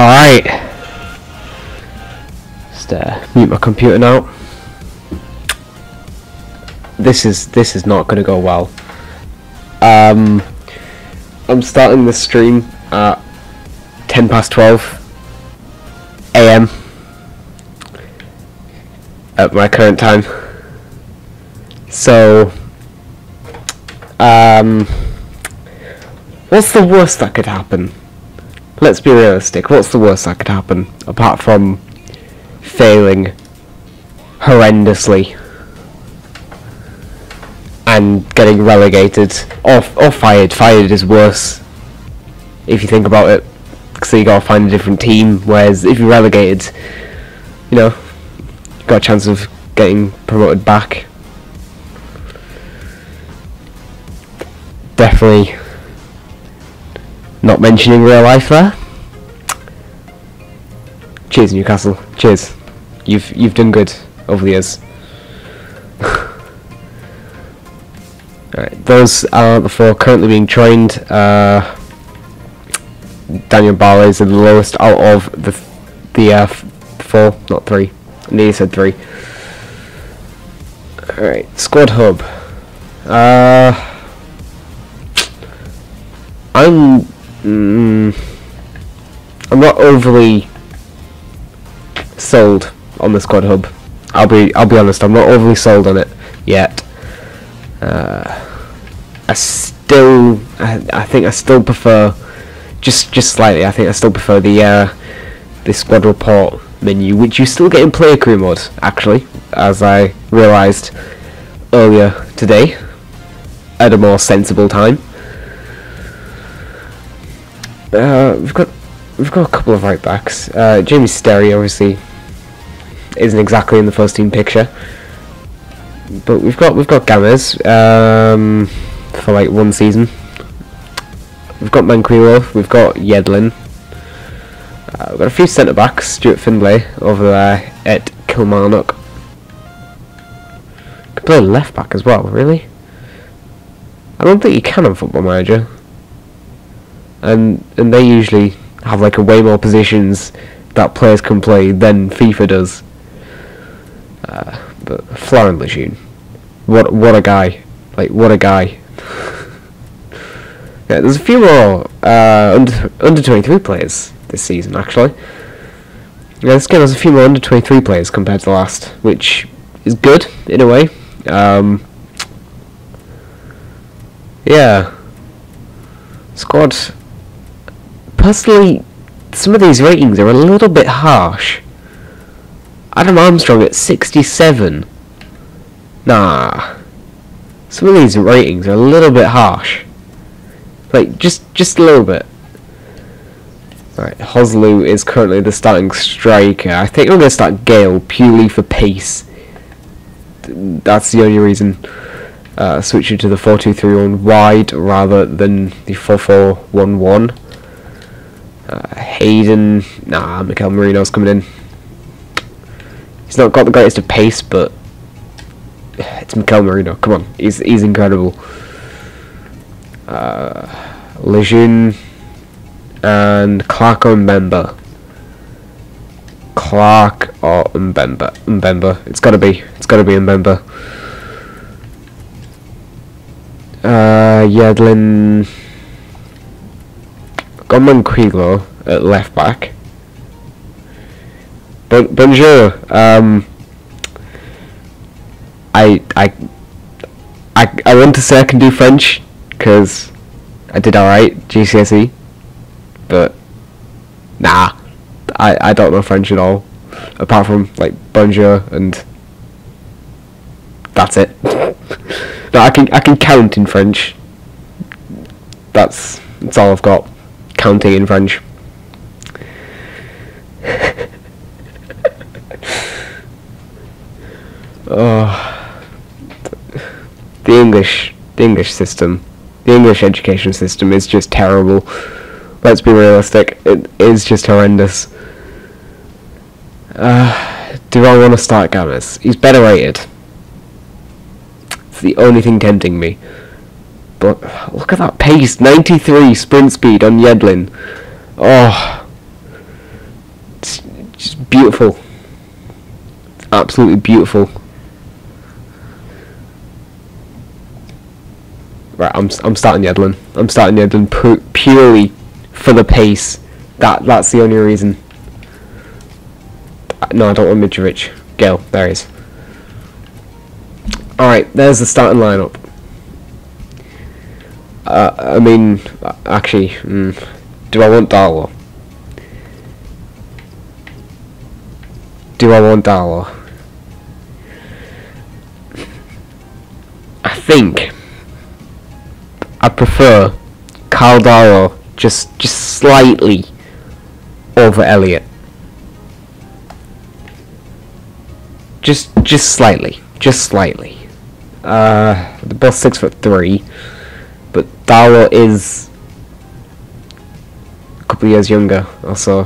Alright. Just mute my computer now. This is not gonna go well. I'm starting the stream at 12 AM at my current time. So what's the worst that could happen? Let's be realistic. What's the worst that could happen apart from failing horrendously and getting relegated or fired? Fired is worse if you think about it, so you gotta find a different team, whereas if you're relegated, you know, you've got a chance of getting promoted back. Definitely not mentioning real life there. Cheers, Newcastle. Cheers. You've done good over the years. Alright, those are the four currently being trained. Daniel Barley is the lowest out of the four, not three. I nearly said three. Alright, squad hub. I'm not overly sold on the squad hub. I'll be honest. I'm not overly sold on it yet. I think I still prefer, just slightly. I think I still prefer the squad report menu, which you still get in player crew mode, actually, as I realised earlier today at a more sensible time. We've got a couple of right backs. Jamie Sterry obviously isn't exactly in the first team picture, but we've got Gamez for like one season. We've got Manquillo, we've got Yedlin. We've got a few centre backs. Stuart Findlay over there at Kilmarnock. Could play left back as well. Really? I don't think you can on Football Manager. And they usually have like a way more positions that players can play than FIFA does. But Florent Lejeune, what a guy! Like, what a guy! Yeah, there's a few more under 23 players this season, actually. Yeah, this game has a few more under 23 players compared to the last, which is good in a way. Yeah, squad. Personally, some of these ratings are a little bit harsh. Adam Armstrong at 67. Nah. Some of these ratings are a little bit harsh. Like, just a little bit. Right, Hoslu is currently the starting striker. I think I'm going to start Gale purely for pace. That's the only reason. Switching to the 4-2-3-1 wide rather than the 4-4-1-1. Hayden, nah, Mikel Merino's coming in. He's not got the greatest of pace, but it's Mikel Merino. Come on, he's incredible. Lejeune and Clark or Mbemba. Clark or Mbemba. Mbemba. It's gotta be Mbemba. Yedlin. Got Manquillo at left back. Bonjour. I want to say I can do French because I did alright GCSE, but nah, I don't know French at all, apart from like bonjour, and that's it. No, I can count in French. That's all I've got. Counting in French. Oh, the English system, the English education system is just terrible. Let's be realistic. It is just horrendous. Do I want to start Gamez? He's better rated. It's the only thing tempting me. But look at that pace, 93 sprint speed on Yedlin. Oh, beautiful. Absolutely beautiful. Right, I'm starting Yedlin. I'm starting Yedlin purely for the pace. That's the only reason. No, I don't want Mitrovic. Gale, there he is. Alright, there's the starting lineup. I mean, actually, do I want Darlow? I think I prefer Carl Darlow just slightly over Elliot. Just slightly. They're both 6'3", but Darlow is a couple of years younger. Also,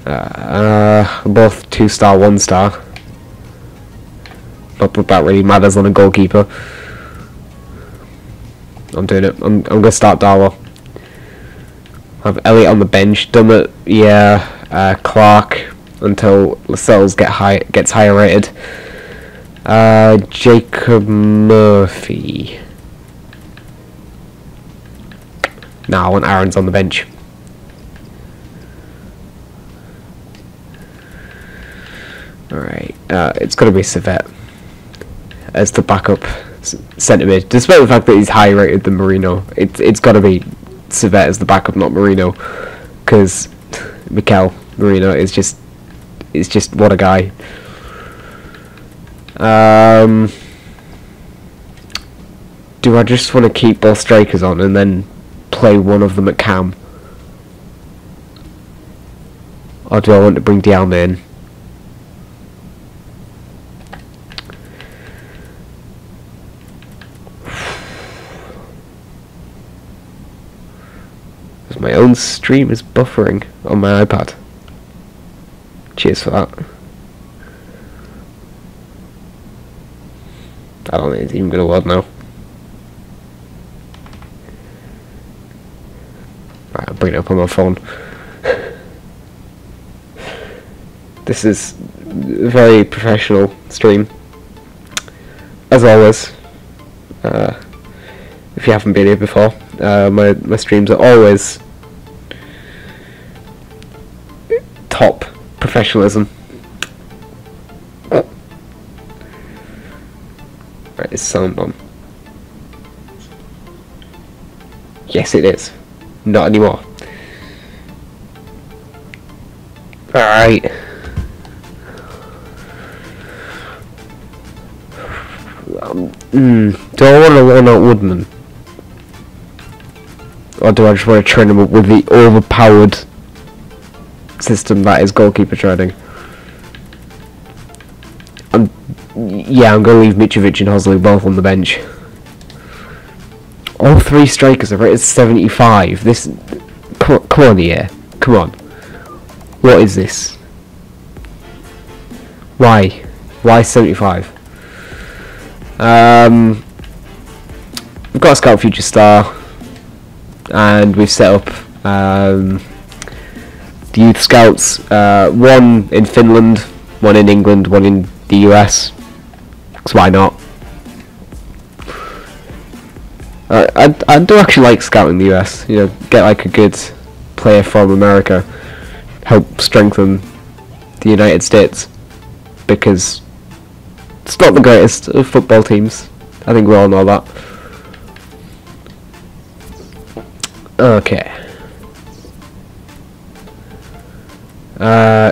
both 2-star, 1-star. Not that that really matters on a goalkeeper. I'm doing it. I'm gonna start Darlow. Have Elliot on the bench. Dummett, yeah. Clark until Lascelles gets higher rated. Jacob Murphy. No, I want Aaron's on the bench. Alright, it's got to be Servette as the backup centre mid. Despite the fact that he's higher rated than Marino, it's got to be Servette as the backup, not Marino, because Mikel Marino is just what a guy. Do I just want to keep both strikers on and then play one of them at cam, or do I want to bring Diallo in? My own stream is buffering on my iPad. Cheers for that. I don't think it's even gonna load now. Right, I'll bring it up on my phone. This is a very professional stream, as always. If you haven't been here before, my streams are always top professionalism. Right, is sound on? Yes, it is. Not anymore. Alright. Do I want to run out Woodman? Or do I just want to train him up with the overpowered system that is goalkeeper training? Yeah, I'm going to leave Mitrovic and Hosley both on the bench. All three strikers are rated 75. This... Come on here. Come on. What is this? Why? Why 75? We've got a Scout Future Star. And we've set up the youth scouts, one in Finland, one in England, one in the US. Because why not? I do actually like scouting the US. You know, get like a good player from America, help strengthen the United States, because it's not the greatest of football teams. I think we all know that. Okay.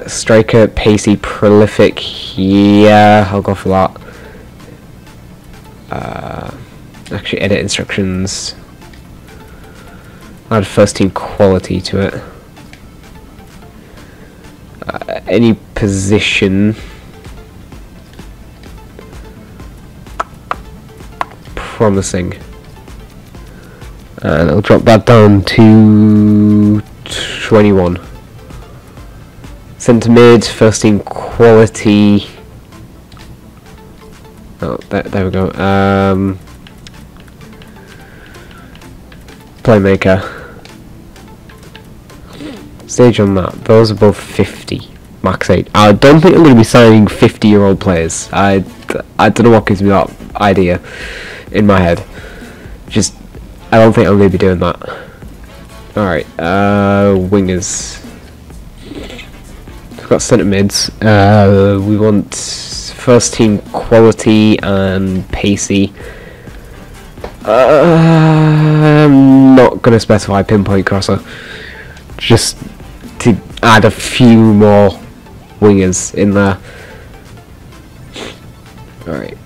Striker, pacey, prolific. Yeah, I'll go for that. Actually, edit instructions. Add first team quality to it. Any position. Promising. And I'll drop that down to 21. Centre mid, first team quality. Oh, there we go. Playmaker. Stage on that. Those are both 50. Max 8. I don't think I'm going to be signing 50-year-old players. I don't know what gives me that idea in my head. I don't think I'm going to be doing that. Alright, wingers. We've got centre mids. We want first team quality and pacey. I'm not going to specify pinpoint crosser. Just to add a few more wingers in there. Alright.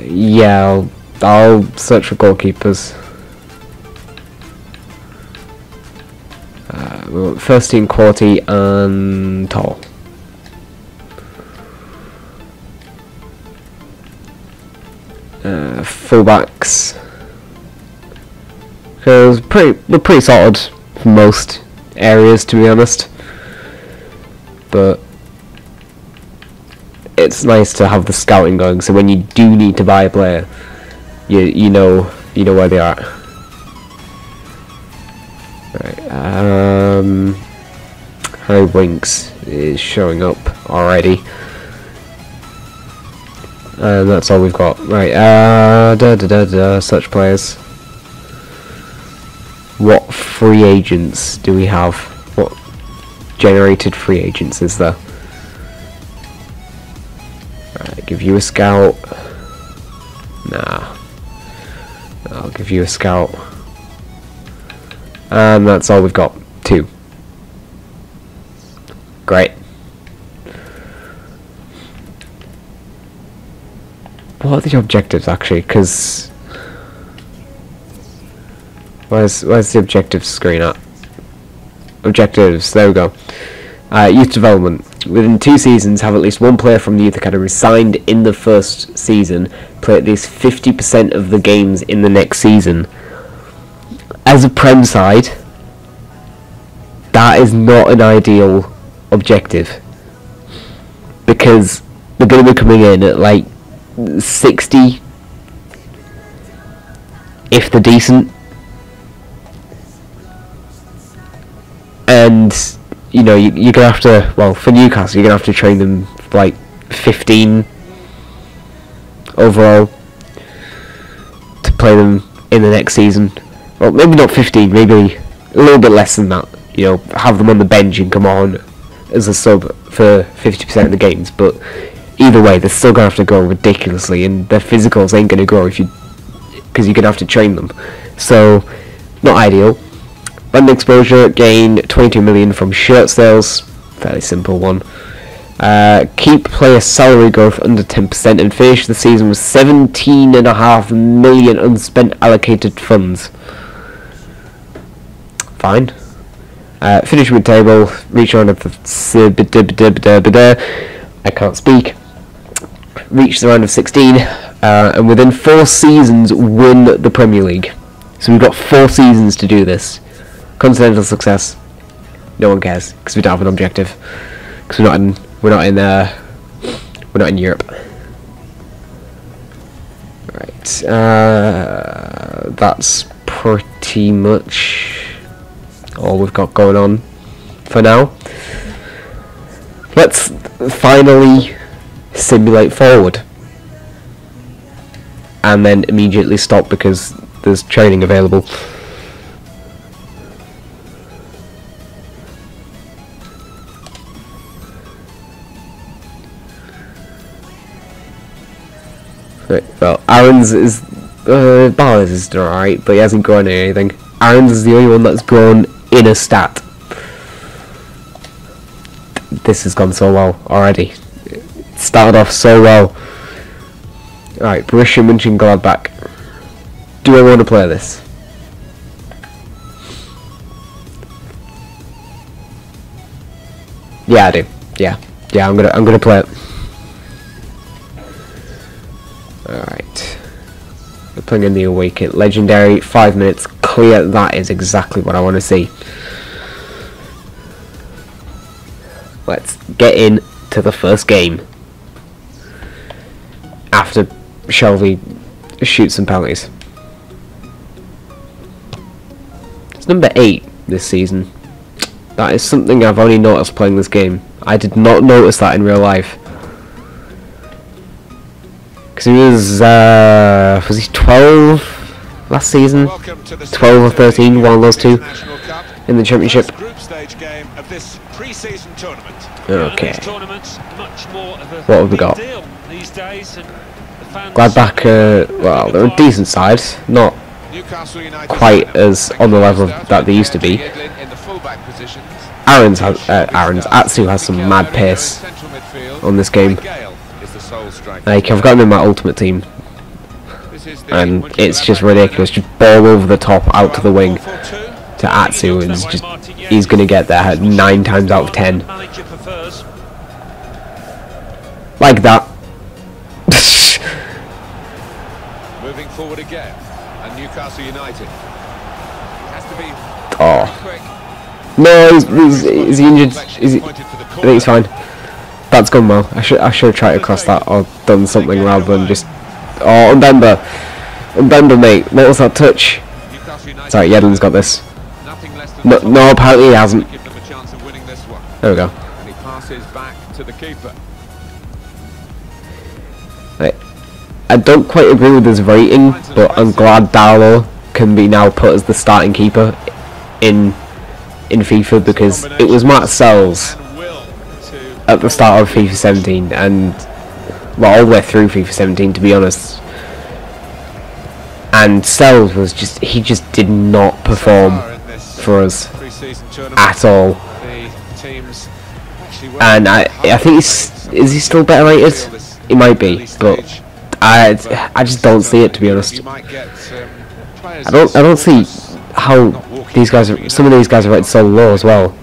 Yeah, I'll search for goalkeepers. We want first team quality and tall. Fullbacks. Because we're pretty solid for most areas, to be honest. But it's nice to have the scouting going, so when you do need to buy a player, you know where they are. Right. Harry Winks is showing up already. And that's all we've got. Right, search players. What free agents do we have? What generated free agents is there? Right, give you a scout. Nah. I'll give you a scout. And that's all we've got. 2. Great. What are the objectives actually? Because where's the objectives screen at? Objectives. There we go. Youth development. Within 2 seasons, have at least 1 player from the youth academy signed in the first season. Play at least 50% of the games in the next season. As a Prem side, that is not an ideal objective, because they're going to be coming in at like 60 if they're decent, and you're going to have to, well, for Newcastle you're going to have to train them like 15 overall to play them in the next season. Well, maybe not 15, maybe a little bit less than that. Have them on the bench and come on as a sub for 50% of the games. But either way, they're still going to have to grow ridiculously, and their physicals ain't going to grow because you're going to have to train them. So, not ideal. Land exposure, gain 22 million from shirt sales. Fairly simple one. Keep player salary growth under 10% and finish the season with 17.5 million unspent allocated funds. Fine. Finish mid-table, reach round of I can't speak. Reach the round of 16, and within 4 seasons win the Premier League. So we've got 4 seasons to do this. Continental success. No one cares because we don't have an objective. Because we're not in Europe. Right. That's pretty much all we've got going on for now. Let's finally simulate forward and then immediately stop because there's training available. Right, well, Aaron's is Barnes is done alright, but he hasn't grown anything. Aaron's is the only one that's grown in a stat. This has gone so well already. It started off so well. Alright, Borussia Mönchengladbach. Do I want to play this? Yeah, I do. Yeah, I'm gonna play it. Alright. We're playing in the away kit. Legendary, 5 minutes, clear. That is exactly what I want to see. Let's get in to the first game. After Shelby shoots some penalties. It's number 8 this season. That is something I've only noticed playing this game. I did not notice that in real life. Because he was he 12 last season? 12 or 13, one of those two in the championship. Okay. What have we got? Gladbach, well, they're a decent side, not quite as on the level that they used to be. Atsu has some mad pace on this game. Like, I've got him in my ultimate team, and it's just ridiculous. Just ball over the top, out to the wing to Atsu, and he's going to get there 9 times out of 10. Like that. Moving forward again, and Newcastle United has to be quick. No, is he injured? I think he's fine. That's gone well. I should have tried to cross that or done something rather than just. Oh, Mbemba, mate. What was that touch? Sorry, Yedlin's got this. No, apparently he hasn't. There we go. And he passes back to the keeper. Right. I don't quite agree with his rating, but I'm glad Darlow can be now put as the starting keeper in FIFA, because it was Matt Sells at the start of FIFA 17 and well, all the way through FIFA 17 to be honest, and Sells was he just did not perform for us at all, and I think is he still better rated? He might be, but I just don't see it, to be honest. I don't see how these guys are. Some of these guys are rated so low as well.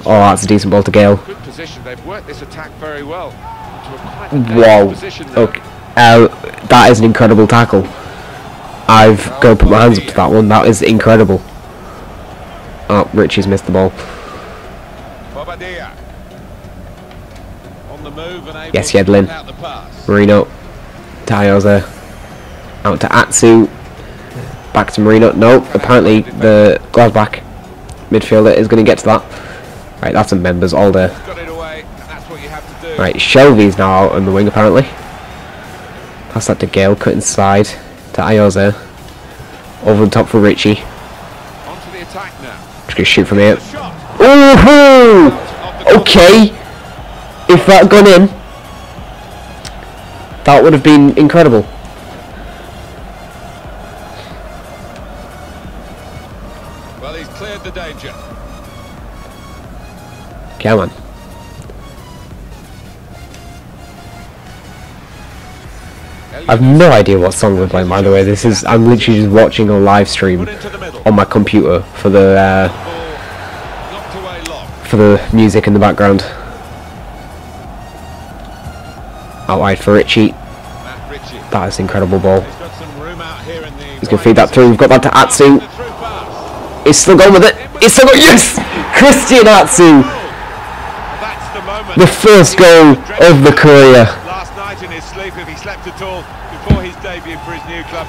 Oh, that's a decent ball to Gale. Wow. Okay. That is an incredible tackle. I've got to put my hands up to that one. That is incredible. Oh, Richie's missed the ball. Yes, Yedlin. Marino. Tayo's there. Out to Atsu. Back to Marino. No, apparently the Gladbach midfielder is going to get to that. Right, that's some members all there. Right, Shelby's now out on the wing apparently. Pass that to Gale, cut inside to Ayoze. Over the top for Richie. Just gonna shoot from here. Ooh! Okay! If that had gone in, that would have been incredible. Well, he's cleared the danger. Come on. I have no idea what song we're playing, by the way. I'm literally just watching a live stream on my computer for the music in the background. Out wide for Richie. That is an incredible ball. He's going to feed that through. We've got that to Atsu. He's still going with it. He's still going. Yes! Christian Atsu! The first goal of the career. Last night in his sleep, if he slept at all, before his debut for his new club.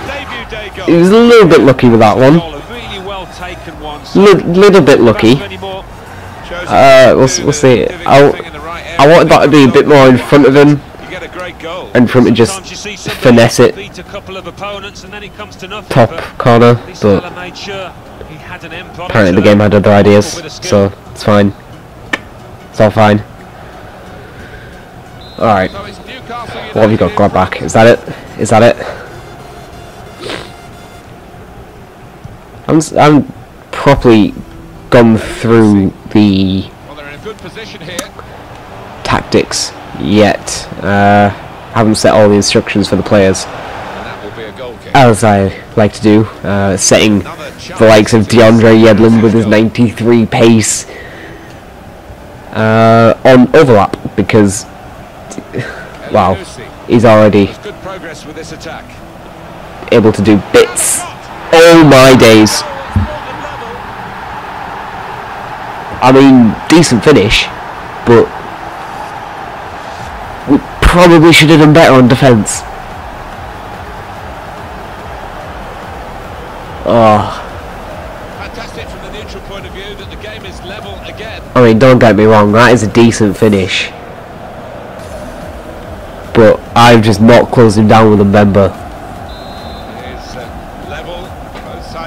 Debut day goal. He was a little bit lucky with that one. Little bit lucky. We'll see. I wanted that to be a bit more in front of him, and for him to just finesse it top corner, but apparently the game had other ideas, so it's fine. It's all fine. Alright. What have you got? Gladbach. Is that it? Is that it? I'm properly gone through the tactics yet. Haven't set all the instructions for the players, as I like to do, setting the likes of DeAndre Yedlin with his 93 pace on overlap, because wow, he's already able to do bits. Oh my days. I mean, decent finish, but we probably should have done better on defence. Oh. Fantastic from the neutral point of view that the game is level I mean, don't get me wrong, that is a decent finish. But I've just not closed him down with a member.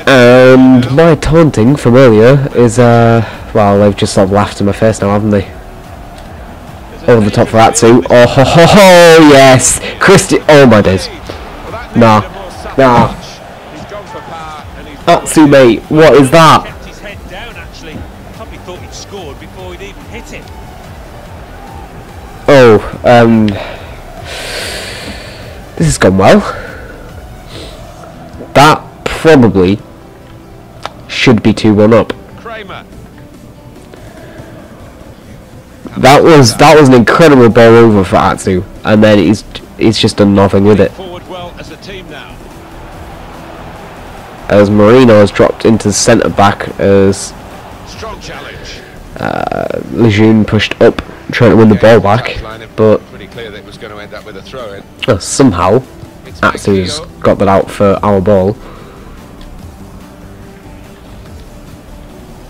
And my taunting from earlier is, well, they've just sort of laughed in my face now, haven't they? Over the top for Atsu. Oh, ho, ho, ho, yes! Christy, oh my days. Nah. Nah. Atsu, mate, what is that? Kept his head down, actually. Probably thought he'd scored before he'd even hit it. Oh, this has gone well. That probably should be 2-1 up. That was an incredible ball over for Atsu, and then he's just done nothing with it. As Marino has dropped into centre back as Lejeune pushed up trying to win the ball back, but somehow Atsu's got that out for our ball.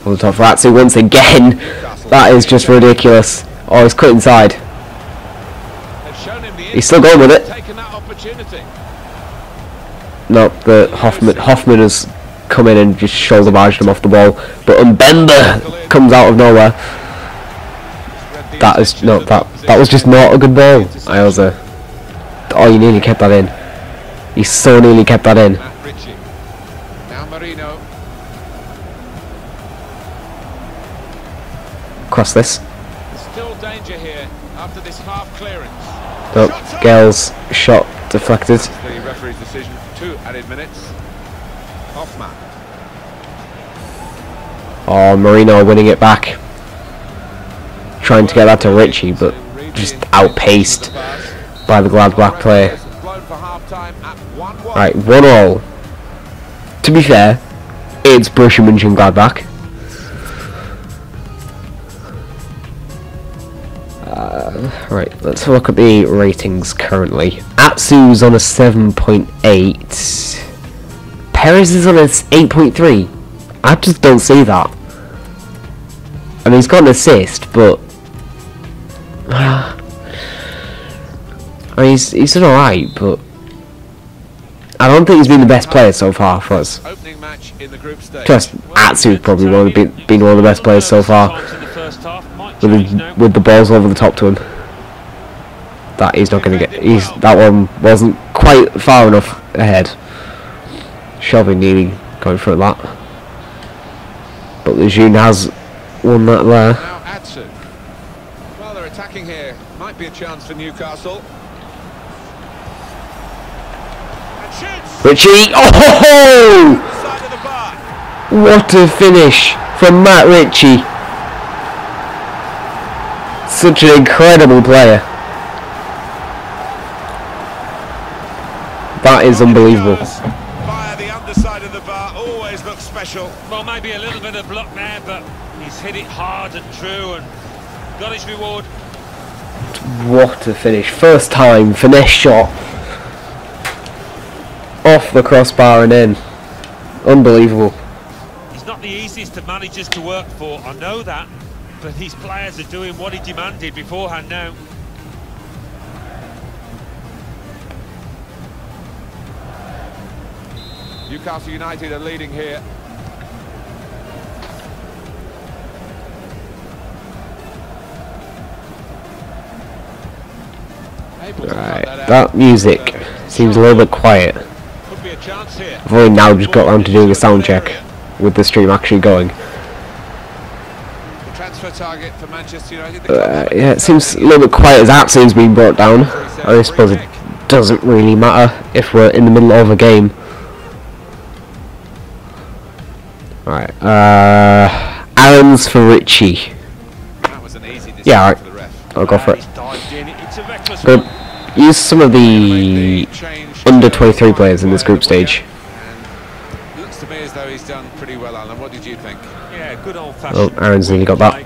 On the top for Atsu once again. That is just ridiculous. Oh, he's cut inside. He's still going with it. No, the Hoffman has come in and just shoulder barged him off the ball. But Mbemba comes out of nowhere. That is no, that was just not a good ball. Ioza. Oh, you nearly kept that in. You so nearly kept that in. Cross this. Still danger here after this half clearance. Oh, Gale's shot deflected. The referee's decision, 2 added minutes. Hoffman. Oh, Marino winning it back. Trying to get that to Richie, but just outpaced by the Gladbach player. Right, 1-1. To be fair, it's Borussia Mönchengladbach. Right, let's have a look at the ratings currently. Atsu's on a 7.8. Perez is on a 8.3. I just don't see that. I mean, he's got an assist, but I mean, he's done alright, but I don't think he's been the best player so far for us. Just Atsu's probably been one of the best players so far, with the balls over the top to him. That he's not going to get. That one wasn't quite far enough ahead. Shelby nearly going through that, but Lejeune has won that there. Now Atsu. Well, they're attacking here. Might be a chance for Newcastle. Richie, oh! What a finish from Matt Ritchie. Such an incredible player. That is unbelievable. Via the underside of the bar always looks special. Well, maybe a little bit of luck there, but he's hit it hard and true and got his reward. What a finish. First time finesse shot. Off the crossbar and in. Unbelievable. He's not the easiest of managers to work for, I know that, but these players are doing what he demanded beforehand now. Newcastle United are leading here. Right, that music seems a little bit quiet. Could be a chance here. I've only now just got around to doing a sound check with the stream actually going. The transfer target for Manchester United. Yeah, it seems a little bit quiet as Atsu's been brought down. I suppose it doesn't really matter if we're in the middle of a game. Right, Aaron's for Richie. That was an easy decision. Yeah, alright, for the ref. I'll go for it. It's a reckless Good. one. Use some of the under 23 players in this group stage. And looks to me as though he's done pretty well, Alan. What did you think? Yeah, good old-fashioned. Oh, Aaron's nearly got that.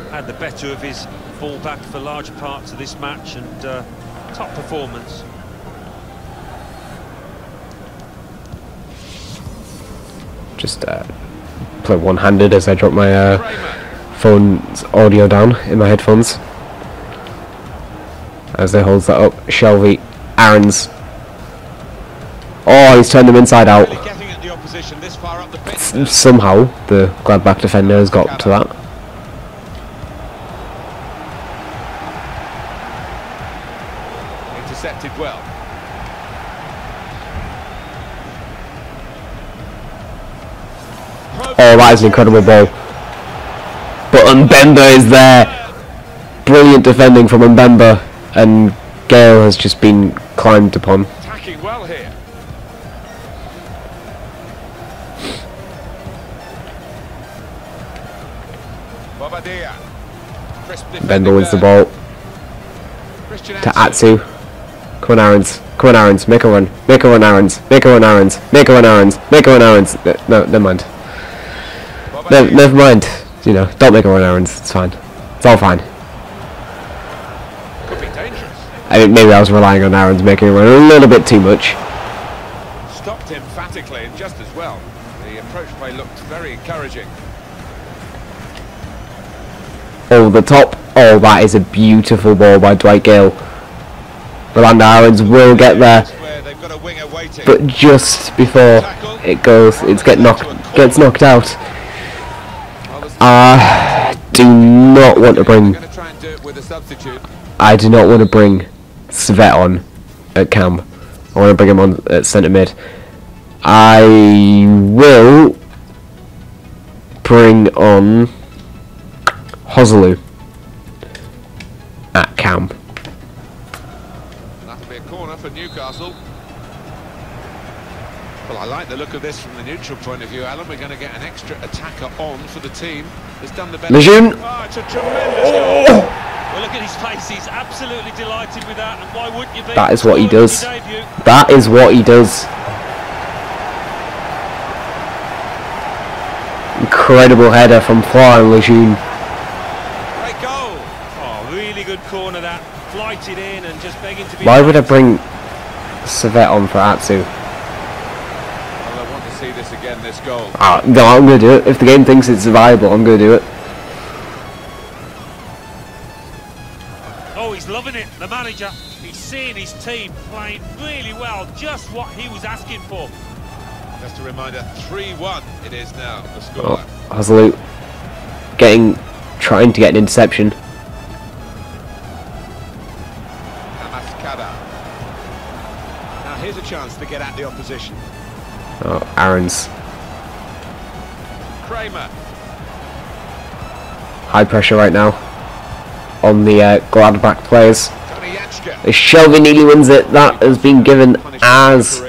Had the better of his full-back for large parts of this match and top performance. Just play one-handed as I drop my phone's audio down in my headphones. As they holds that up, Shelvey, Aarons. Oh, he's turned them inside out. Somehow the Gladbach defender has got to that. Intercepted well. Oh, that is an incredible ball. But Mbemba is there. Brilliant defending from Mbemba, and Gale has just been climbed upon. Attacking well here. Mbemba wins the ball to Atsu. Come on, Aarons. Come on, Aarons. Make a run. Make a run, Aarons. Make a run, Aarons. Make a run, Aarons. Make a run, Aarons. No, never mind. Never mind. You know, don't make a run, Aarons. It's fine. It's all fine. Could be dangerous. I think maybe I was relying on Aarons making a run a little bit too much. Stopped emphatically and just as well. The approach play looked very encouraging. Oh, the top. Oh, that is a beautiful ball by Dwight Gale. Rolando Aarons will get there, but just before it goes, gets knocked out. I do not want to bring Svet on at cam. I want to bring him on at centre mid. I will bring on Hoselu at cam. That'll be a corner for Newcastle. Well, I like the look of this from the neutral point of view, Alan. We're going to get an extra attacker on for the team. Has done the better. Lejeune. Oh, it's a tremendous goal. Well, look at his face. He's absolutely delighted with that. And why wouldn't you be? That is what he does. That is what he does. Incredible header from Florian Lejeune. Great goal. Oh, really good corner that. Flighted in and just begging to be... Why would I bring Svet on for Atsu? Well, I want to see this again, this goal. No, I'm going to do it. If the game thinks it's viable, I'm going to do it. Oh, he's loving it, the manager. He's seeing his team playing really well, just what he was asking for. Just a reminder, 3-1 it is now, the score. Oh, Hoselu trying to get an interception. Now here's a chance to get at the opposition. Oh, Aarons. Kramer. High pressure right now on the Gladbach players. Shelvey nearly wins it. That has been given as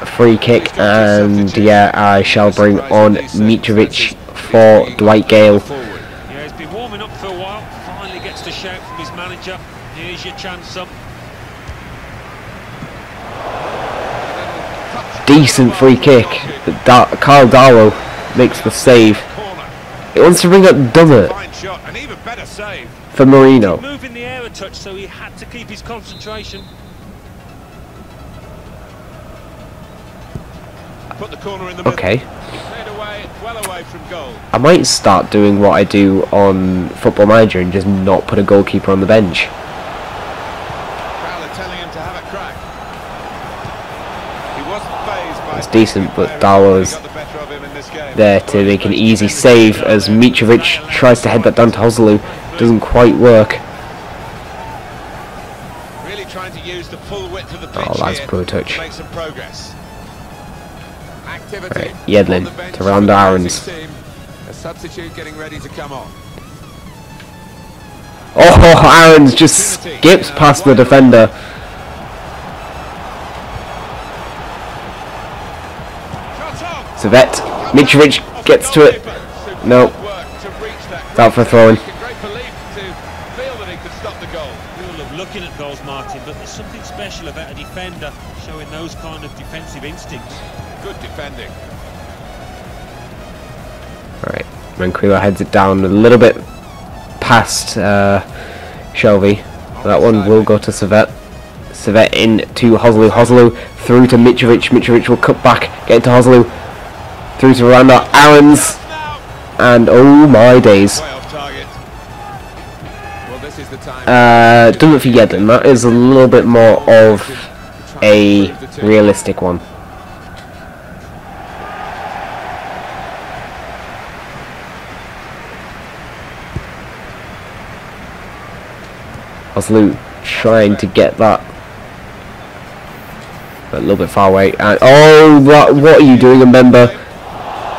a free kick, and yeah, I shall bring on Mitrovic for Dwight Gale. Yeah, he's been warming up for a while. Finally gets the shout from his manager. Here's your chance, son. Decent free kick. Carl Darlow makes the save. He wants to bring up Dummett for Marino. He moved in the air a touch, so he had to keep his concentration. Put the corner in the middle. Okay. Well away from goal. I might start doing what I do on Football Manager and just not put a goalkeeper on the bench. Telling him to have a crack. He wasn't fazed by It's decent, but Darlow's there to make an easy save as Mitrovic tries to head that down to Hoselu. Doesn't quite work. Really trying to use the full width of the pitch. Oh, that's poor touch. To make some progress. Right, Yedlin to Rolando Aarons. A substitute getting ready to come on. Oh, Aarons just skips past the defender. Svet, Mitrovic gets to it. No, it's out for a throw-in. You'll love looking at goals, Martin, but there's something special about a defender showing those kind of defensive instincts. Good defending. Alright, Manquillo heads it down a little bit past Shelvey. That one will go to Svet. Svet in to Hoselu. Hoselu through to Mitrovic. Mitrovic will cut back, get into Hoselu. Through to Rolando Aarons. and oh my days. Way off target. Well, this is the time. Done it for Yedlin. That is a little bit more of a realistic one. Oslu trying to get that a little bit far away, and oh, what are you doing, Mbemba?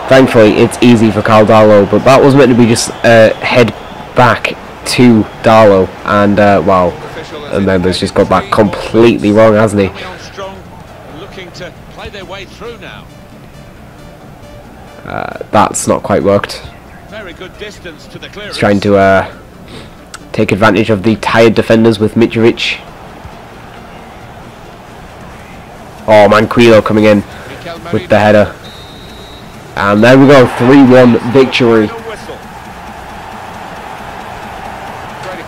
Thankfully it's easy for Carl Darlow, but that was meant to be just head back to Darlow, and wow, Mbemba's just got that completely wrong, hasn't he? Looking to play their way through now. That's not quite worked. Very good distance to the clearance. He's trying to take advantage of the tired defenders with Mitrovic. Oh, Manquillo coming in with the header. And there we go, 3-1 victory.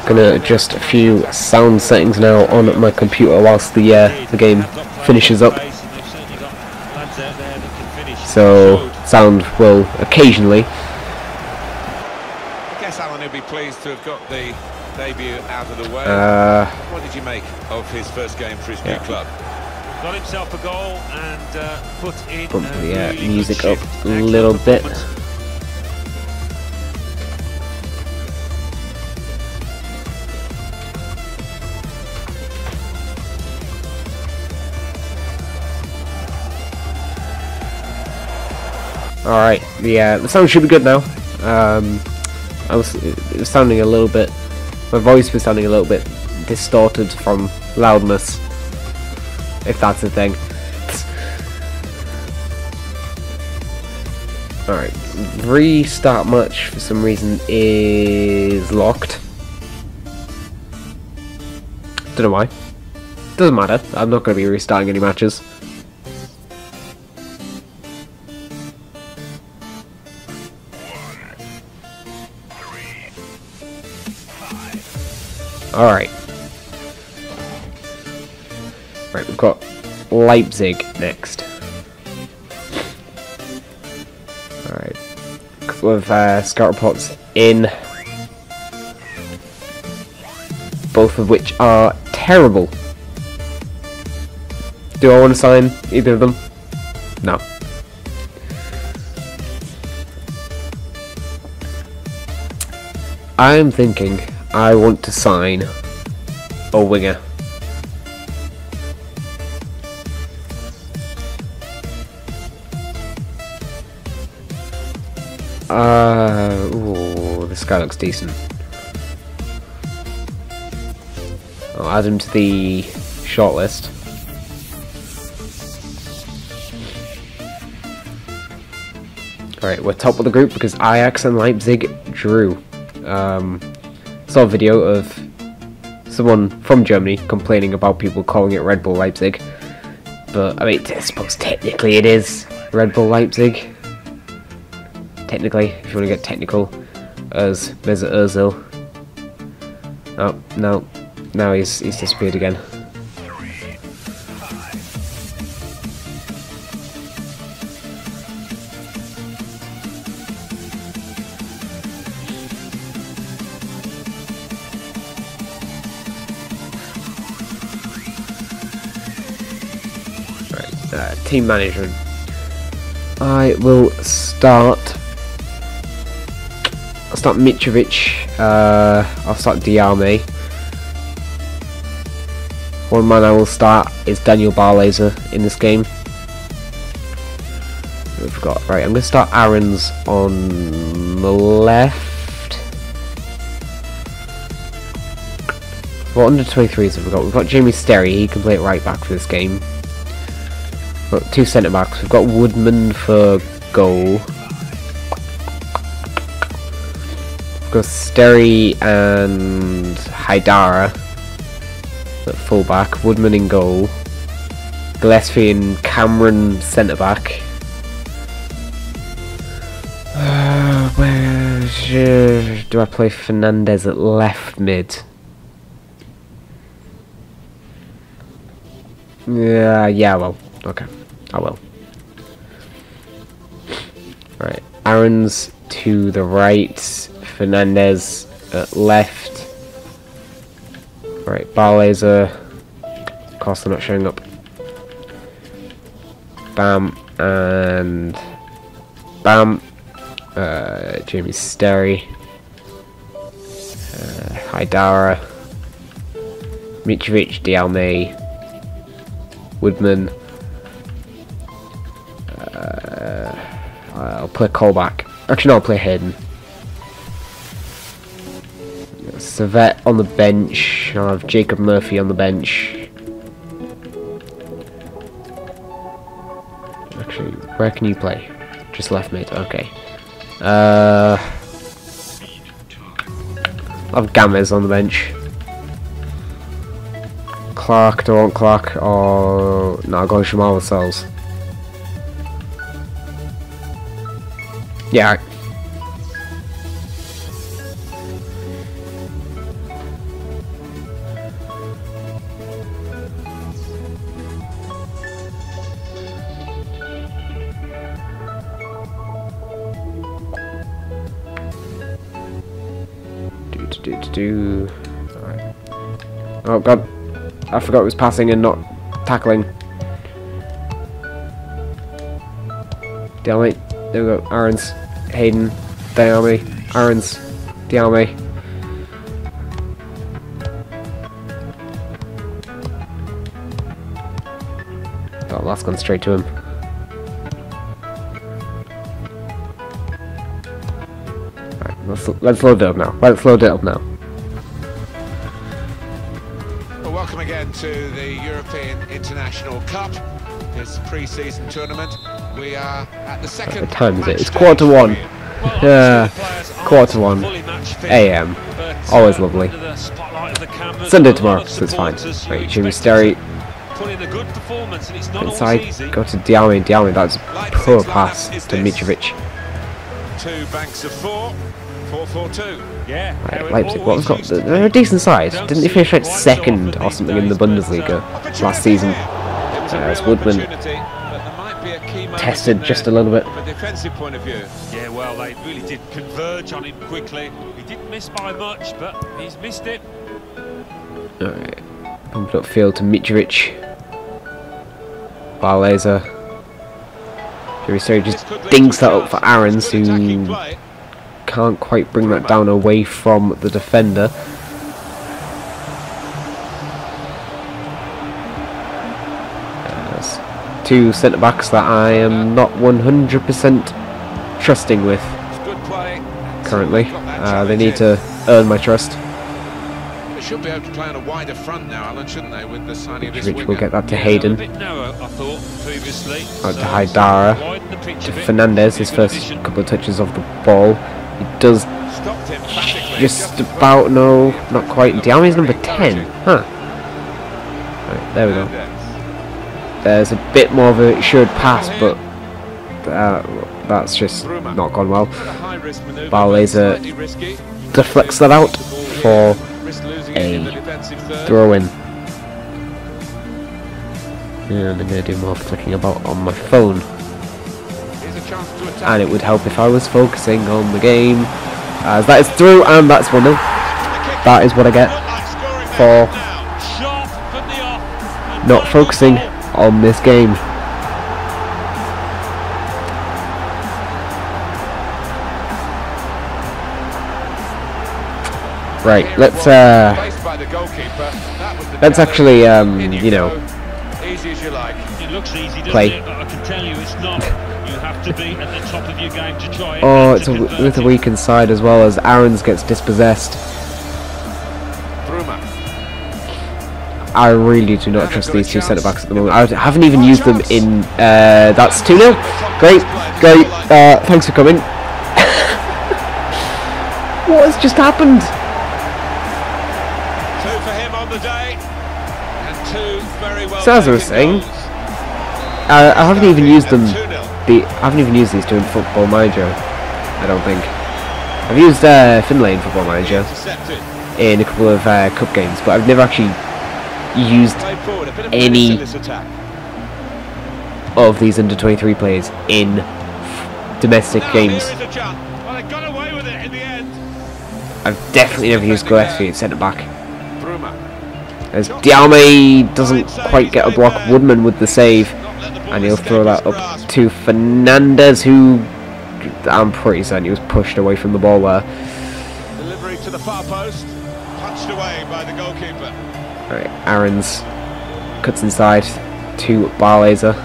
Gonna adjust a few sound settings now on my computer whilst the game finishes up. So sound will occasionally. I guess Alan will be pleased to have got the debut out of the way. What did you make of his first game for his new club? Got himself a goal and put in Pump the really music good up shift. a little bit. Alright, the sound should be good now. It was sounding a little bit, my voice was sounding a little bit distorted from loudness, if that's a thing. Alright, restart match for some reason is locked. Don't know why. Doesn't matter, I'm not going to be restarting any matches. Alright. Right, we've got Leipzig next. Alright. A couple of scout reports in. Both of which are terrible. Do I want to sign either of them? No. I'm thinking I want to sign a winger. Ooh, this guy looks decent. I'll add him to the shortlist. Alright, we're top of the group because Ajax and Leipzig drew. Saw a video of someone from Germany complaining about people calling it Red Bull Leipzig, but I mean, I suppose technically it is Red Bull Leipzig. Technically, if you want to get technical, as Mesut Ozil. Oh no, now he's disappeared again. Team management. I will start. I'll start Mitrovic. I'll start Diame. One man I will start is Daniel Barlaser in this game. I forgot. Right, I'm going to start Aarons on the left. What under 23s have we got? We've got Jamie Sterry. He can play it right back for this game. We've got two centre backs. We've got Woodman for goal. We've got Sterry and Haidara at full back. Woodman in goal. Gillespie and Cameron centre back. Where do I play Fernandez at left mid? Yeah, well, okay, I will. Right, Aaron's to the right, Fernandez at left. Right, Barlaser. Of course, they're not showing up. Bam and bam. Jamie Sterry. Haidara. Mitrovic, Dialme. Woodman. I'll play Colback. Actually, no, I'll play Hayden. Servette on the bench. I'll have Jacob Murphy on the bench. Actually, where can you play? Just left mid. Okay. I'll have Gamez on the bench. Clark, do I want Clark? Or no, I'll go Jamal Lascelles. Yeah. Alright. Oh god, I forgot it was passing and not tackling. Dialme, there we go. Aarons, Hayden, Dialme, Aarons, Dialme. That last gone straight to him. Let's load it up now. Let's load it up now. Well, welcome again to the European International Cup, this pre-season tournament. We are at the second. What time is it? It's 1:15. Yeah, 1:15 AM. Always lovely. Sunday tomorrow, so it's fine. Right, Jimmy Sterry. Inside, go to Dialme. Dialme, that's a poor pass to Mitrovic. 2 banks of 4. 4-4-2. Yeah. Right, Leipzig, what we've got? They're a decent side. Didn't they finish like second or something in the Bundesliga last season? As Woodman tested just a little bit. From a defensive point of view. Yeah, well, they really did converge on him quickly. He didn't miss by much, but he's missed it. Alright. Pumped up field to Mitrovic. Barlaser. Jiri just dings that up for Aarons, who can't quite bring that down away from the defender. There's 2 centre-backs that I am not 100% trusting with currently. They need to earn my trust. They should be able to play on a wider front now, Alan, shouldn't they, with the signing of this winger? Will get that to Hayden. I thought previously. Out to Haidara. To Fernandez, his first couple of touches of the ball. He does just about, no, not quite. Dialme's number 10, huh? Right, there we go. There's a bit more of a assured pass, but that's just not gone well. Barlaser deflects that out for a throw-in. And I'm going to do more flicking about on my phone. And it would help if I was focusing on the game. As that is through, and that's 1-0. That is what I get for not focusing on this game. Right, let's actually you know, play. I can tell you it's not. You have to be at the top of your game to try it. Oh, it's with a weakened side as well, as Aarons gets dispossessed. I really do not trust these 2 centre-backs at the moment. I haven't even used them in... that's 2-0. Great, great. Thanks for coming. What has just happened? 2 for him on the day, and 2 very well. So as I was saying, I haven't even used them. I haven't even used these 2 in Football Manager. I don't think. I've used Finlay in Football Manager in a couple of cup games, but I've never actually used any of these under 23 players in domestic games. I've definitely never used Gillespie at centre back. Bruma. As Dialme doesn't quite get a block, Woodman with the save, and he'll throw that up to Fernandez, who I'm pretty certain he was pushed away from the ball there. Delivery to the far post, punched away by the goalkeeper. Right, Aarons cuts inside to Barlaser.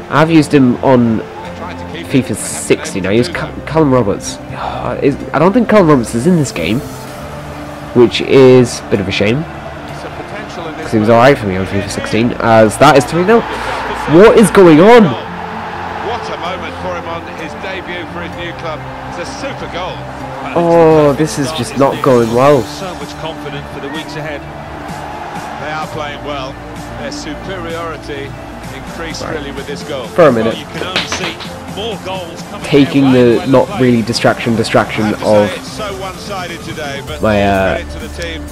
I've used him on FIFA 16. I use Callum Roberts. I don't think Callum Roberts is in this game, which is a bit of a shame, because he was alright for me on FIFA 16, as that is 3-0. What is going on? What a moment for him on his debut for his new club. It's a super goal. Oh, this is just not going well. So much confidence for the weeks ahead. They are playing well. Their superiority increased really with this goal. For a minute. Well, you can only see more goals coming Taking their way the not really distraction I have to say of it's so one-sided today, but my credit to the team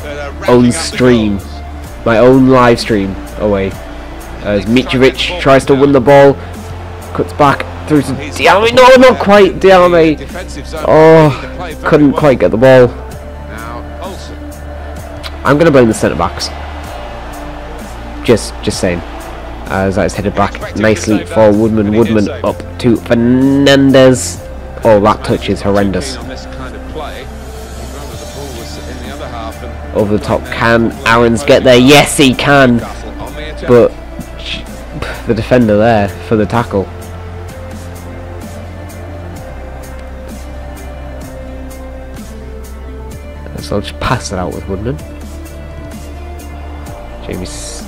that are racking own up the stream, goals. my own live stream away. As Mitrovic tries to win the ball, cuts back through to Dialme. No, not quite. Dialme. Oh, couldn't quite get the ball. Now Olsen. I'm gonna blame the centre backs. Just saying. As that is headed back nicely for Woodman. Woodman up to Fernandez. Oh, that touch is horrendous. On this kind of play, remember the ball was in the other half and Over the top. Can Aarons get there? Yes, he can. Newcastle on the attack. But the defender there for the tackle. So I'll just pass it out with Woodman. Jamie Sterry.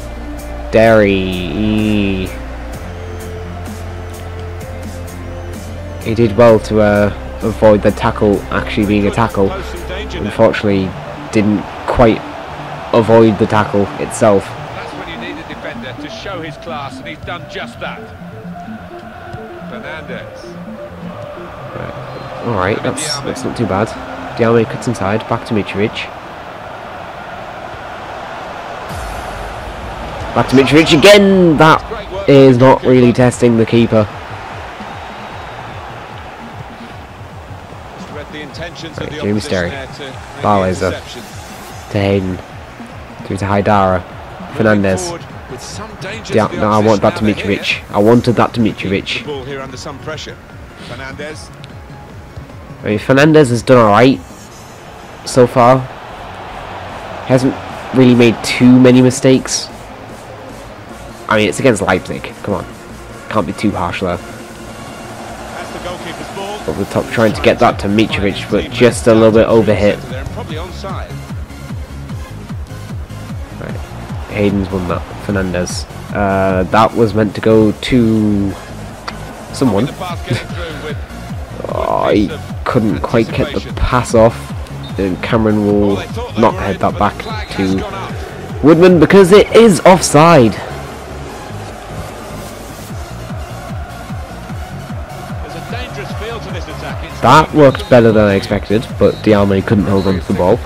He did well to avoid the tackle actually being a tackle. Unfortunately, didn't quite avoid the tackle itself. That's when you need a defender to show his class, and he's done just that. Fernandez. Alright, that's not too bad. Dialme cuts inside, back to Mitrovic. Back to Mitrovic again! That is not really testing the keeper. Right, Jamie Sterry. Barlaser. To Hayden. Through to Haidara. Fernandez. Yeah, no, I want that to Mitrovic. I wanted that to Mitrovic. Ball here under some pressure. Fernandez. I mean, Fernandez has done alright so far. He hasn't really made too many mistakes. I mean, it's against Leipzig. Come on. Can't be too harsh there. That's the goalkeeper's ball. Over the top, trying to get that to Mitrovic, but just a little bit overhit. They're probably onside. Right. Hayden's won that. Fernandez. That was meant to go to someone. Oh, he couldn't quite get the pass off. And Cameron will not head that back to Woodman because it is offside. That worked better than I expected, but Dialme couldn't hold on to the ball.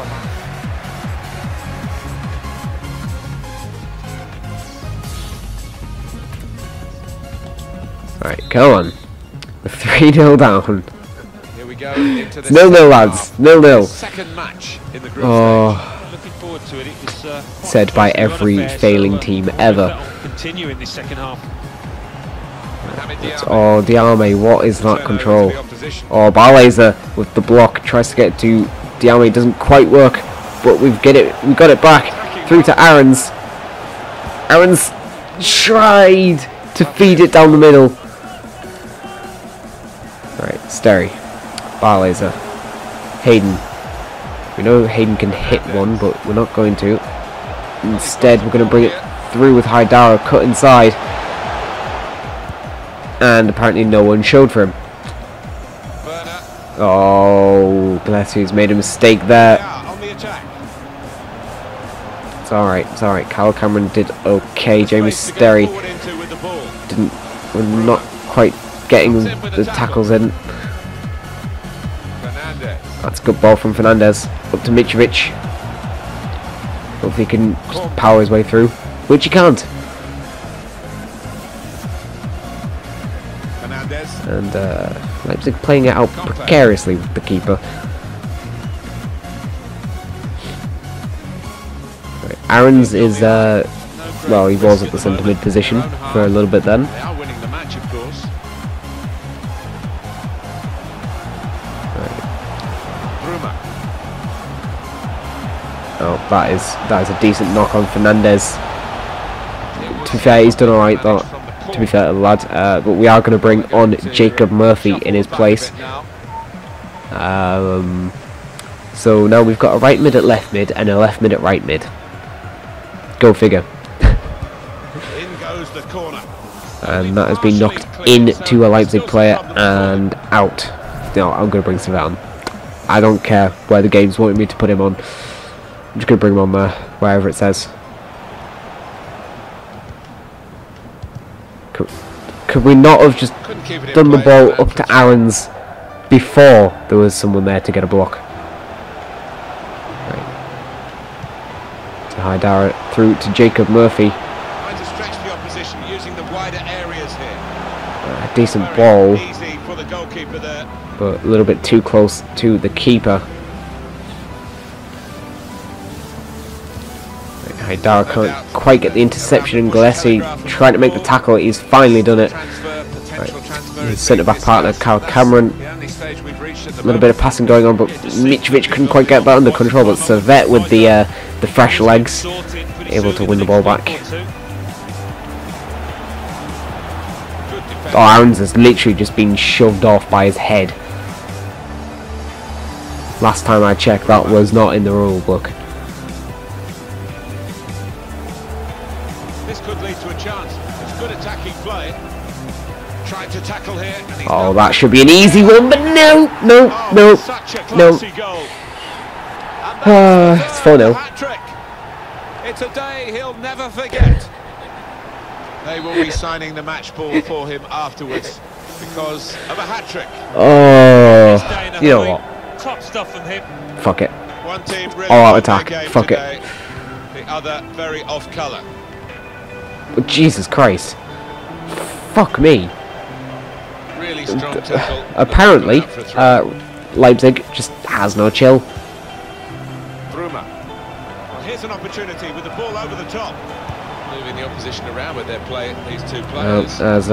Right, come on. We're 3-0 down. Here we go into the 0-0 lads, 0-0. second match in the group Oh, Looking forward to it. It was said by every failing team ever. Continue in this second half. Oh, Dialme, what is that control? Oh, Barlaser with the block tries to get to Dialme, doesn't quite work, but we got it back through to Aarons. Aarons tried to feed it down the middle. Right, Sterry, Barlaser, Hayden. We know Hayden can hit one, but we're not going to. Instead, we're going to bring it through with Haidara, cut inside. And apparently no one showed for him. Oh, bless you, he's made a mistake there. It's alright, it's alright. Kyle Cameron did okay. Jamie Sterry we're not quite getting the tackles in. That's a good ball from Fernandez. Up to Mitrovic. Hopefully he can just power his way through, which he can't. And Leipzig playing it out precariously with the keeper. Aaron's is, well, he was at the centre mid position for a little bit then. They are winning the match, of course. Bruma. Oh, that is a decent knock on Fernandez. To be fair, he's done alright though, to be fair to the lad, but we are going to bring on Jacob Murphy in his place. So now we've got a right mid at left mid and a left mid at right mid. Go figure. In goes the corner. And that has been knocked into a Leipzig player and out. No, I'm going to bring Savet on. I don't care where the game's wanting me to put him on. I'm just going to bring him on there, wherever it says. Could we not have just done the ball up to Aaron's before there was someone there to get a block? Right. To Haidara through to Jacob Murphy. Trying to stretch the opposition using the wider areas here. A decent ball, Easy for the goalkeeper there. but a little bit too close to the keeper. Haidara can't quite get the interception, and Gillespie trying to make the tackle. He's finally done it. Right. His centre-back partner, Kyle Cameron. A little bit of passing going on, but Mitrovic couldn't quite get that under control. But Savet with the fresh legs, able to win the ball back. Oh, Aaron's has literally just been shoved off by his head. Last time I checked, that was not in the rule book. This could lead to a chance. It's good attacking play. Trying to tackle here. And he's Oh, that should be an easy one, but no. such a classy goal. It's 4-0. Hat-trick. It's a day he'll never forget. They will be signing the match ball for him afterwards because of a hat-trick. Oh, you know what? Top stuff from him. Fuck it. One team really All out on attack. their game Fuck it. today. The other very off colour. Oh, Jesus Christ. Fuck me. Really strong tackle. Apparently, Leipzig just has no chill. Bruma. Well, here's an opportunity with the ball over the top. Moving the opposition around with their play, these two players. As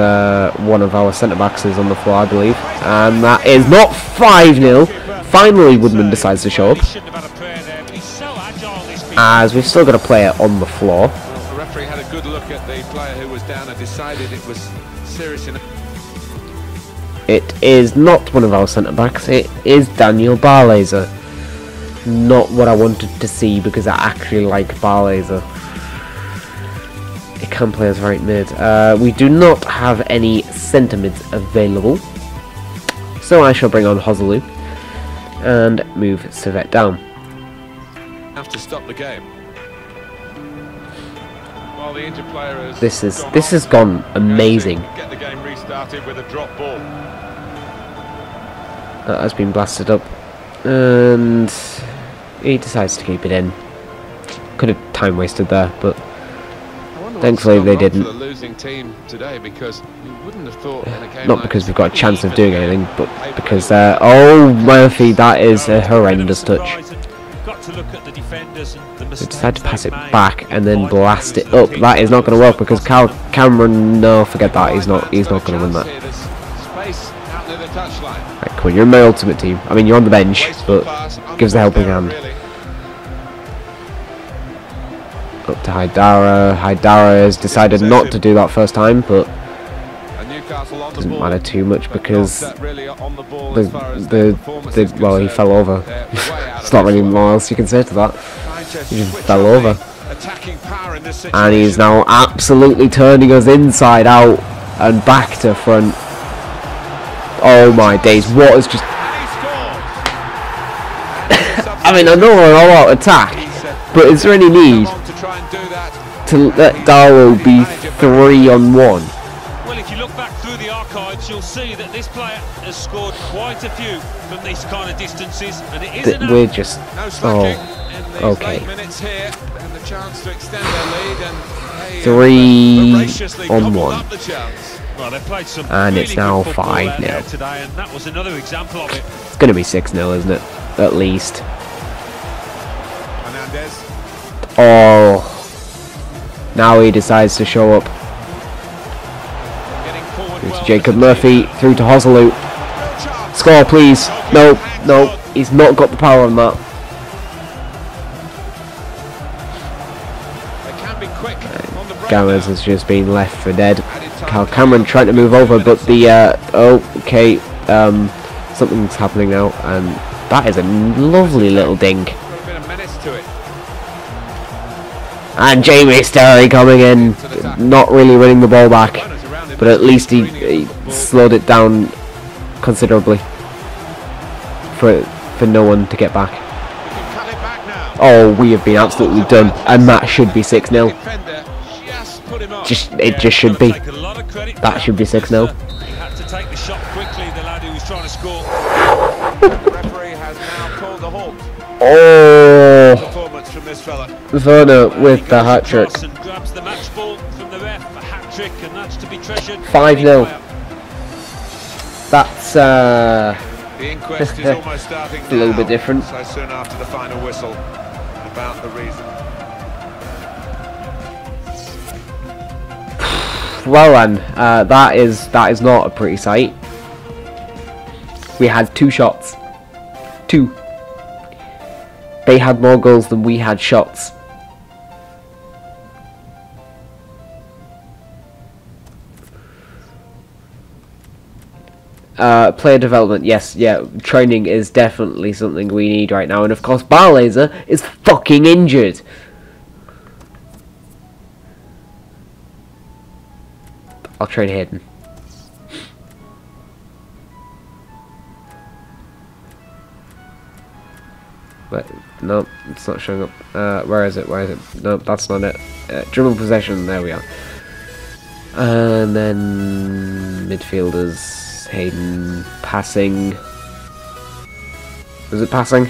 one of our centre-backs is on the floor, I believe. And that is not 5-0. Finally, Woodman decides to show up. As we've still got a player on the floor. Well, the referee had a good look at the player who was down and decided it was serious enough. It is not one of our centre-backs, it is Daniel Barlaser. Not what I wanted to see, because I actually like Barlaser. He can play as right mid. We do not have any centre mids available, so I shall bring on Hoselu and move Savet down. Have to stop the game. While the Inter player has This has gone amazing. Get the game restarted with a drop ball. That has been blasted up, and he decides to keep it in. Could have time wasted there, but thankfully they didn't. The losing team today, because you wouldn't have thought in a game Not like because this we've got a chance of even doing anything, but because oh, Murphy, that is a horrendous touch. They decide to pass it back and then blast it up. That is not going to work because Cameron. No, forget that. He's not going to win that. Right, come on, you're in my ultimate team. I mean, you're on the bench, but gives the helping hand. Up to Haidara. Haidara has decided not to do that first time, but doesn't matter too much because well, he fell over. There's not really more else you can say to that. He just fell over, and he's now absolutely turning us inside out and back to front. Oh my days! What has just? I mean, I know we're all out attack, but is there any need to let Darlow be 3-on-1? Well, if you look back through the archives, you'll see that this player has scored quite a few from these kind of distances, and it isn't. We're just okay. 3-on-1. Well, they played some and really it's now good football out there 5-0. today, and that was another example of it. It's going to be 6-0, isn't it? At least. Hernandez. Oh, now he decides to show up. Through to Jacob Murphy, through to Hosselu. Score, please. No, no, he's not got the power on that. Gomez has just been left for dead. Cal Cameron trying to move over, but the okay, something's happening now, and that is a lovely little dink. And Jamie Sterry coming in, not really winning the ball back, but at least he slowed it down considerably for no one to get back. Oh, we have been absolutely done, and that should be 6-0. It just should be. That should be 6-0. He had to take the shot quickly, the lad who was trying to score. The referee has now called a halt. Oh, Performance from this fella. Werner with the hat trick. Grabs the match ball from the ref, a hat trick, and that's to be treasured. 5-0. That's The inquest is almost starting a little bit different. So soon after the final whistle, about the reason. Well then, that is not a pretty sight. We had 2 shots. 2. They had more goals than we had shots. Player development, yes, yeah, training is definitely something we need right now, and of course Barlaser is fucking injured. I'll trade Hayden. But no, it's not showing up. Where is it? Where is it? No, that's not it. Dribble possession. There we are. And then midfielders. Hayden passing. Was it passing?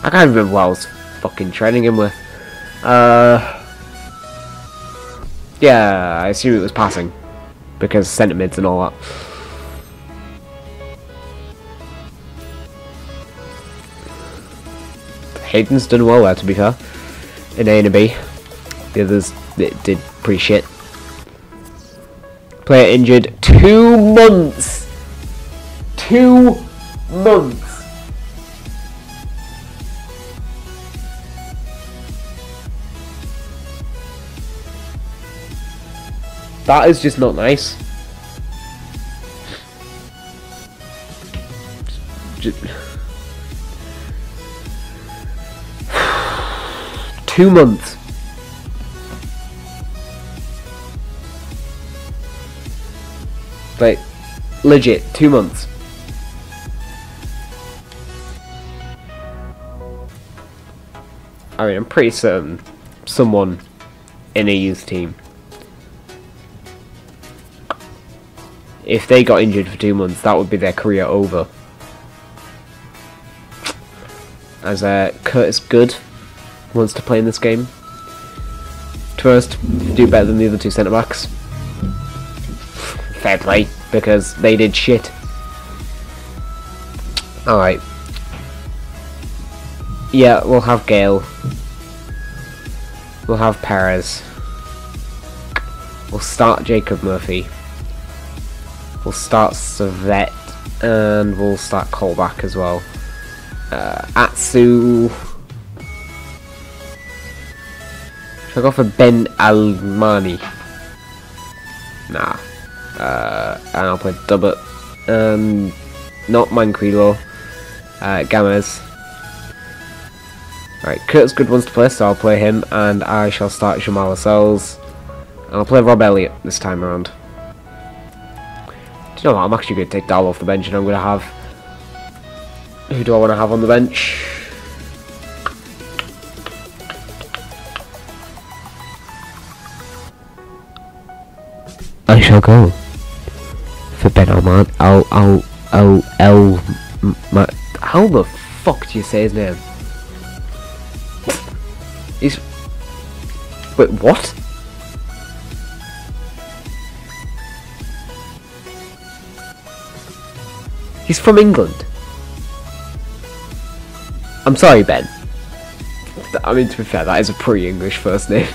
I can't remember what I was fucking training him with. Yeah, I assume it was passing because centre mids and all that. Hayden's done well there, to be fair, in A and a B. The others did pretty shit. Player injured. 2 months. 2 months. That is just not nice. Just 2 months. Like, legit, 2 months. I mean, I'm pretty certain someone in a youth team, if they got injured for 2 months, that would be their career over. As Curtis Good wants to play in this game. First, do better than the other 2 centre backs. Fair play, because they did shit. Alright. Yeah, we'll have Gale. We'll have Perez. We'll start Jacob Murphy. We'll start Savet, and we'll start Colback as well. Atsu. Should I go for Ben Almani? Nah. And I'll play Dubbert. Not Manquillo. Gamez. Alright, Curtis Good wants to play, so I'll play him, and I shall start Jamal Lascelles. And I'll play Rob Elliott this time around. Do you know what? I'm actually going to take Dahl off the bench, and I'm going to have... Who do I want to have on the bench? I shall go for Ben Alman. How the fuck do you say his name? He's... Wait, what? He's from England. I'm sorry, Ben. I mean, to be fair, that is a pretty English first name.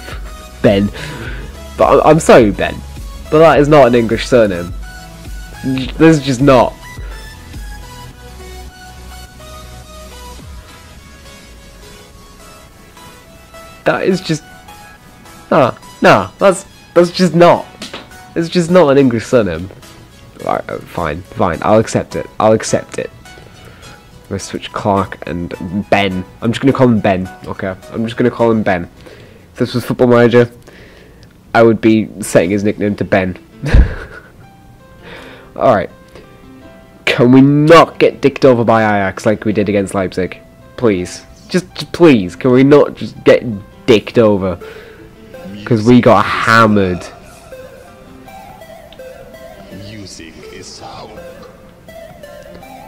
Ben. But I'm sorry, Ben. But that is not an English surname. This is just not. That is just... Nah, that's just not. It's just not an English surname. Right, fine, I'll accept it. I'm gonna switch Clark and Ben. I'm just gonna call him Ben, okay? I'm just gonna call him Ben. If this was Football Manager, I would be setting his nickname to Ben. Alright. Can we not get dicked over by Ajax like we did against Leipzig? Please. Just please, can we not just get dicked over? Because we got hammered.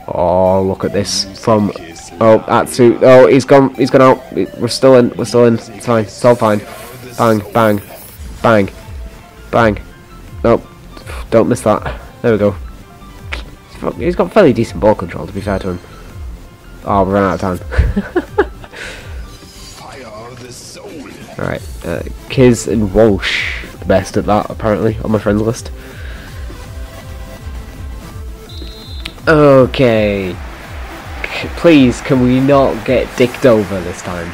Oh, look at this from Atsu. Oh, he's gone out. We're still in. It's fine. It's all fine. Bang. Nope. Don't miss that. There we go. He's got fairly decent ball control, to be fair to him. Oh, we're running out of time. Alright, Kiz and Walsh, the best at that, apparently, on my friends list. Okay. Please, can we not get dicked over this time?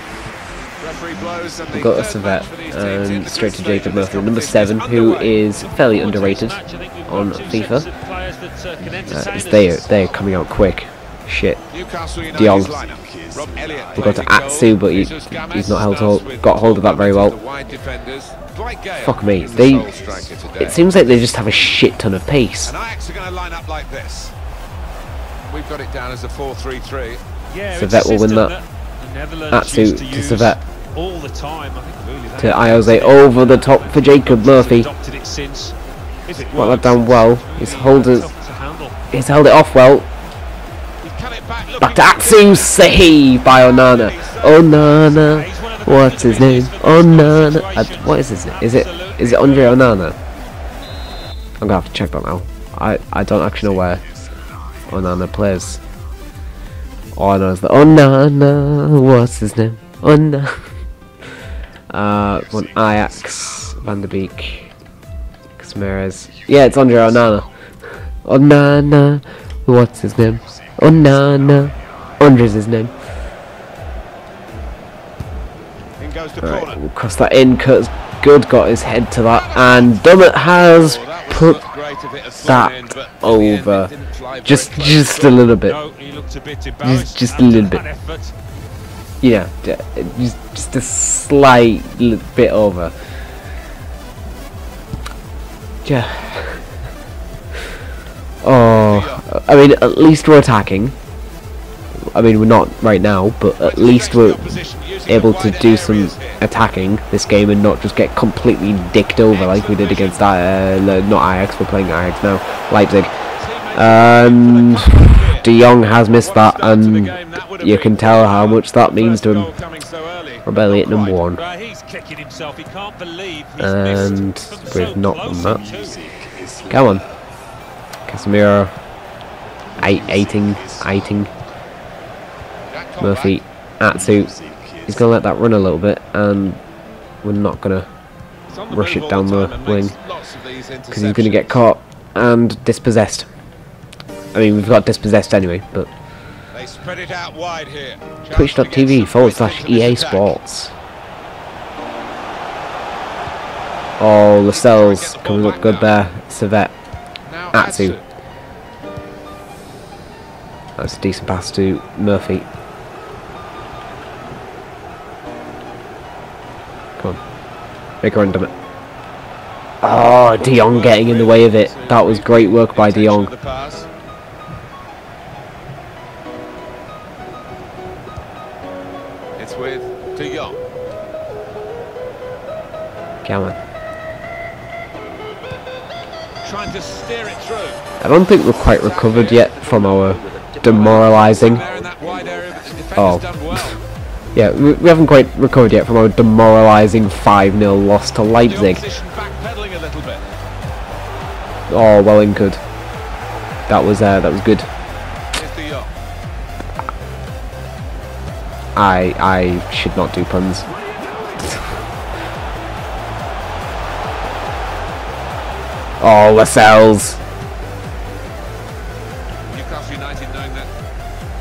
We've got a Servette and straight to Jacob Murphy, number 7, who is fairly underrated on FIFA. They're coming out quick. Shit. De Jong. We got to Atsu, but he's not got hold of that very well. Fuck me. It seems like they just have a shit ton of pace. We've got it down as a 4-3-3. Servette will win that. Atsu to Servette. All the time. I think really to Iose over the top for Jacob Murphy. Got that down well. He's held it off well. Back to Atsu, save by Onana. Onana, what's his name? Onana. What is his name? Is it Andre Onana? I'm gonna have to check that now. I don't actually know where Onana plays. All I know is that Onana, what's his name? Onana. One Ajax, Van der Beek, Casmeres. Yeah, it's Andre Onana. Onana, what's his name? Onana. Andre's his name. Right, we'll cross that in. Kurt's good, got his head to that, and Dummett has put that over. Just a little bit. Just a little bit. Yeah, just a slight bit over. Yeah. Oh, I mean, at least we're attacking. I mean, we're not right now, but at least we're able to do some attacking this game and not just get completely dicked over like we did against not Ajax. We're playing Ajax now, Leipzig. De Jong has missed that, and you can tell how much that means to him. We're barely at number 1, and we've not done that. Come on, Casemiro, eighting. Murphy, Atsu. He's gonna let that run a little bit, and we're not gonna rush it down the wing because he's gonna get caught and dispossessed. I mean, we've got dispossessed anyway, but twitch.tv/EA Sports. Oh, Lascelles coming up good there. Servette, Atsu. That's a decent pass to Murphy. Come on, make a run, damn it. Oh, De Jong getting in the way of it. That was great work by De Jong. It's with De Jong. Come on. Trying to steer it through. I don't think we're quite recovered yet from our demoralising. Oh. Yeah, we haven't quite recovered yet from our demoralising 5-0 loss to Leipzig. Oh, well and good. That was good. I should not do puns. Oh, Lascelles. Newcastle United knowing that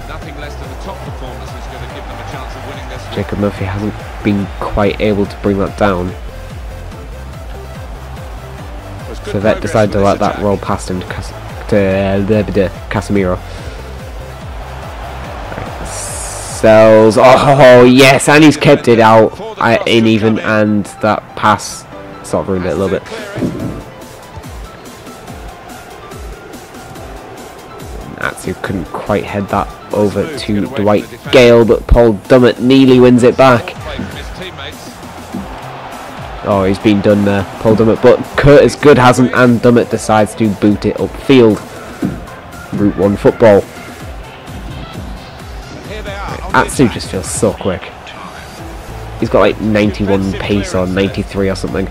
nothing less than the top performance is going to give them a chance of winning this. Jacob Murphy hasn't been quite able to bring that down. So Vet decided to let that roll past him to Casemiro. Sells. Oh yes, and he's kept it out in even, and that pass sort of ruined it a little bit. Atsu couldn't quite head that over to Dwight Gale, but Paul Dummett nearly wins it back. Oh, he's been done there, Paul Dummett, but Curtis Good hasn't, and Dummett decides to boot it upfield. Route 1 football. Atsu just feels so quick. He's got like 91 pace or 93 or something.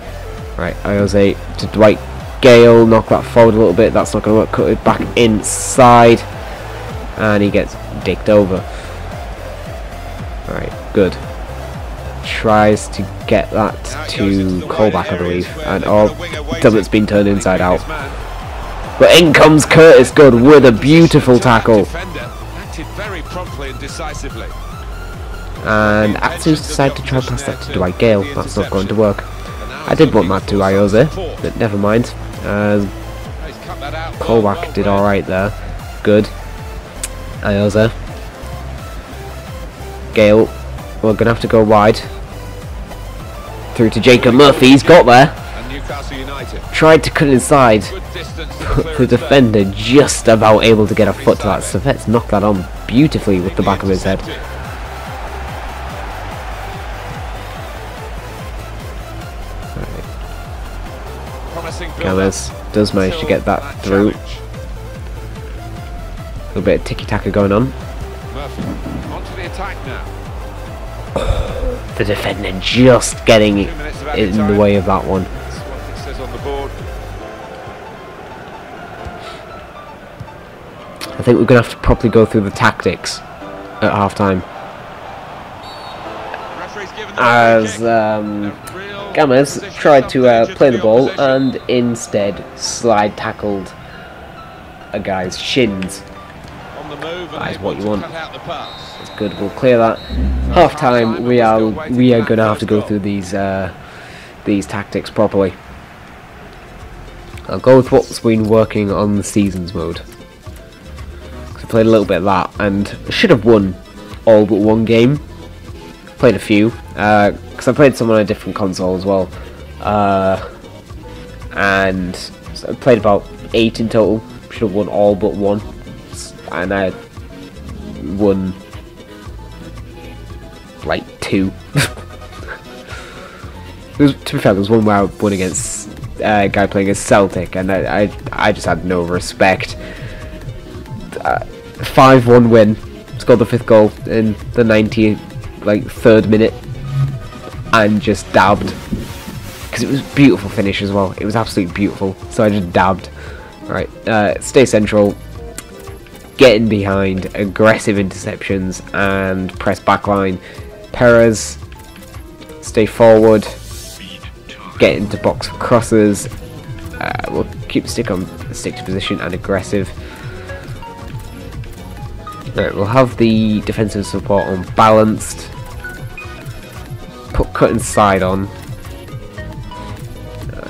Right, Jose to Dwight Gale, knock that forward a little bit. That's not going to work. Cut it back inside, and he gets dicked over. Right, Good. Tries to get that to Colback, I believe, and oh, Dummett's been turned inside out. But in comes Curtis Good with a beautiful tackle. Very promptly and decisively. And Atsu's decided to try and pass that to Dwight Gale. That's not going to work. I did want that to Iose, but never mind. Colback did alright there. Good. Iose. Gale. We're going to have to go wide. Through to Jacob Murphy. He's got there. Tried to cut inside. But the defender just about able to get a foot to that. Savet's knocked that on beautifully with the back of his head. Gomez does manage to get that through. A little bit of tiki-taka going on. Onto the attack now. The defender just getting in the way of that one. That's what it says on the board. I think we're going to have to properly go through the tactics at half time. As Gomez tried to play the ball and instead slide tackled a guy's shins. That is what you want. That's good. We'll clear that. Half time. We are going to have to go through these tactics properly. I'll go with what's been working on the seasons mode. I played a little bit of that and should have won all but one game. Played a few because I played some on a different console as well, and so I played about 8 in total. Should have won all but one, and I won like 2. To be fair, there was one where I won against a guy playing as Celtic, and I just had no respect. 5-1 win, scored the 5th goal in the 93rd minute, and just dabbed because it was a beautiful finish as well. It was absolutely beautiful, so I just dabbed. Right, stay central, get in behind, aggressive interceptions, and press backline. Perez, stay forward, get into box for crosses. We'll keep stick to position and aggressive. Right, we'll have the defensive support on balanced. Put cut inside on.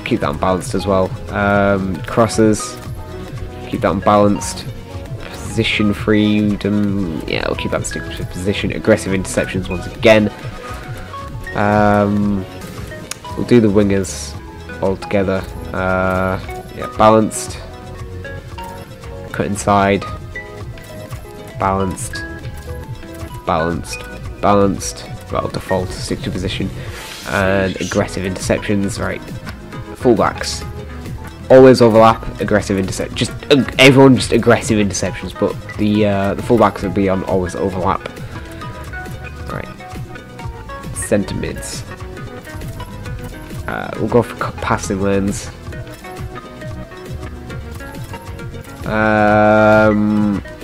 Keep that unbalanced as well. Crosses. Keep that unbalanced. Position freedom. Yeah, we'll keep that stick to position. Aggressive interceptions once again. We'll do the wingers all together. Yeah, balanced. Cut inside. Balanced. Well, default stick to position and aggressive interceptions. Right, fullbacks always overlap. Aggressive intercept. Everyone just aggressive interceptions, but the fullbacks will be on always overlap. Right, centre mids. We'll go for passing lanes.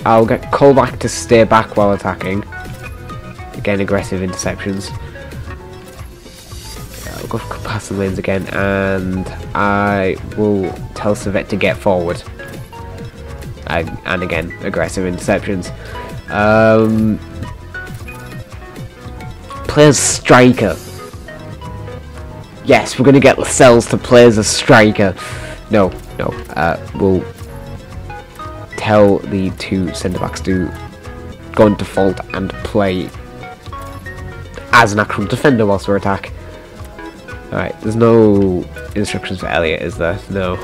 I'll get Colback to stay back while attacking. Again, aggressive interceptions. I'll go past the lanes again, and I will tell Servette to get forward. And again, aggressive interceptions. Play as striker. Yes, we're going to get Lascelles to play as a striker. No. We'll tell the two centre-backs to go into default and play as an actual defender whilst we attack. Alright, there's no instructions for Elliot, is there? No.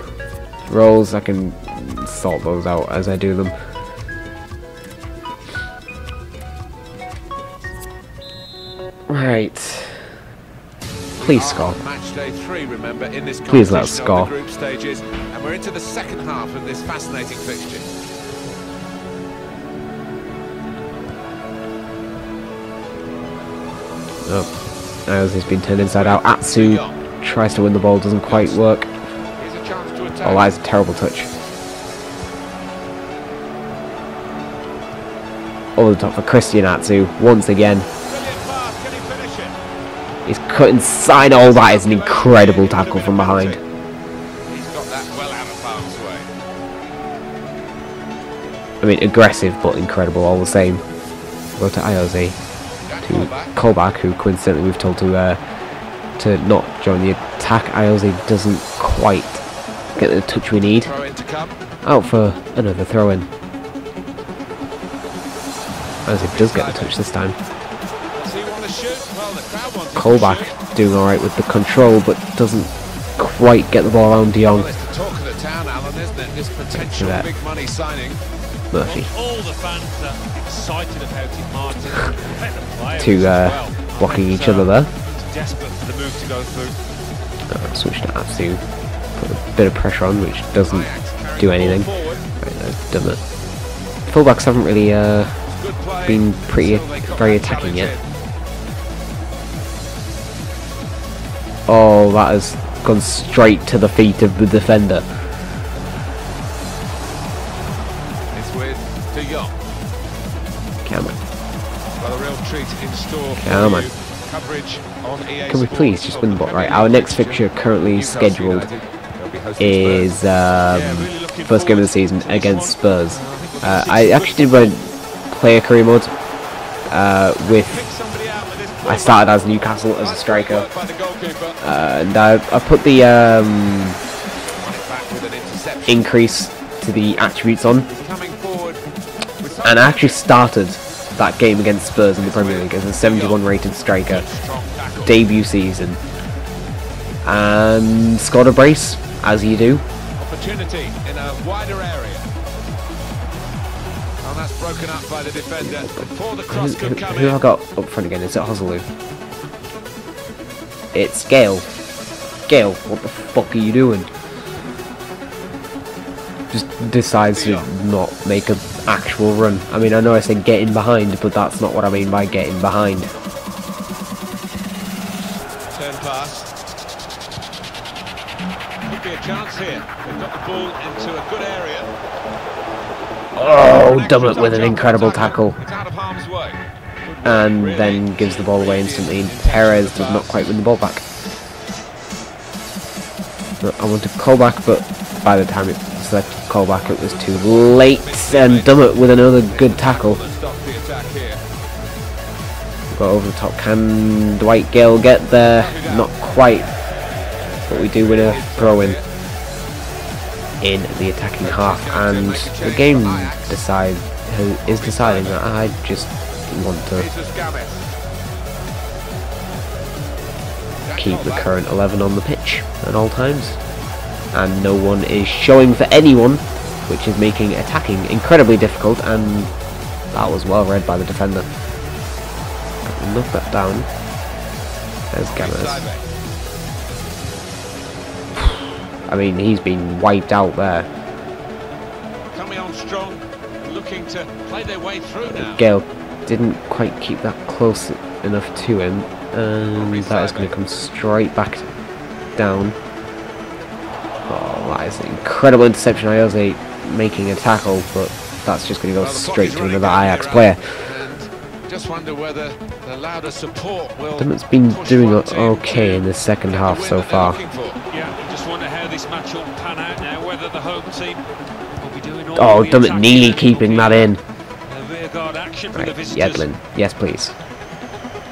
Roles, I can sort those out as I do them. Right. Please score. Match day 3, remember, in this Please let us score. group stages, and we're into the second half of this fascinating fixture. Oh. He's been turned inside out. Atsu tries to win the ball, doesn't quite work. Oh, that is a terrible touch. Over the top for Christian Atsu once again. He's cut inside. Oh, that is an incredible tackle from behind. He's got that well out of harm's way. I mean, aggressive but incredible all the same. Go to Ioze. To Kolbach, who coincidentally we've told to not join the attack. Ioze doesn't quite get the touch we need. Out for another throw-in. Ioze does get the touch this time. Kolbach doing alright with the control, but doesn't quite get the ball around De Jong. Murphy. All the fans are excited about it, Martin. Two blocking each other there. Desperate for the move to go through. Switch to Atsu. Put a bit of pressure on, which doesn't do anything. Right, that's done it. Fullbacks haven't really been very attacking yet. Oh, that has gone straight to the feet of the defender. It's with De Jong. Come on. Well, a real treat in store. Come on. Coverage on EA. Can we please just win the ball? Right, our next fixture currently scheduled is first game of the season against Spurs. I actually did run player career mode with. I started as Newcastle as a striker, and I put the increase to the attributes on, and I actually started that game against Spurs in the Premier League as a 71 rated striker, debut season, and scored a brace, as you do. Opportunity in a wider area. And that's broken up by the defender before the cross could come in. Who I got up front again? Is it Hoselu? It's Gale. Gale, what the fuck are you doing? Just decides to not make an actual run. I mean, I know I said getting behind, but that's not what I mean by getting behind. Turn pass. Could be a chance here. They've got the ball into a good area. Oh, dumb it with an incredible tackle. And then gives the ball away instantly. Perez does not quite win the ball back. I wanted to call back, but by the time it selected call back, it was too late. And dumb it with another good tackle. Got over the top. Can Dwight Gale get there? Not quite. But we do win a throw-in in the attacking half, and the game is deciding that I just want to keep the current 11 on the pitch at all times, and no one is showing for anyone, which is making attacking incredibly difficult, and that was well read by the defender. Knock that down. There's Gammers. I mean, he's been wiped out there. Coming on strong, looking to play their way through now. Gale didn't quite keep that close enough to him, and that is going to come straight back down. Oh, that is an incredible interception. Ioze making a tackle, but that's just going to go straight to another Ajax player. just wonder whether the louder support will. Dummets been push doing one team okay in the second half win so that they're far. looking for. Yeah, you just wonder how this match will pan out now, whether the home team will be doing all Oh, the Dummett attacking nearly and keeping that in. rearguard action for Right, the visitors. Yedlin. Yes, please.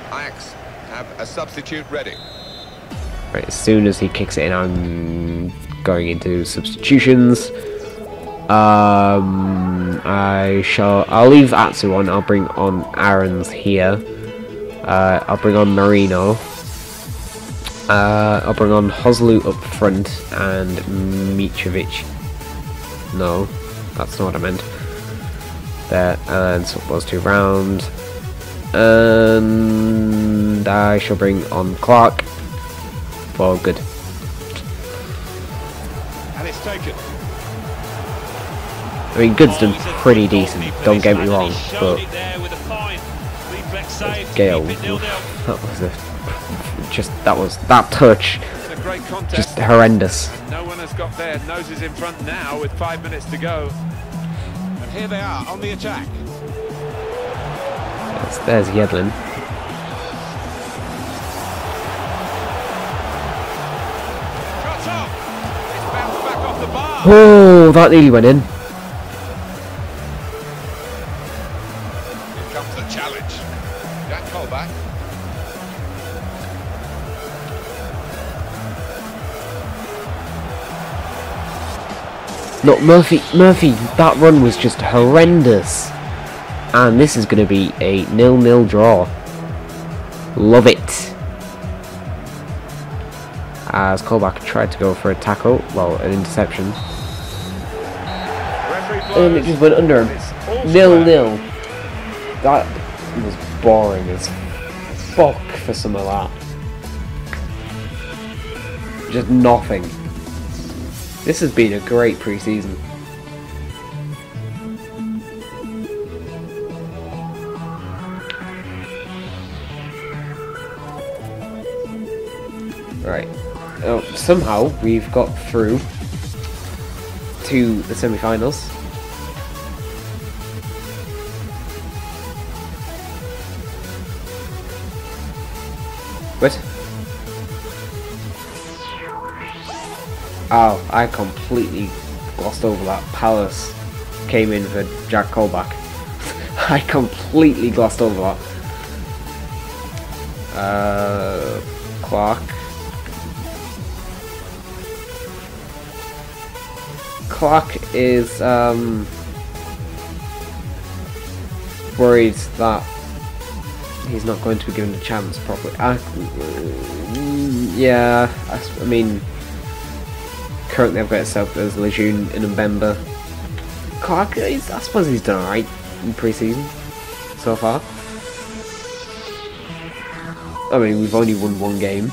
Ajax have a substitute ready. Right, as soon as he kicks it in, I'm going into substitutions. I'll leave Atsu on. I'll bring on Aaron's here. I'll bring on Marino. I'll bring on Hoslu up front and Mitrovic. No, that's not what I meant. There, and swap those two round. And I shall bring on Clark for good. And it's taken. I mean, Good's done pretty decent, don't get me wrong, but Gale, that touch, It's a great contest. just horrendous. No one has got their noses in front now with 5 minutes to go. And here they are on the attack. There's Yedlin. Shots off. It's bounced back off the bar. Oh, that nearly went in. Here comes the challenge. Jack Colback. Look, Murphy, that run was just horrendous. And this is going to be a 0-0 draw. Love it. As Colback tried to go for a tackle, well, an interception. And it just went under him. 0-0. That was boring as fuck for some of that. Just nothing. This has been a great pre-season. Right. Oh, somehow we've got through to the semi-finals. What? Oh, I completely glossed over that. Palace came in for Jack Colback. I completely glossed over that. Clark. Clark is worried that he's not going to be given a chance properly. Yeah, I mean, currently I've got it set up as Lejeune and Mbemba. Clark, I suppose he's done alright in pre-season so far. I mean, we've only won one game,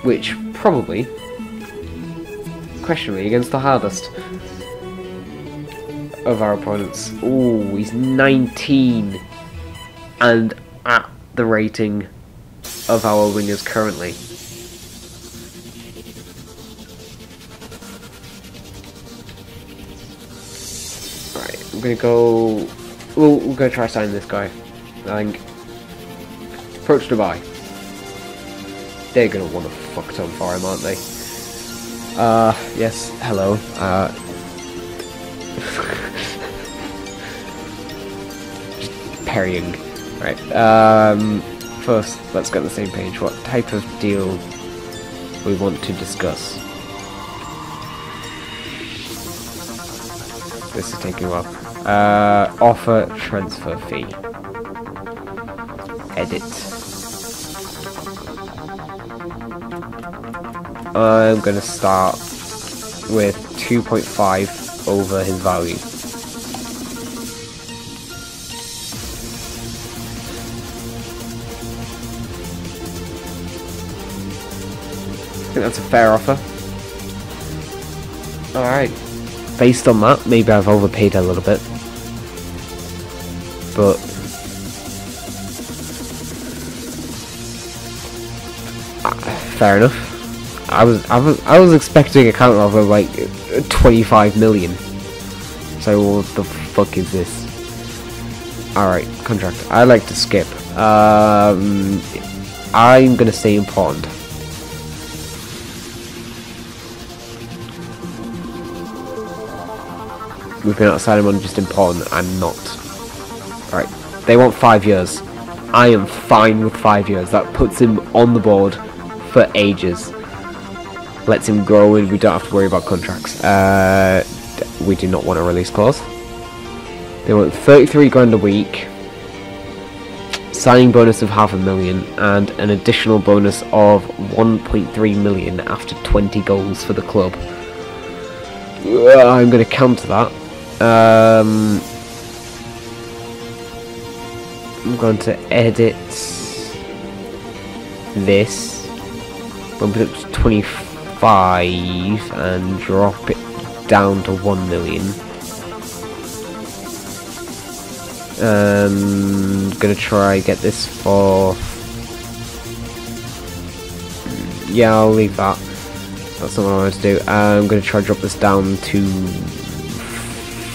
which probably, questionably, against the hardest of our opponents. Ooh, he's 19 and at the rating of our wingers currently. Right, I'm gonna go. We're gonna try signing this guy. I think. Approach Dubai. They're gonna want to fuck ton for him, aren't they? Yes. Hello. Just parrying. Right. First, let's get on the same page. What type of deal we want to discuss? This is taking a while. Offer transfer fee. Edit. I'm gonna start with 2.5 over his value. I think that's a fair offer. Alright. Based on that, maybe I've overpaid a little bit. But fair enough. I was expecting a counter offer of like 25 million. So what the fuck is this? Alright, contract. I like to skip. I'm gonna stay in pond. We've been outside him on just in pawn. I'm not. Alright, they want 5 years. I am fine with 5 years. That puts him on the board for ages. Lets him grow and we don't have to worry about contracts. We do not want a release clause. They want 33 grand a week, signing bonus of $500,000, and an additional bonus of 1.3 million after 20 goals for the club. I'm going to counter that. I'm going to edit this, bump it up to 25 and drop it down to 1 million. Gonna try get this for, yeah, I'll leave that. That's not what I wanted to do. I'm gonna try to drop this down to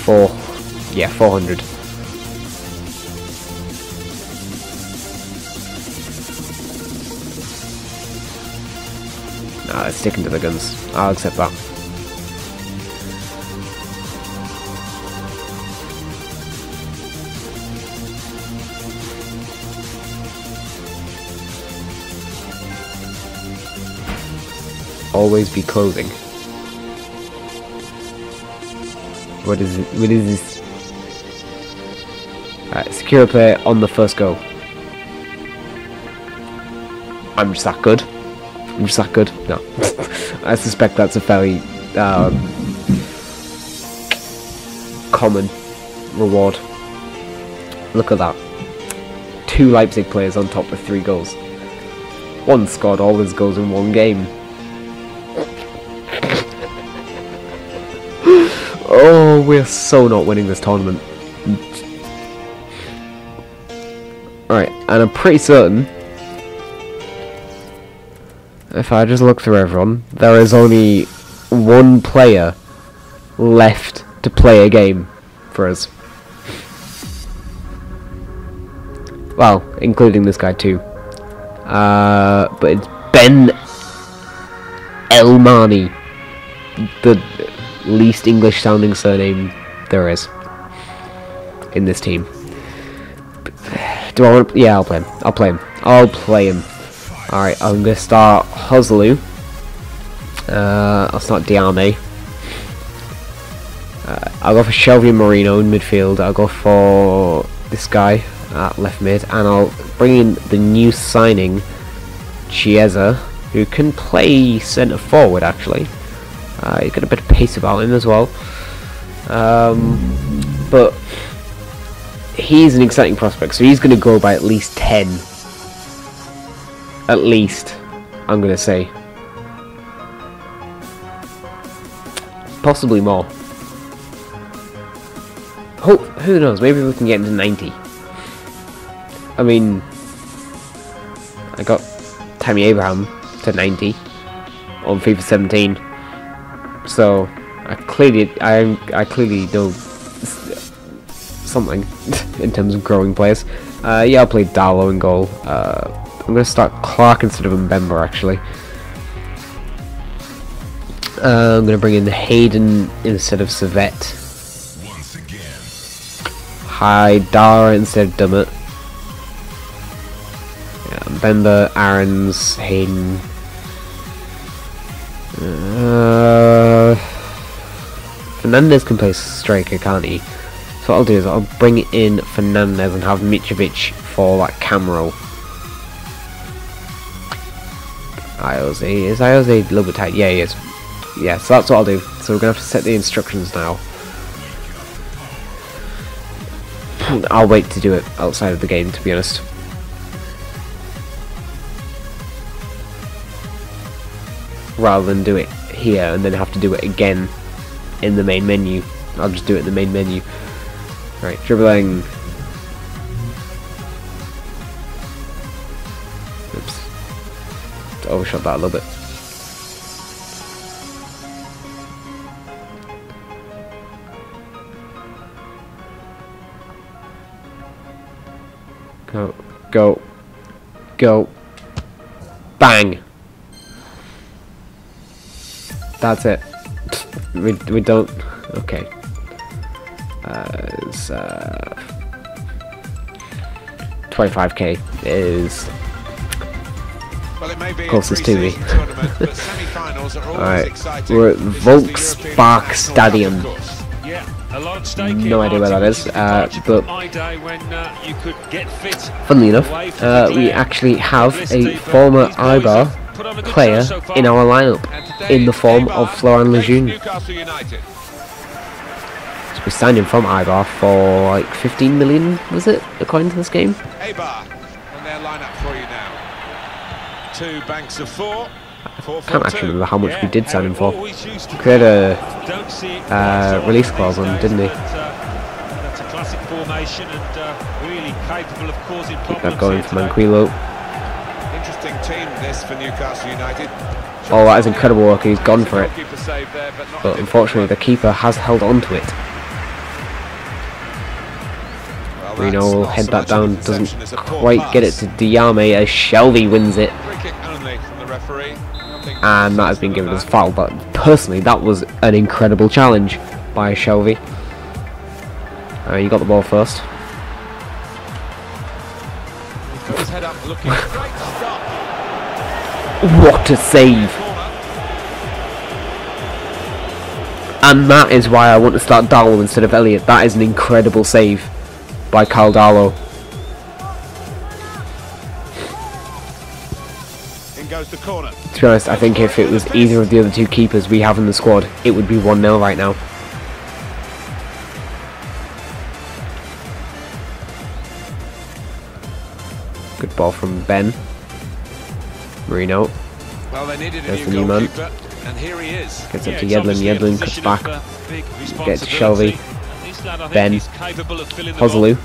400. Nah, it's sticking to the guns. I'll accept that. Always be closing. What is it? What is this? Alright, secure player on the first go. I'm just that good. I'm just that good. No. I suspect that's a fairly common reward. Look at that. 2 Leipzig players on top with 3 goals. One scored all his goals in one game. Oh, we're so not winning this tournament. Alright, and I'm pretty certain, if I just look through everyone, there is only 1 player left to play a game for us. Well, including this guy too. But it's Ben Elmani, the least English sounding surname there is in this team. Do I want to? Yeah, I'll play him. I'll play him. Alright, I'm going to start Hoslu. I'll start Diame. I'll go for Shelby Marino in midfield. I'll go for this guy at left mid, and I'll bring in the new signing Chiesa, who can play centre forward actually. He's got a bit of pace about him as well, but he's an exciting prospect, so he's going to grow by at least 10. At least, I'm going to say. Possibly more. Who knows, maybe we can get into 90. I mean, I got Tammy Abraham to 90 on FIFA 17. So I clearly know something in terms of growing players. Yeah, I'll play Darlow in goal. I'm going to start Clark instead of Mbemba actually. I'm going to bring in Hayden instead of Savet. Haidara instead of Dummett. Yeah, Mbemba, Aarons, Hayden. Fernandez can play striker, can't he? So what I'll do is I'll bring in Fernandez and have Mitrovic for like Camero. Ioze, is Ioze a little bit tight? Yeah, he is. Yeah, so that's what I'll do. So we're gonna have to set the instructions now. I'll wait to do it outside of the game, to be honest. Rather than do it here and then have to do it again in the main menu. I'll just do it in the main menu. Right, dribbling. Oops. Overshot that a little bit. Go. Go. Go. Bang! That's it. We don't... Okay. It's 25k is Well, it may be closest to me. Alright, we're at Volkspark Stadium. Yeah, a lot at stake. No idea where that is, but my day when you could get fit. funnily enough, we actually have a former Eibar player in our lineup in the form of Florian Lejeune. Newcastle United. We signed him from Eibar for like 15 million, was it, according to this game? Eibar on their lineup for you now. 2 banks of 4. I can't actually remember how much we did sign him for. We had a release clause on, didn't he? That's a classic formation and really capable of causing problems. Keep that going for Manquillo. Interesting team this for Newcastle United. Oh, that is incredible work, he's gone for it. But unfortunately the keeper has held on to it. Reno will head that down, doesn't quite get it to Diame as Shelvey wins it. And that has been given as a foul, but personally that was an incredible challenge by Shelvey. You got the ball first. What a save! And that is why I want to start Darlow instead of Elliott. That is an incredible save by Carl Darlow. In goes the corner. To be honest, I think if it was either of the other 2 keepers we have in the squad, it would be 1-0 right now. Good ball from Ben. Marino. Well, they needed there's the new man. And here he is. Gets up to Yedlin. Yedlin cuts back. Gets to Shelvey. Ben. Hoselu.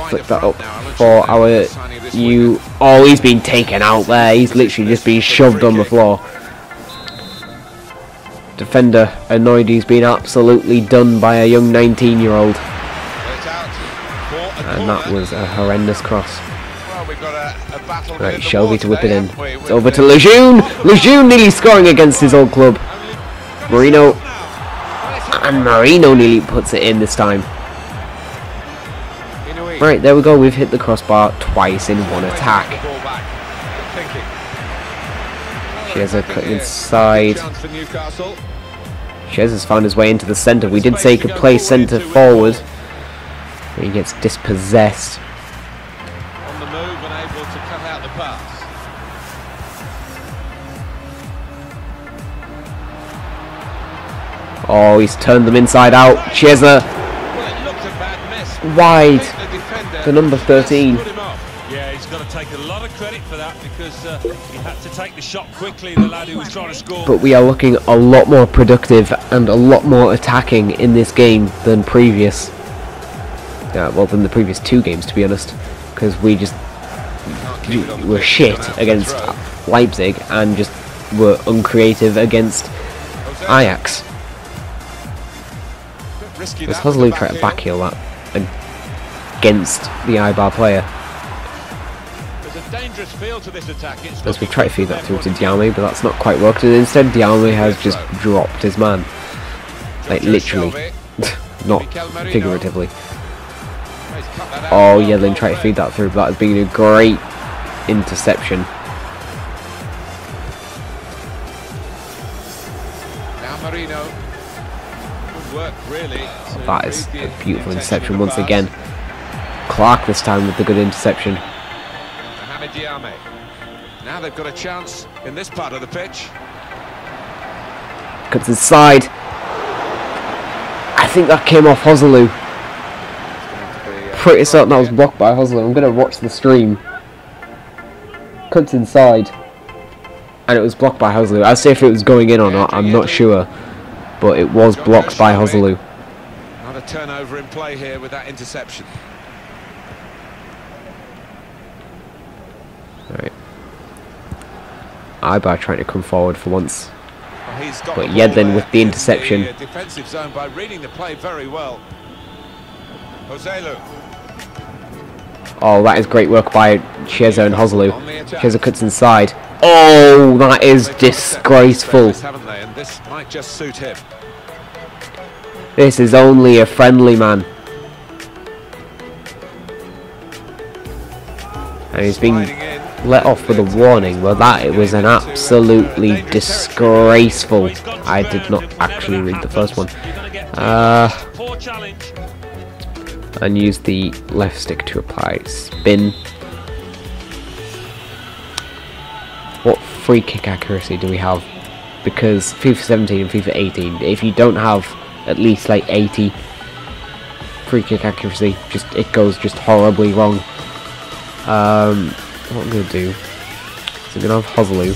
Flick that up for our new... Oh, he's been taken out there. He's literally just been shoved on the floor. Defender annoyed he's been absolutely done by a young 19-year-old. And that was a horrendous cross. Right, Shelvey to whip it in. It's over to Lejeune! Lejeune nearly scoring against his old club. Marino. And Marino nearly puts it in this time. Right, there we go. We've hit the crossbar twice in one attack. Chiesa cut inside. Chiesa's found his way into the centre. We did say he could play centre forward. He gets dispossessed. On the move and able to cut out the pass. Oh, he's turned them inside out. Chiesa wide. The number 13. Yeah, he's got to take a lot of credit for that because he had to take the shot quickly, the lad who was trying to score. But we are looking a lot more productive and a lot more attacking in this game than previous. Well, than the previous 2 games, to be honest, because we just were shit against Leipzig and just were uncreative against Ajax. Does Hoselu try to backheel that against the Eibar player? There's a dangerous feel to this attack. As we try to feed that through to Diame, but that's not quite worked. And instead, Diame has just dropped his man, like literally, not figuratively. Oh, Yedlin tried to feed that through, but that has been a great interception. Now Marino. Good work, really. That is a beautiful interception once again. Clark this time with the good interception. Now they've got a chance in this part of the pitch. Cuts inside. I think that came off Hoselu. Pretty certain that was blocked by Hoselu. I'm going to watch the stream. Cuts inside. And it was blocked by Hoselu. I'll say if it was going in or not, I'm not sure. But it was blocked by Hoselu. Not a turnover in play here with that interception. Alright. Eibar trying to come forward for once. Well, but Yedlin with the interception. The defensive zone by reading the play very well. Hoselu. Oh, that is great work by Chiesa and Hoslu. Chiesa cuts inside. Oh, that is disgraceful. This might just suit him. This is only a friendly, man. And he's been let off with a warning. Well, that it was an absolutely disgraceful. I did not actually read the first one. And use the left stick to apply spin. What free kick accuracy do we have? Because FIFA 17 and FIFA 18, if you don't have at least like 80 free kick accuracy, it goes just horribly wrong. What I'm gonna do is I'm gonna have Hoslu,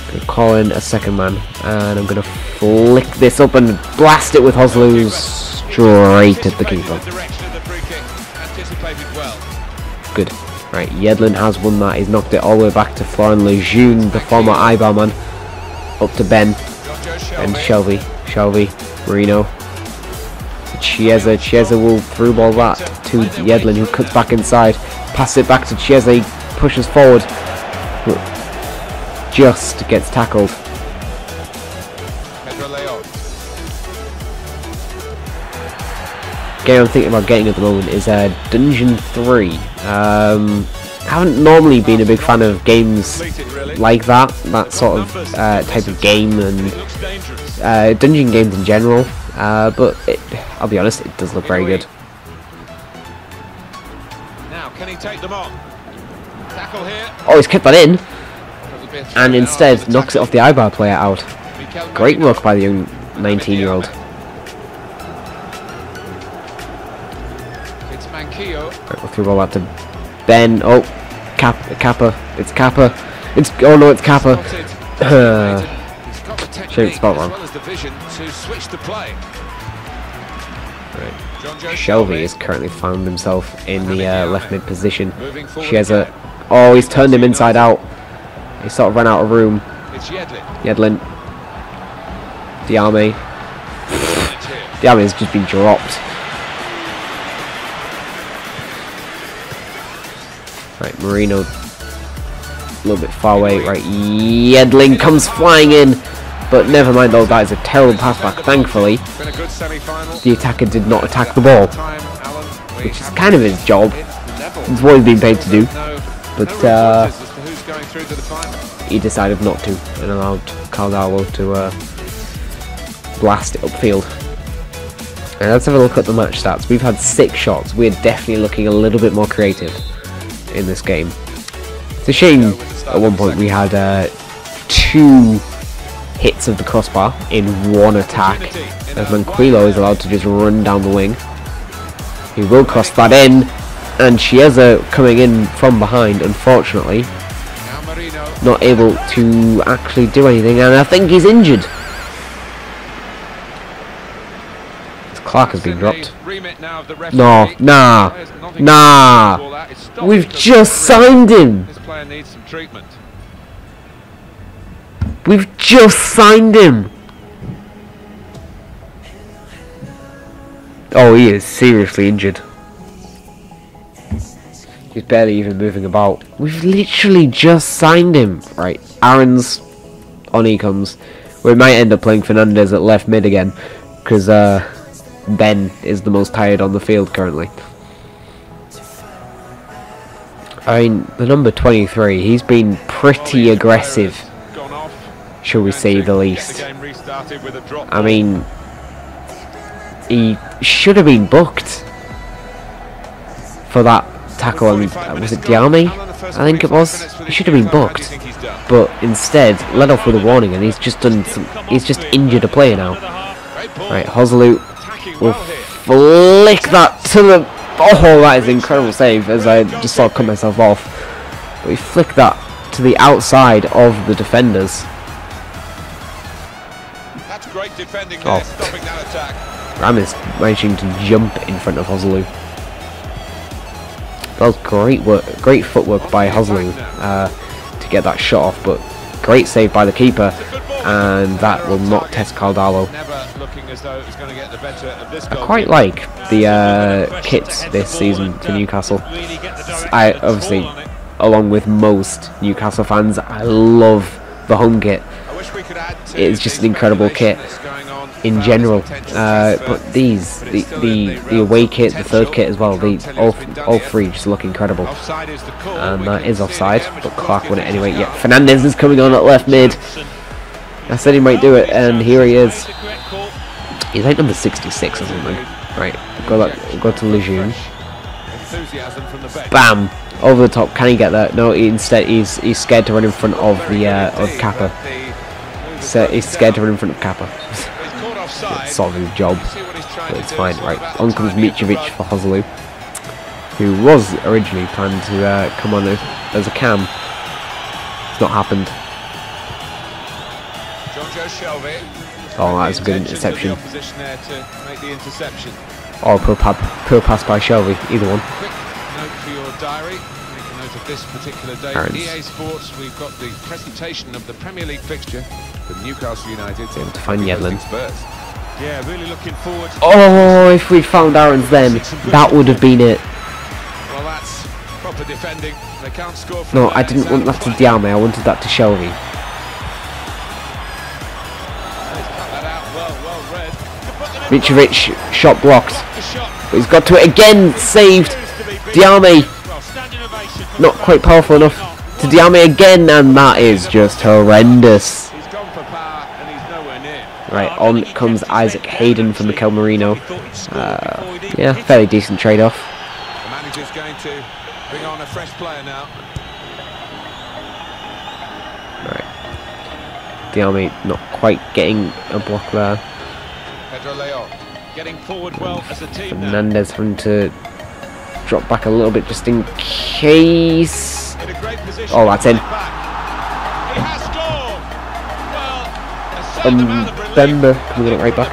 I'm gonna call in a second man, and I'm gonna flick this up and blast it with Hoslu straight at the keeper. Good. Right, Yedlin has won that. He's knocked it all the way back to Florian Lejeune, the former Eibar man. Up to Ben. And Shelby, Marino. Chiesa will through ball that to Yedlin, who cuts back inside. Pass it back to Chiesa, he pushes forward. Just gets tackled. Game I'm thinking about getting at the moment is Dungeon 3. I haven't normally been a big fan of games like that sort of type of game, and dungeon games in general, but I'll be honest, it does look very good. Now, can he take them on? Tackle here. Oh, he's kept that in, and instead knocks it off the Eibar player out. Great work by the young 19-year-old. Right, we'll throw ball out to Ben. Oh, Kappa. It's Kappa. Oh no, it's Kappa. Shouldn't spot wrong. Right. Shelby has currently found himself in the left mid position. Chiesa. Oh, he's turned him inside out. He sort of ran out of room. Yedlin. Diame. Diame has just been dropped. Right, Marino, a little bit far away. Right, Yedlin comes flying in, but never mind though, that is a terrible pass back. Thankfully, the attacker did not attack the ball, which is kind of his job. It's what he's been paid to do, but he decided not to and allowed Caldaro to blast it upfield. And let's have a look at the match stats. We've had 6 shots. We're definitely looking a little bit more creative in this game. It's a shame at one point we had 2 hits of the crossbar in one attack, as Manquillo is allowed to just run down the wing. He will cross that in, and Chiesa coming in from behind, unfortunately not able to actually do anything, and I think he's injured. Clark has been dropped. No, nah. We've just signed him. We've just signed him. Oh, he is seriously injured. He's barely even moving about. We've literally just signed him. Right, Aaron's on, he comes. We might end up playing Fernandez at left mid again, because Ben is the most tired on the field currently. I mean, the number 23, he's been pretty aggressive, shall we say the least. I mean, he should have been booked for that tackle on, was it Diame? I think it was. He should have been booked, but instead let off with a warning, and he's just injured a player now. Right, Hoslu will flick that to the... Oh, that is an incredible save, as I just saw cut myself off. But he flicked that to the outside of the defenders. That's great defending there, stopping that attack. Ram is managing to jump in front of Hoslu. That was great work, great footwork by Hoslu to get that shot off, but great save by the keeper. and that will not test Caldalo. Never looking as though it was going to get the better of this I goal. quite like the kits this season for Newcastle. I obviously, along with most Newcastle fans, I love the home kit. I wish we could add to It's just an incredible kit in general. But these, the away kit, the third kit as well, all three just look incredible. And that is offside, but Clark won it anyway. Yeah, Fernandez is coming on at left mid. I said he might do it, and here he is. He's like number 66 or something. Right, go to Lejeune. Bam! Over the top. Can he get that? No. Instead, he's scared to run in front of the of Kappa. So he's scared to run in front of Kappa. It's sort of his job, but it's fine. Right, on comes Mitrovic for Hoslu, who was originally planned to come on as a cam. It's not happened. Oh, that was a good interception. Or poor pass by Shelby, either one. Quick note for your diary. Make a note of this particular day. EA Sports, we've got the presentation of the Premier League fixture for Newcastle United. Able to find Yedlin. Yeah, really looking forward. Oh, if we'd found Aaron's then, that would have been it. Well, that's proper defending. They can't score from No, there, I didn't want that to Diame, I wanted that to Shelby. Mitrovic, shot blocked. But he's got to it again, saved. Diame, not quite powerful enough. To Diame again, and that is just horrendous. Right, on comes Isaac Hayden from Mikel Merino. Yeah, fairly decent trade-off. The manager's going to bring on a fresh player now. Right. Diame not quite getting a block there. Getting forward well as a team. Fernandez having to drop back a little bit just in case. Oh, that's in. Bemba coming in right back.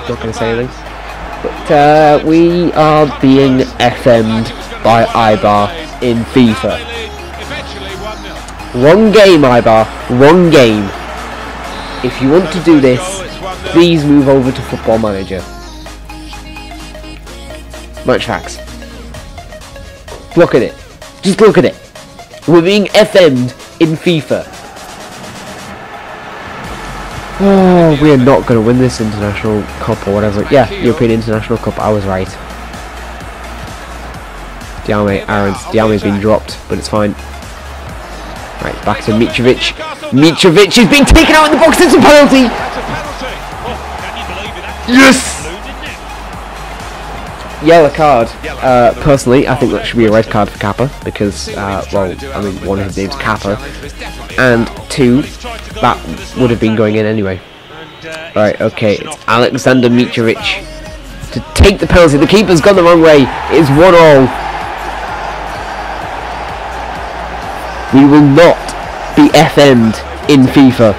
Not going to say anything. But we are being FM'd by Ibar in FIFA. One game, Ibar. One game. If you want to do this, please move over to Football Manager. Match facts. Look at it. Just look at it. We're being FM'd in FIFA. Oh, we are not going to win this International Cup or whatever. Yeah, European International Cup. I was right. Diame's been dropped, but it's fine. Right, back to Mitrovic. Mitrovic is being taken out in the box. It's a penalty. Yes! Yellow card. Personally, I think that should be a red card for Kappa because, well, I mean, one, his name's Kappa, and two, that would have been going in anyway. Right, okay, it's Alexander Mitrovic to take the penalty. The keeper's gone the wrong way. It's 1-1. We will not be FM'd in FIFA.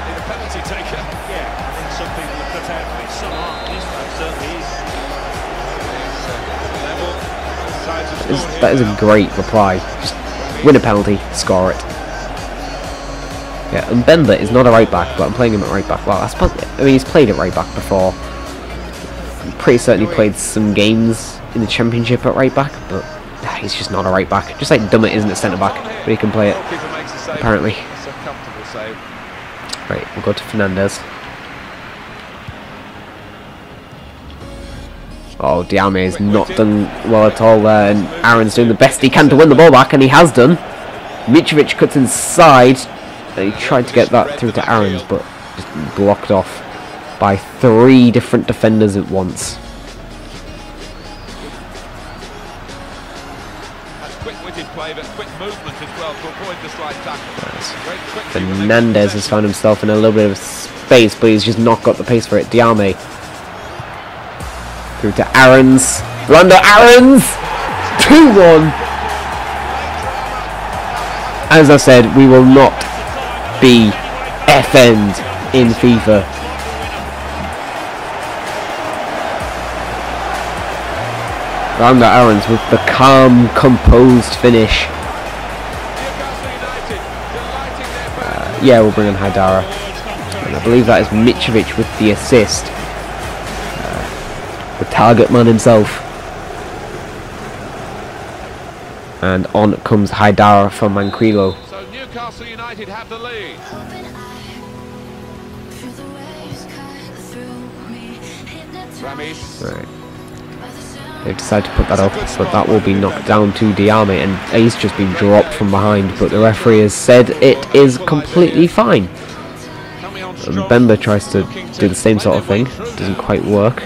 That is a great reply. Just win a penalty, score it. Yeah, and Bemba is not a right back, but I'm playing him at right back. Well, I mean, he's played at right back before. I'm pretty certain he played some games in the Championship at right back, but he's just not a right back. Just like Dummett isn't a centre back, but he can play it, apparently. Right, we'll go to Fernandez. Oh, Diame has not done well at all there, and Aaron's doing the best he can to win the ball back, and he has done. Mitrovic cuts inside, and he tried to get that through to Aaron's, but just blocked off by 3 different defenders at once. Fernandez has found himself in a little bit of space, but he's just not got the pace for it. Diame. Through to Aaron's. Rolando Aaron's! 2-1! As I said, we will not be FM'd in FIFA. Rolando Aaron's with the calm, composed finish. Yeah, we'll bring in Haidara. And I believe that is Mitrovic with the assist. The target man himself. And on comes Haidara from Manquillo. So Newcastle United have the lead. Ramis. Right. They've decided to put that up, but that will be knocked down to Diame, and he's just been dropped from behind, but the referee has said it is completely fine. And Bemba tries to do the same sort of thing, doesn't quite work.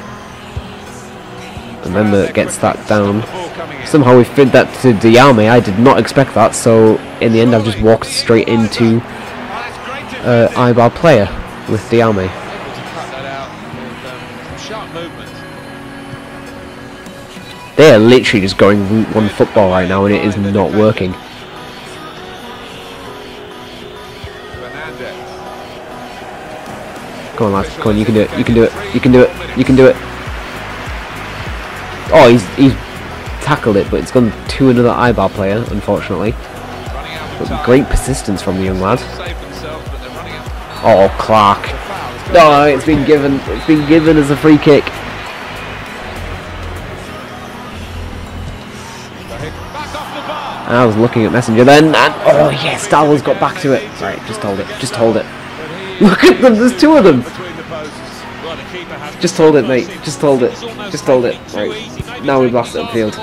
And Bemba gets that down. Somehow we fed that to Diame. I did not expect that, so in the end I've just walked straight into Eibar player with Diame. They are literally just going Route 1 football right now, and it is not working. Come on, lads. Come on, you can do it. You can do it. You can do it. You can do it. Oh, he's tackled it, but it's gone to another Eibar player, unfortunately. But great persistence from the young lad. Oh, Clark. No, it's been given. It's been given as a free kick. I was looking at Messenger then, and oh yes, Darwell's got back to it. Right, just hold it. Just hold it. Look at them. There's two of them. Just hold it, mate. Just hold it. Just hold it. Right. Now we've lost it upfield.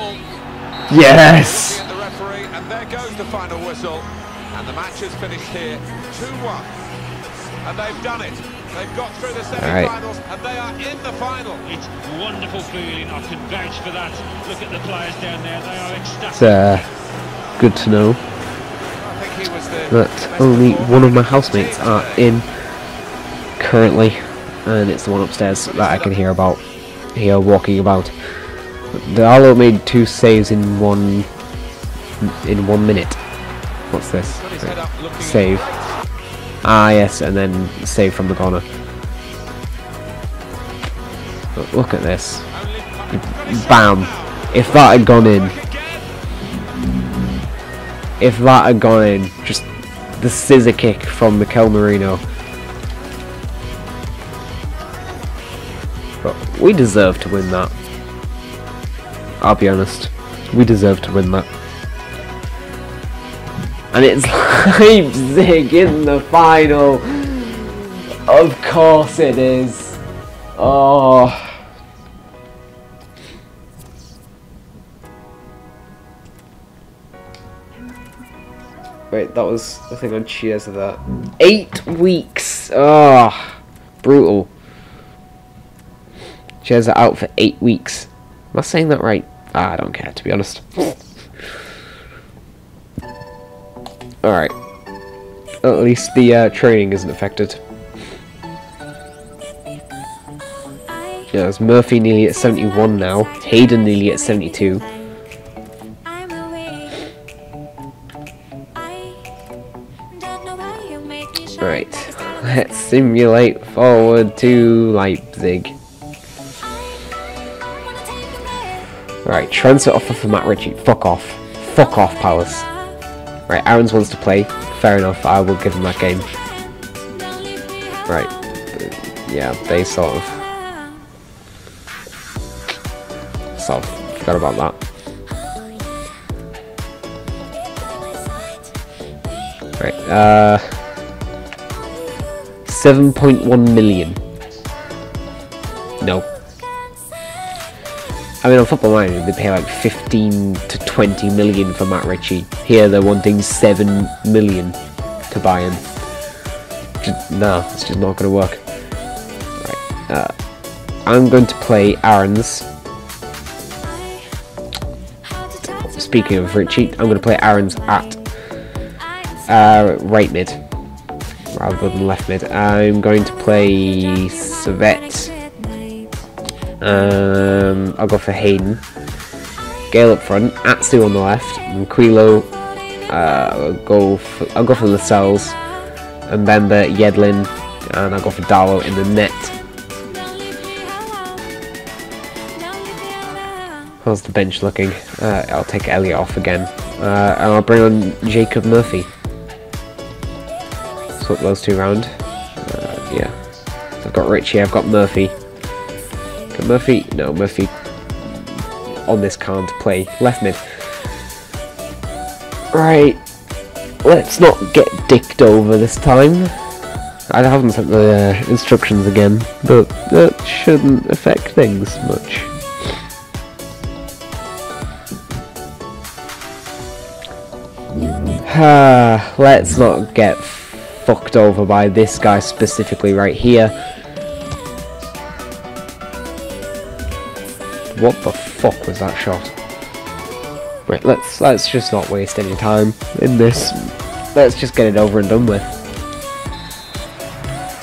Yes! And there goes the final whistle. And the match is finished here 2-1. And they've done it. They've got through the semi-finals and they are in the final. It's a wonderful feeling. I can vouch for that. Look at the players down there. They are ecstatic. It's good to know that only one of my housemates are in currently, and it's the one upstairs that I can hear walking about. Diallo made 2 saves in 1 minute. What's this? Right. Save. Ah yes, and then save from the corner. But look at this. Bam! If that had gone in. If that had gone in, just the scissor kick from Mikel Merino. But we deserve to win that. I'll be honest. We deserve to win that. And it's Leipzig in the final. Of course it is. Oh. Wait, that was the thing on cheers of that. 8 weeks! Oh, brutal. Cheers are out for 8 weeks. Am I saying that right? Ah, I don't care, to be honest. Alright. At least the training isn't affected. Yeah, there's Murphy nearly at 71 now. Hayden nearly at 72. Right, let's simulate forward to Leipzig. Right, transfer offer for Matt Ritchie. Fuck off. Fuck off, Palace. Right, Aarons wants to play. Fair enough, I will give him that game. Right, yeah, they sort of forgot about that. Right, 7.1 million. No. I mean, on Football Manager, they pay like 15 to 20 million for Matt Ritchie. Here, they're wanting 7 million to buy him. No, it's just not going to work. Right. I'm going to play Aarons. Speaking of Ritchie, I'm going to play Aarons at right mid rather than left mid. I'm going to play Servette. I'll go for Hayden. Gale up front. Atsu on the left. And Quilo. I'll go for Lascelles. And Bemba, Yedlin, and I'll go for Darlow in the net. How's the bench looking? I'll take Elliot off again. And I'll bring on Jacob Murphy. Swap those two round. Yeah. So I've got Richie, I've got Murphy. Can Murphy? No, Murphy on this can't play left mid. Right. Let's not get dicked over this time. I haven't sent the instructions again, but that shouldn't affect things much. Let's not get fucked over by this guy specifically right here. What the fuck was that shot? Right, let's just not waste any time in this. Let's just get it over and done with.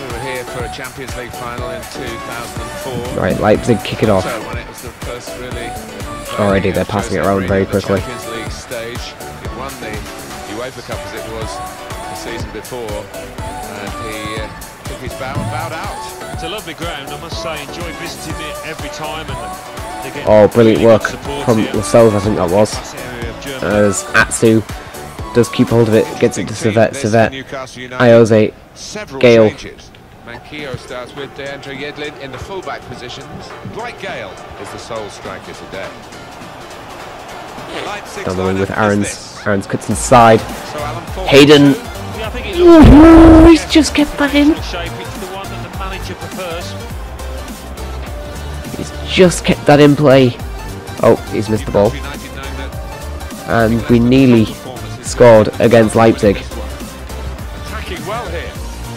We were here for a Champions League final in 2004. Right, Leipzig kick it off. When it was the first really Already they're passing it around very quickly. Champions League stage. He won the UEFA Cup as it was the season before, and he took his bow and bowed out. It's a lovely ground, I must say. Enjoy visiting it every time. And oh, brilliant work from Lascelles, I think that was. As Atsu does keep hold of it, gets it to Servette, Iose, Gale. Manquillo starts with Deandre Yedlin in the fullback positions. Dwight Gale is the sole striker today. Down the wing with Aarons. Aarons cuts inside. So Hayden. Yeah, He's just kept that in. It's the one that the manager prefers. He's just kept that in play. Oh, he's missed the ball. And we nearly scored against Leipzig. Attacking well here.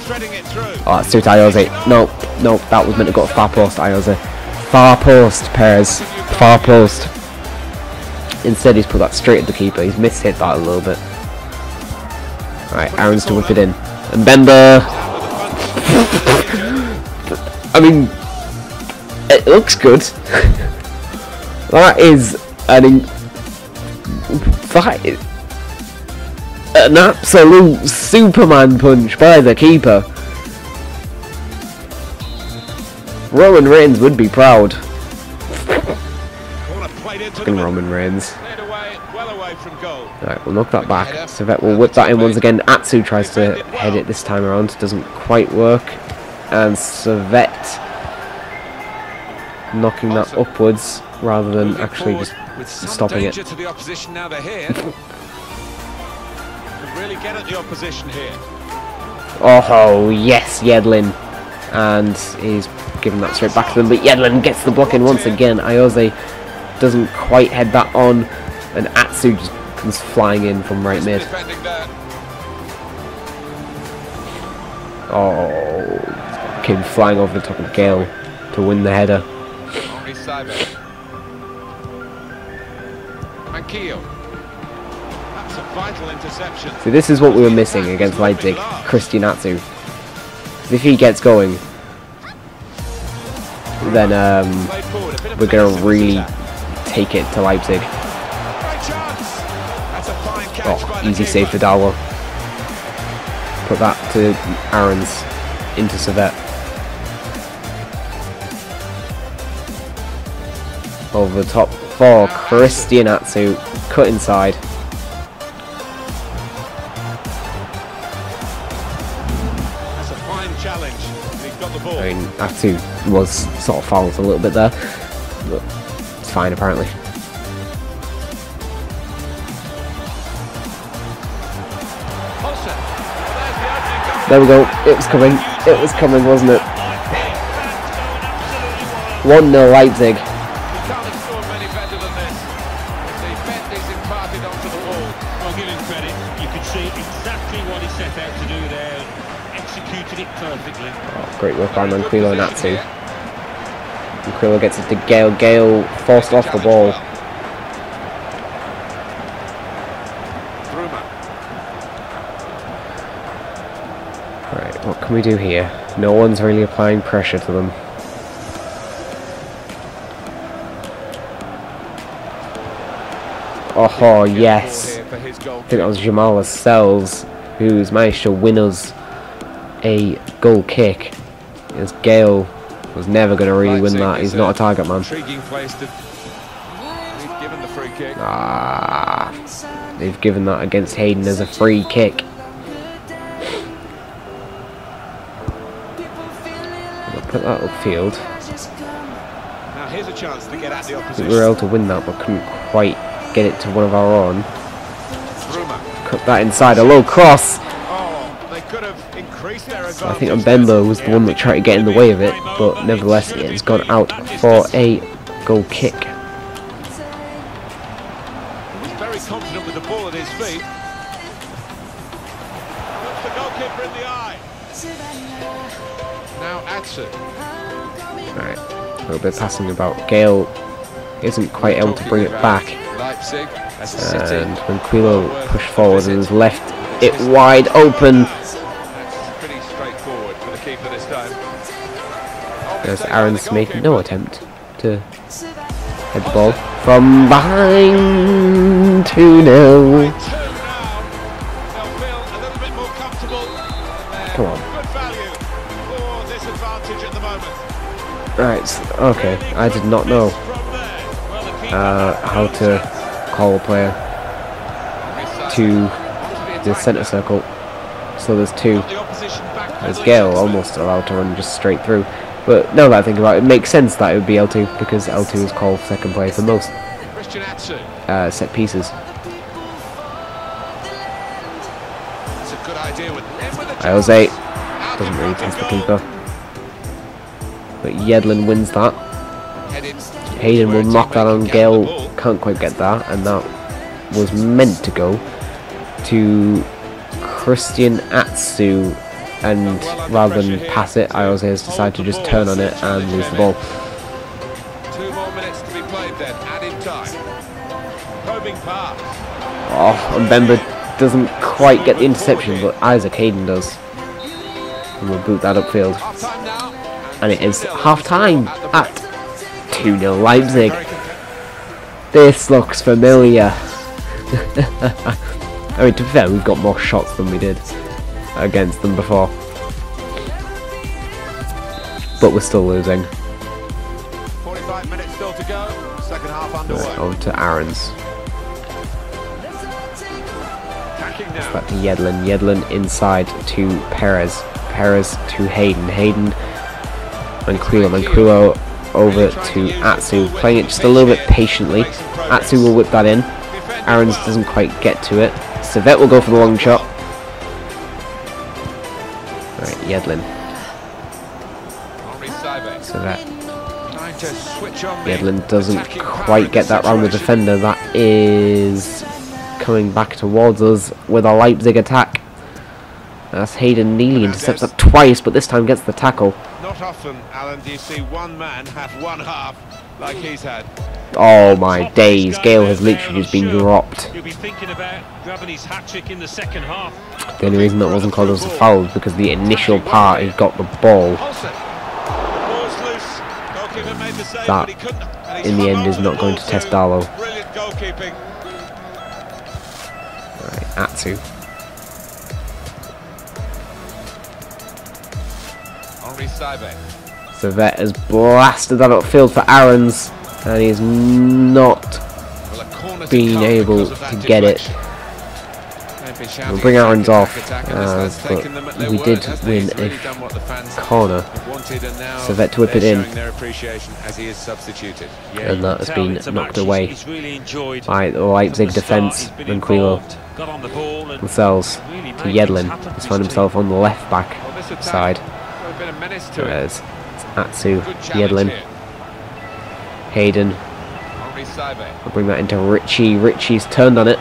Threading it through. Oh, that suits Iose. No, that was meant to go to far post, Iose. Far post, Perez. Far post. Instead, he's put that straight at the keeper. He's mishit that a little bit. Right, Aarons to whip it in. And Bemba. I mean, it looks good. That is an absolute Superman punch by the keeper. Roman Reigns would be proud. Fucking Roman Reigns. Alright, we'll knock that back. Servette will whip that in once again. Atsu tries to head it this time around. Doesn't quite work. And Servette knocking that upwards rather than actually just stopping it. To the opposition now they're here. Can really get at the opposition here. Oh yes, Yedlin. And he's giving that straight back to them, but Yedlin gets the block in once again. Iose doesn't quite head that on, and Atsu just comes flying in from right mid. Oh, came flying over the top of Gale to win the header. That's a vital interception. See, this is what we were missing against Leipzig, Christian Atsu. If he gets going, then we're going to really take it to Leipzig. Oh, easy save for Dawa. Put that to Aarons into Servette. Over the top for Christian Atsu. Cut inside. That's a fine challenge. He's got the ball. I mean, Atsu was sort of fouled a little bit there, but it's fine apparently. There we go. It was coming. It was coming, wasn't it? 1-0 Leipzig. You can't have scored many better than this. The bend is imparted onto the ball. I'll give him credit. You could see exactly what he set out to do there. Executed it perfectly. Oh, great work by Manquillo and Atsu. Manquillo gets it to Gale. Gale forced off the ball. Right, what can we do here? No one's really applying pressure to them. Oh yes, I think that was Jamal Lascelles who's managed to win us a goal kick. As Gale was never going to really win that. He's not a target man. Ah, they've given that against Hayden as a free kick. put that upfield. Now here's a chance to get at the We opposition. were able to win that, but couldn't quite get it to one of our own. Cut that inside, a low cross. Oh, they could have increased their advantage. So I think Mbemba was the one that tried to get in the way of it, but nevertheless it has gone out for a goal kick. He's very confident with the ball at his feet. Puts the goalkeeper in the eye. Now Atsu. Right, a little bit passing about. Gale isn't quite able to bring it back. Leipzig as a city. And when Quilo pushed forward and has left it wide open, That's pretty straightforward for the keeper this time. as Aaron's made no attempt to head the ball from behind. 2-0. Come on. Good value for this advantage at the moment. Right, okay, I did not know how to call a player to the centre circle. So there's two. There's Gale almost allowed to run just straight through. But now that I think about it, it makes sense that it would be L2 because L2 is called second player for most set pieces. Jose doesn't really test the keeper. But Yedlin wins that. Hayden will knock that on. Gale can't quite get that, and that was meant to go to Christian Atsu, and rather than pass it, Jose has decided to just turn on it and lose the ball. 2 more minutes to be played then, added time. Probing pass. Oh, and Mbemba doesn't quite get the interception, but Isaac Hayden does. And we'll boot that upfield. Half-time now. And it is half-time at 2-0 Leipzig. This looks familiar. I mean, to be fair, we've got more shots than we did against them before. But we're still losing. 45 minutes still to go. Second half underway. Right, over to Aaron's. Attacking now. Back to Yedlin. Yedlin inside to Perez. Perez to Hayden. Hayden and Quilo. And Quilo over to Atsu. Playing it just a little bit patiently. Atsu will whip that in. Aaron's doesn't quite get to it. Servette will go for the long shot. Right, Yedlin. Servette. Yedlin doesn't quite get that round the defender. That is coming back towards us with a Leipzig attack. That's Hayden nearly intercepts that twice, but this time gets the tackle. Not often, Alan, do you see one man have one half like he's had. Oh my days, Gale has literally just been dropped. You'll be thinking about grabbing his hat-trick in the second half. The only reason that wasn't called as a foul is because the initial part he got the ball. That, in the end, is not going to test Darlow. Brilliant goalkeeping. Right, Atsu. Servette has blasted that upfield for Aaron's, and he's not being able to get it. We'll bring Aaron's off, but we did win a corner. Servette to whip it in, and that has been knocked away by the Leipzig defence. And Quilo themselves to Yedlin. He's found himself on the left back side. There's Atsu, Yedlin, Hayden. I'll bring that into Richie. Richie's turned on it.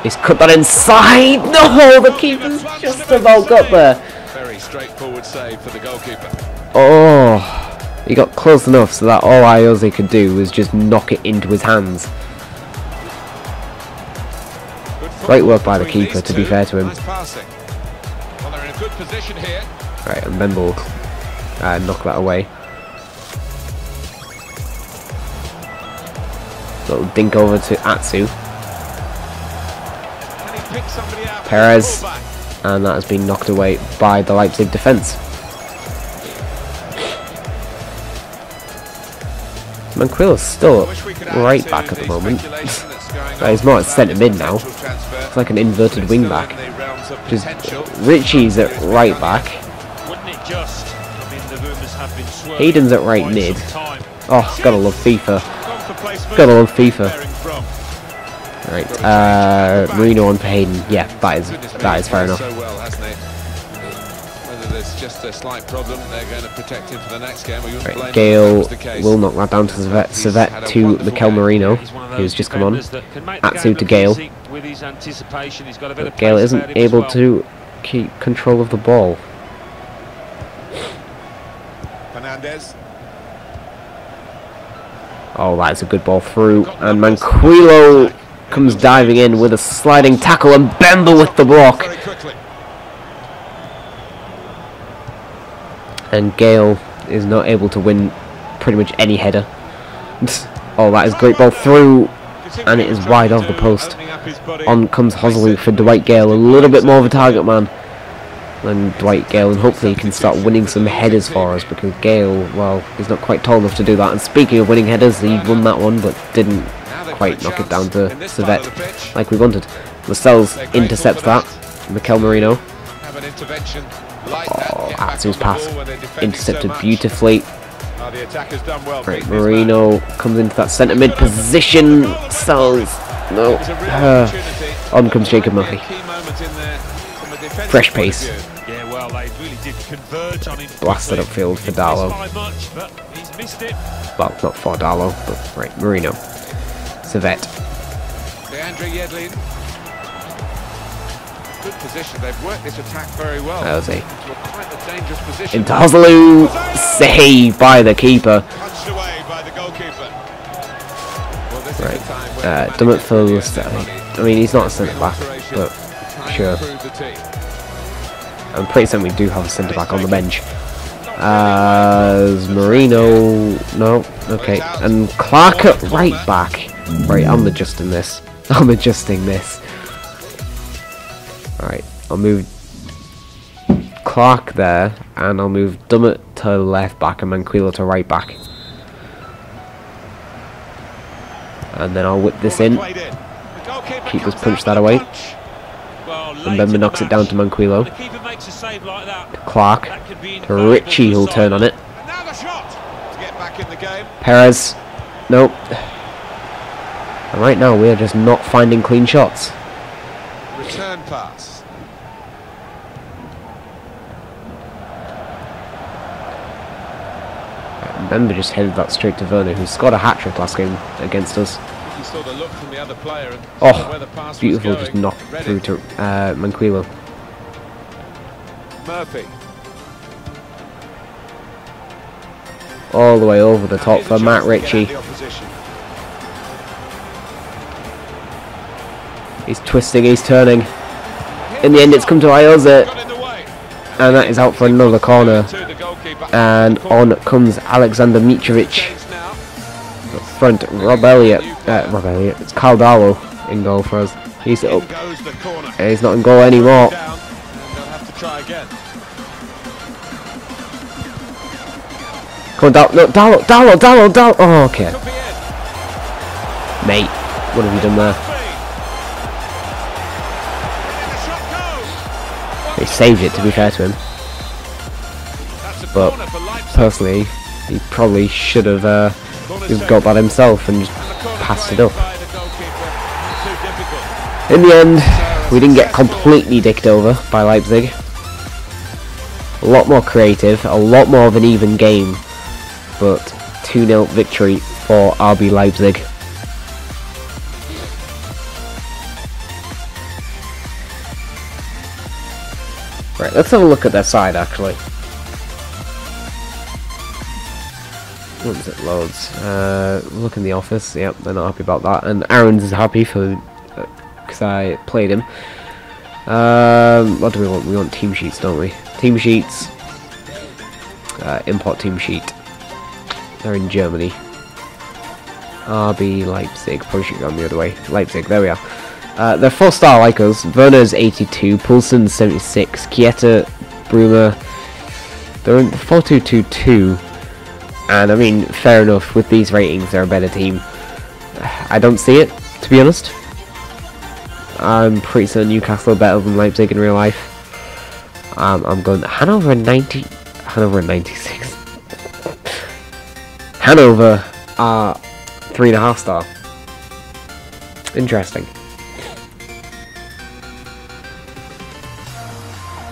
He's cut that inside. No, the keeper's just about got there. Very straightforward save for the goalkeeper. Oh, he got close enough so that all Jose could do was just knock it into his hands. Great work by the keeper, to be fair to him. Well, they're in a good position here. Right, and then we'll knock that away. Little dink over to Atsu. Perez, and that has been knocked away by the Leipzig defence. Manquilla's still right back at the moment. He's more at centre mid now. It's like an inverted wing back. Just Richie's at right back. Wouldn't it just? I mean, the rumours have been swirling. Hayden's at right mid. Oh, gotta love FIFA. Gotta love FIFA. Right, Marino on for Hayden. Yeah, that is fair enough. There's just a slight problem, they're going to protect him for the next game. Right, Gale will knock that down to Servette to Mikel Marino, who's just come on. Atsu to Gale. But Gale isn't able to keep control of the ball. Fernandez. Oh, that's a good ball through, and Manquillo comes diving in with a sliding tackle, and Bemba with the block. And Gale is not able to win pretty much any header. Oh, that is great ball through, and it is wide off the post. On comes Hosley for Dwight Gale, a little bit more of a target man than Dwight Gale, and hopefully he can start winning some headers for us, because Gale, well, he's not quite tall enough to do that. And speaking of winning headers, he won that one, but didn't quite knock it down to Servette like we wanted. Lascelles intercepts that. Mikel Marino. Oh, Atsu's pass intercepted beautifully. Right, Marino comes into that centre mid position. Sells. No. On comes Jacob Murphy. Fresh pace. Blasted upfield for Darlow. Well, not for Darlow, but right, Marino. Servette. Good position. They've worked this attack very well. That was a quite a dangerous position. into Hosley, saved by the keeper. Punched away by the goalkeeper. Well, this Right, is the time when Dummett for I mean, he's not a centre back, but sure. I'm pretty certain we do have a centre back on the bench. Marino, no, okay, and Clark at right back. Right, I'm adjusting this. Alright, I'll move Clark there, and I'll move Dummett to left back and Manquillo to right back. And then I'll whip this in. Keeper's punched that away. And Bemba knocks it down to Manquillo. To Clark. To Ritchie, who'll turn on it. Perez. Nope. And right now, we are just not finding clean shots. Return pass. Bemba just headed that straight to Werner, who scored a hat-trick last game against us. He saw the look from the other player and Oh, where the pass beautiful, was just going. knocked through to Manquillo. Murphy. All the way over the top for Matt Ritchie. He's twisting, he's turning. In the end, it's come to Ioza, and that is out for another corner. And on comes Alexander Mitrovic. Up front, Rob Elliott, it's Carl Darlow in goal for us. He's up. And he's not in goal anymore. Come on, no, Darlow. Oh, okay. Mate, what have you done there? He saved it, to be fair to him. But personally, he probably should have just got that himself and just passed it up. In the end, we didn't get completely dicked over by Leipzig. A lot more creative, a lot more of an even game, but 2-0 victory for RB Leipzig. Right, let's have a look at their side actually. Once it loads, look in the office. Yep, they're not happy about that, and Aaron's is happy for because I played him. What do we want? We want team sheets, don't we? Team sheets. Import team sheet. They're in Germany. RB Leipzig. Probably should go the other way. Leipzig. There we are. They're 4-star like us. Werner's 82, Poulsen's 76, Kieta, Bruma. They're in 4-2-2-2. And I mean, fair enough, with these ratings, they're a better team. I don't see it, to be honest. I'm pretty certain Newcastle are better than Leipzig in real life. I'm going Hanover 90, Hanover 96. Hanover are 3.5 star. Interesting.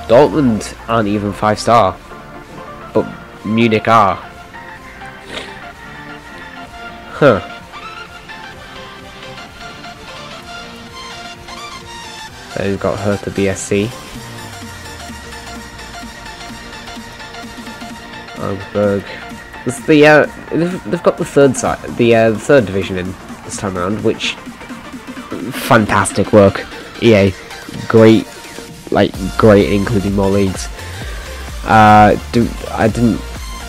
Dortmund aren't even 5 star, but Munich are. Huh. Then we've got Hertha BSC. Augsburg. This they've got the third side, the third division in this time around, which fantastic work. EA, great, like great, including more leagues. I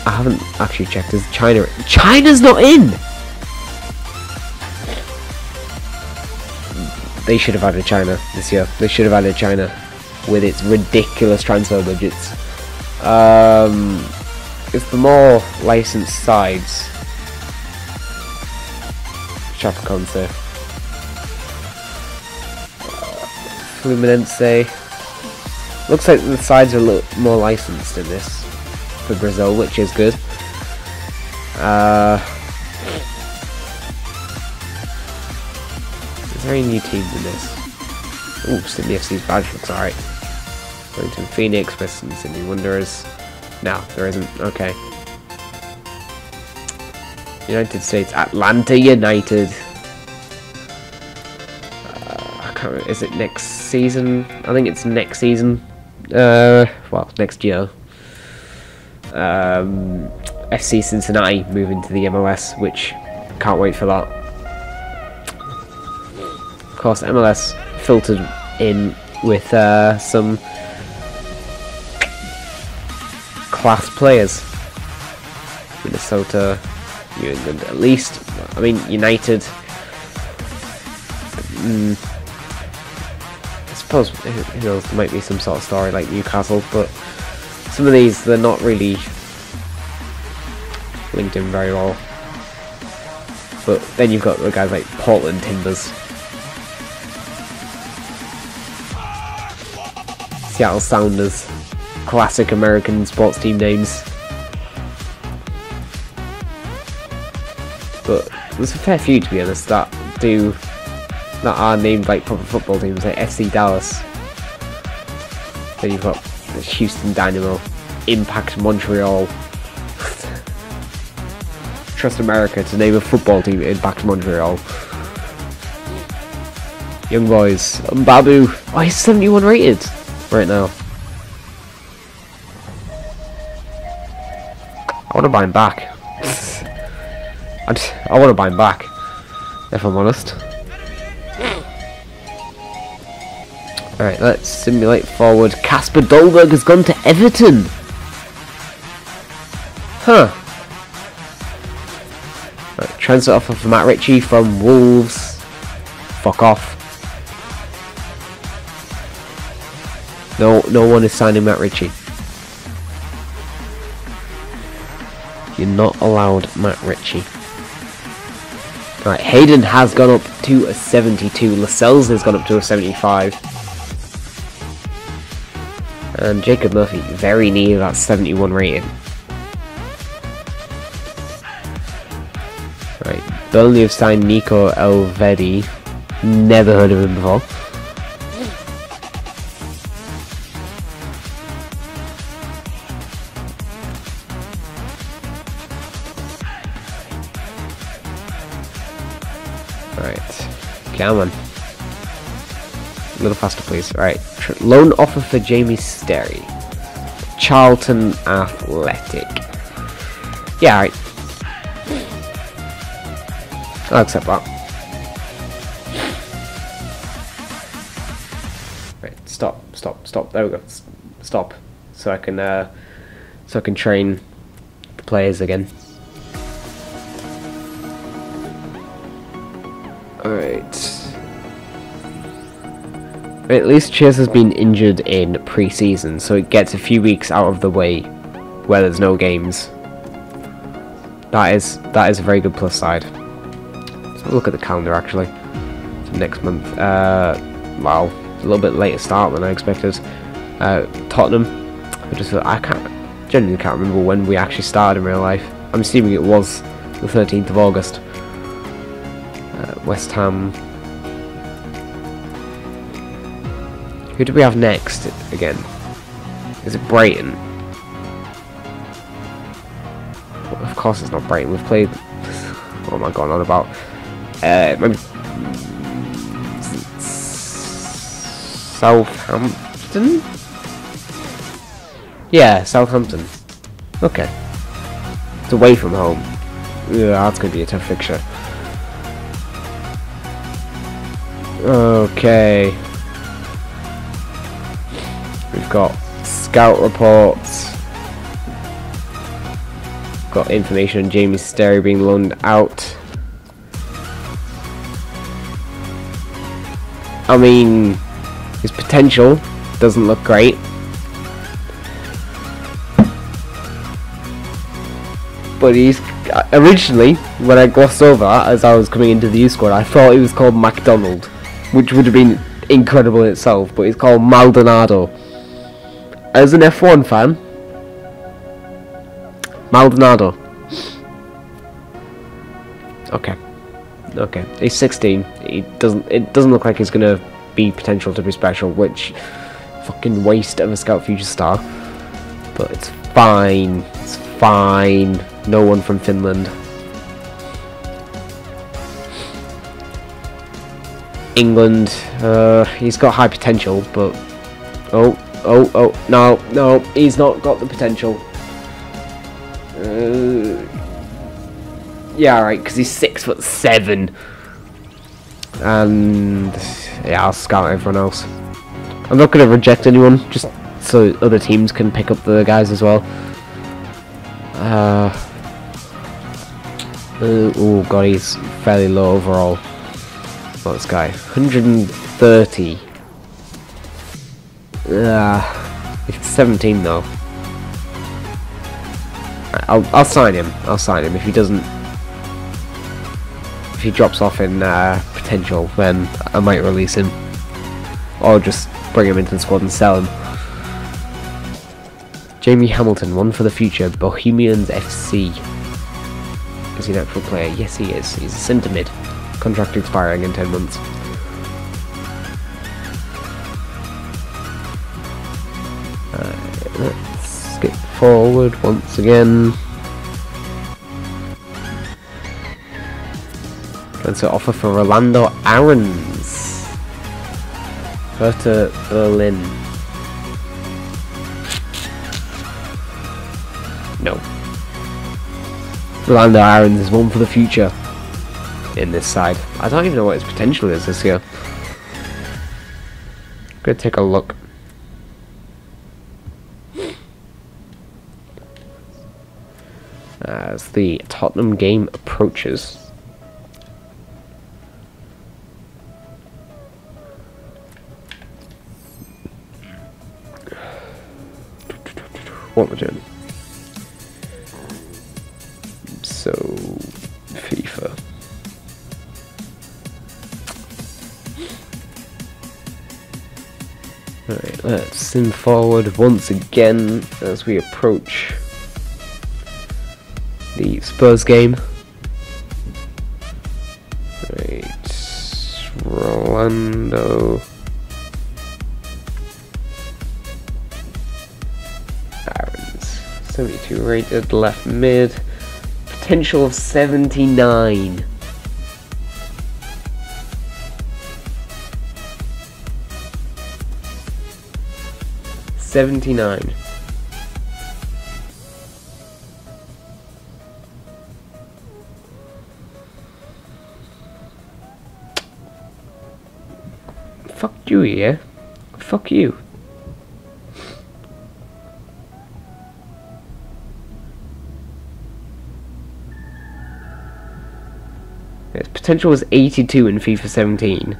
haven't actually checked. Is China's not in? They should have added China this year. They should have added China with its ridiculous transfer budgets. It's the more licensed sides. Chapecoense. Fluminense. Looks like the sides are a little more licensed in this for Brazil, which is good. Is there any new teams in this? Ooh, Sydney FC's badge looks alright. Wellington Phoenix, Western Sydney Wanderers. No, there isn't. Okay. United States, Atlanta United. I can't remember. Is it next season? I think it's next season. Well, next year. FC Cincinnati moving to the MLS, which can't wait for that. Of course, MLS filtered in with some class players. Minnesota, New England, at least. I mean, United. I suppose, who knows, there might be some sort of story like Newcastle, but some of these, they're not really linked in very well. But then you've got the guys like Portland Timbers, Seattle Sounders, classic American sports team names. But there's a fair few, to be honest, that are named like proper football teams, like FC Dallas. Then you've got Houston Dynamo, Impact Montreal. Trust America to name a football team, Impact Montreal. Young Boys, Mbabu. Oh, he's 71 rated right now. I want to buy him back. I want to buy him back, if I'm honest. Alright, let's simulate forward. Casper Dolberg has gone to Everton. Huh. Right, transfer offer for Matt Ritchie from Wolves. Fuck off. No one is signing Matt Ritchie. You're not allowed Matt Ritchie. Right, Hayden has gone up to a 72. Lascelles has gone up to a 75. And Jacob Murphy, very near that 71 rating. Right, Burnley have signed Nico Elvedi. Never heard of him before. Right, come on. A little faster, please. Right, loan offer for Jamie Sterry. Charlton Athletic. Yeah, right. I'll accept that. Right, stop. There we go. Stop. So I can train the players again. Alright. At least Chase has been injured in pre-season, so it gets a few weeks out of the way where there's no games. That is a very good plus side. Let's have a look at the calendar actually. So next month. Wow, a little bit later start than I expected. Tottenham. I genuinely can't remember when we actually started in real life. I'm assuming it was the 13th of August. West Ham. Who do we have next again? Is it Brighton? Of course it's not Brighton. We've played... What am I going on about? Maybe... Southampton? Yeah, Southampton. Okay. It's away from home. Yeah, that's going to be a tough fixture. Okay. We've got scout reports. Got information on Jamie Sterry being loaned out. I mean, his potential doesn't look great. But he's originally, when I glossed over that as I was coming into the youth squad, I thought he was called McDonald, which would have been incredible in itself. But he's called Maldonado. As an F1 fan, Maldonado. Okay. He's 16. It doesn't look like he's gonna be potential to be special, which fucking waste of a scout future star. But it's fine. It's fine. No one from Finland. England. He's got high potential, but no, he's not got the potential. Yeah, right, because he's 6'7", and yeah, I'll scout everyone else. I'm not going to reject anyone, just so other teams can pick up the guys as well. Oh god, he's fairly low overall. What's this guy? 130. He's 17 though. I'll sign him. I'll sign him. If he doesn't, if he drops off in potential, then I might release him, or just bring him into the squad and sell him. Jamie Hamilton, one for the future. Bohemians FC. Is he an actual player? Yes, he is. He's a centre mid. Contract expiring in 10 months. Let's skip forward once again. Transfer offer for Rolando Aarons. Hertha Berlin. No. Rolando Aarons is one for the future in this side. I don't even know what his potential is this year. I'm gonna take a look. As the Tottenham game approaches. What am I doing? So, FIFA. Alright, let's sim forward once again as we approach the Spurs game. Right, Rolando Aarons, 72 rated, left mid, potential of 79. Fuck you, yeah? Fuck you. Its potential was 82 in FIFA 17.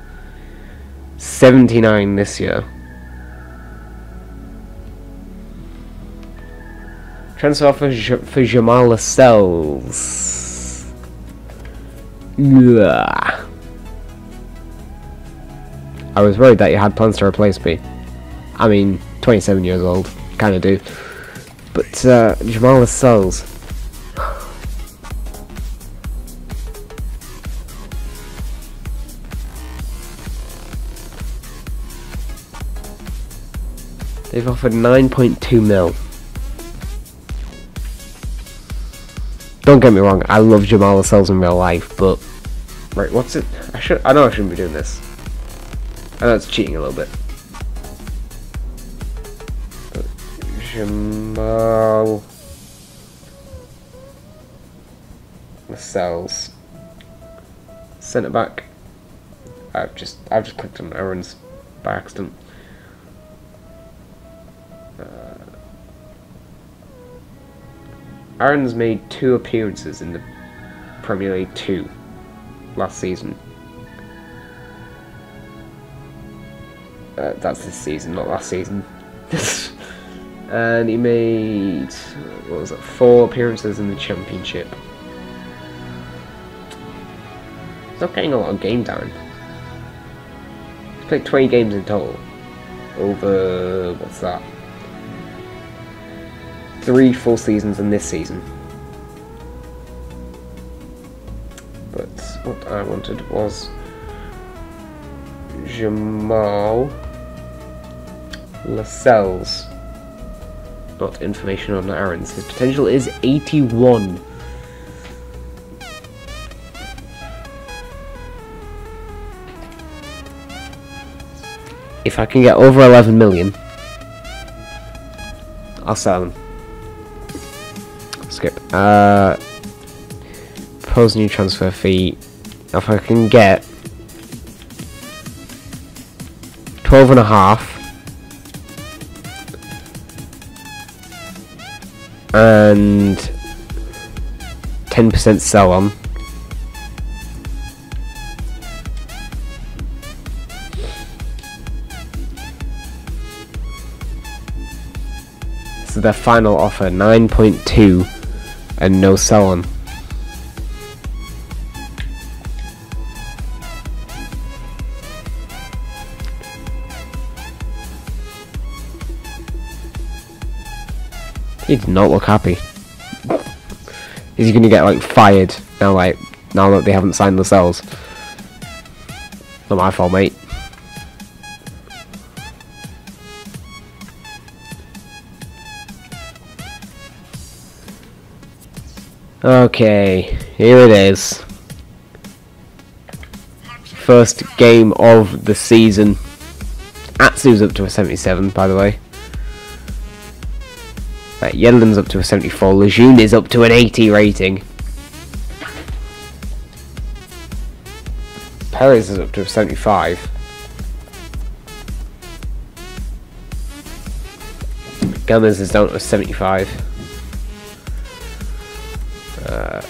79 this year. Transfer offer for Jamal Lascelles. Ugh. I was worried that you had plans to replace me. I mean, 27 years old, kind of do. But Jamal Lascelles. They've offered 9.2 mil. Don't get me wrong, I love Jamal Lascelles in real life, but right, what's it? I know I shouldn't be doing this. I know it's cheating a little bit. Jamal Lascelles, centre back. I've just clicked on Aaron's by accident. Aaron's made 2 appearances in the Premier League 2 last season. That's this season, not last season. And he made, what was it, 4 appearances in the Championship. He's not getting a lot of game time. He's played 20 games in total. Over, what's that? 3 full seasons in this season. But what I wanted was Jamal Lascelles. Not information on Aaron's. His potential is 81. If I can get over 11 million, I'll sell him. Skip. Propose new transfer fee. If I can get 12.5 and 10% sell on. So their final offer 9.2 and no sell on. He did not look happy. Is he going to get like fired now? Like now that they haven't signed the cells? Not my fault, mate. Okay, here it is. First game of the season. Atsu's up to a 77, by the way. Right, Yedlin's up to a 74. Lejeune is up to an 80 rating. Perez is up to a 75. Gomez is down to a 75.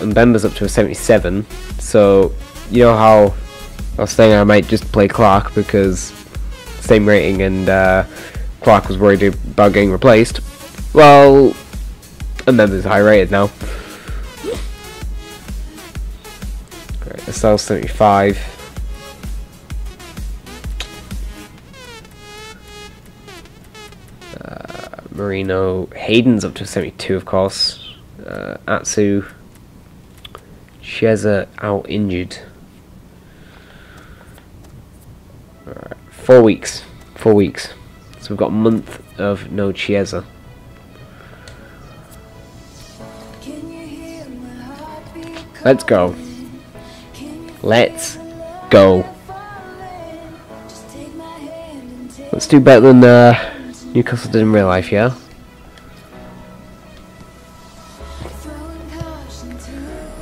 And Bemba's up to a 77. So, you know how I was saying I might just play Clark because same rating and Clark was worried about getting replaced. Well, Bemba's high rated now. Right, Lascelles 75. Marino. Hayden's up to 72, of course. Atsu. Chiesa out injured. Alright, 4 weeks. 4 weeks. So we've got a month of no Chiesa. Let's go. Let's go. Let's do better than Newcastle did in real life, yeah?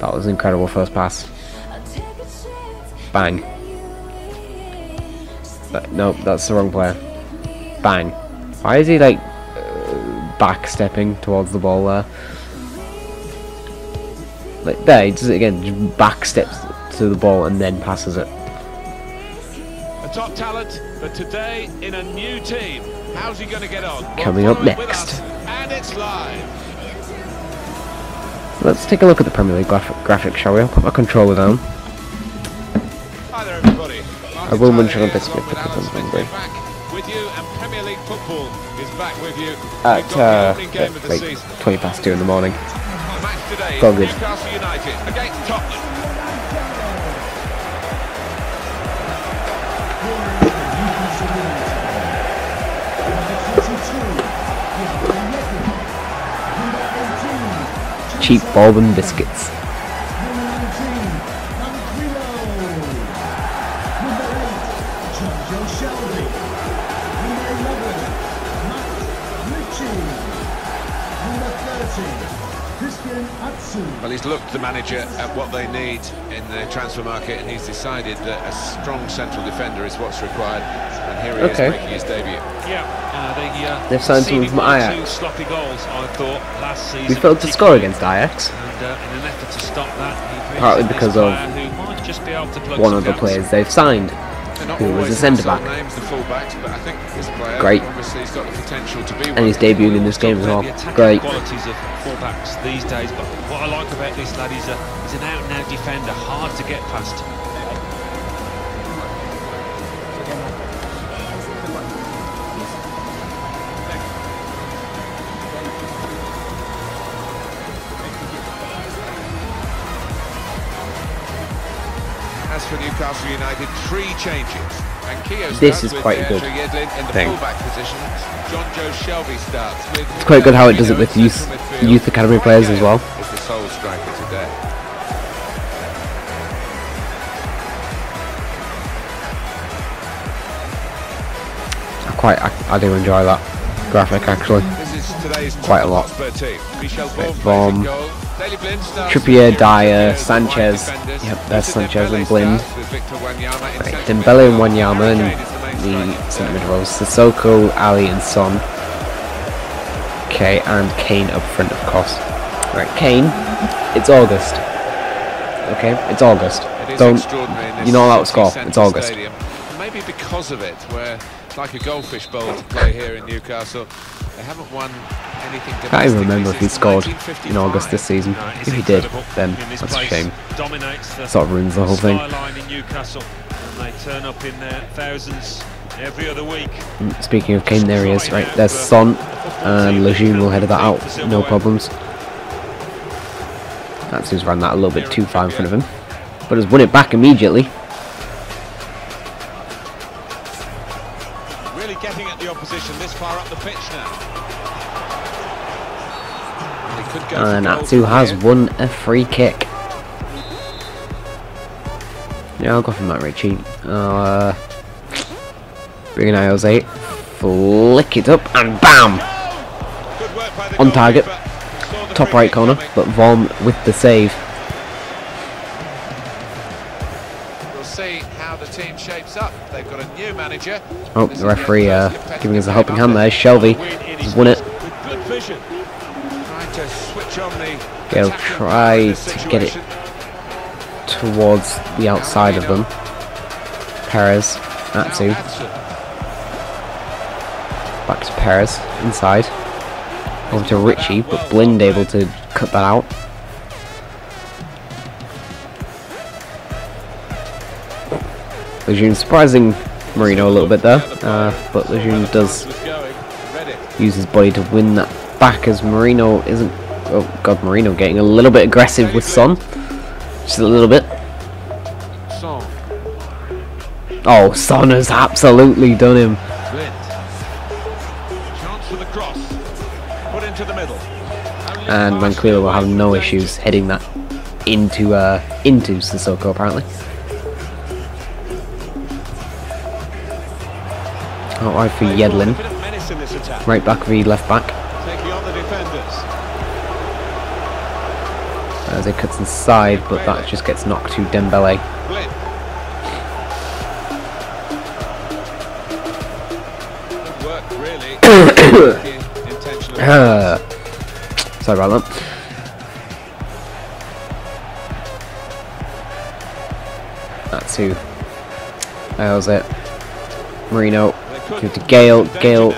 That was an incredible first pass. Bang. No, that's the wrong player. Bang. Why is he like backstepping towards the ball there? Like there, he does it again, just back steps to the ball and then passes it. A top talent, but today in a new team. How's he going to get on? Coming up next. And it's live. Let's take a look at the Premier League graphic, shall we? I'll put my controller down. Hi there, everybody. I will mention a biscuit because I'm hungry. With you, and Premier League football is back with you. At 2:20 in the morning. Match today, Go good. Newcastle United against Tottenham. cheap Bourbon biscuits. Well, he's looked, the manager, at what they need in the transfer market, and he's decided that a strong central defender is what's required. And here he is making his debut. Yeah, they've signed someone from Ajax. Sloppy goals, I thought, last season. We failed to score against Ajax. And in an effort to stop that, partly because of one of the players they've signed, who was a centre back. Great. And he's debuting in this game as well. Great. Qualities of fullbacks these days, but what I like about this lad is he's an out-and-out defender, hard to get past. As for Newcastle United, 3 changes. This is quite a good thing. It's quite good how it does it with youth academy players as well. Is the sole striker today. I do enjoy that graphic actually. Quite a lot. Bomb. Trippier, Dyer, Sanchez. Yep, there's Sanchez and Blind. Right, Dembele and Wanyama and the centre mid rows. Sissoko, Ali and Son. Okay, and Kane up front of course. Right, Kane. It's August. Okay, it's August. You're not allowed to score. It's August. Maybe because of it, where it's like a goldfish bowl to play here in Newcastle. They haven't won anything. I can't even remember if he scored in August this season. If he did, then that's a shame. Sort of ruins the whole thing. They turn up in their thousands every other week. Speaking of Kane, there he is. Right, there's Son, and Lejeune will head that out, no problems. That's who's ran that a little bit too far in front of him, but has won it back immediately. Really getting at the opposition this far up the pitch now. And Atsu has won a free kick. Yeah, I'll go for Matt Ritchie. Bring an Jose. Flick it up and BAM! On target. Top right corner, but Vorm with the save. We'll see how the team shapes up. They've got a new manager. Oh, the referee giving us a helping hand there. Shelby has won it. They'll try to get it towards the outside of them. Perez, Atsu. Back to Perez, inside. Over to Ritchie, but Blind able to cut that out. Lejeune surprising Marino a little bit there, but Lejeune does use his body to win that back as Marino isn't. Oh god, Marino getting a little bit aggressive with Son. Just a little bit. Oh, Son has absolutely done him. And Manquillo will have no issues heading that into Sissoko apparently. Oh, right for Yedlin. Right back v left back. As it cuts inside, but that just gets knocked to Dembele. Sorry about that. That's who. That was it. Marino. Give to Gale. Gale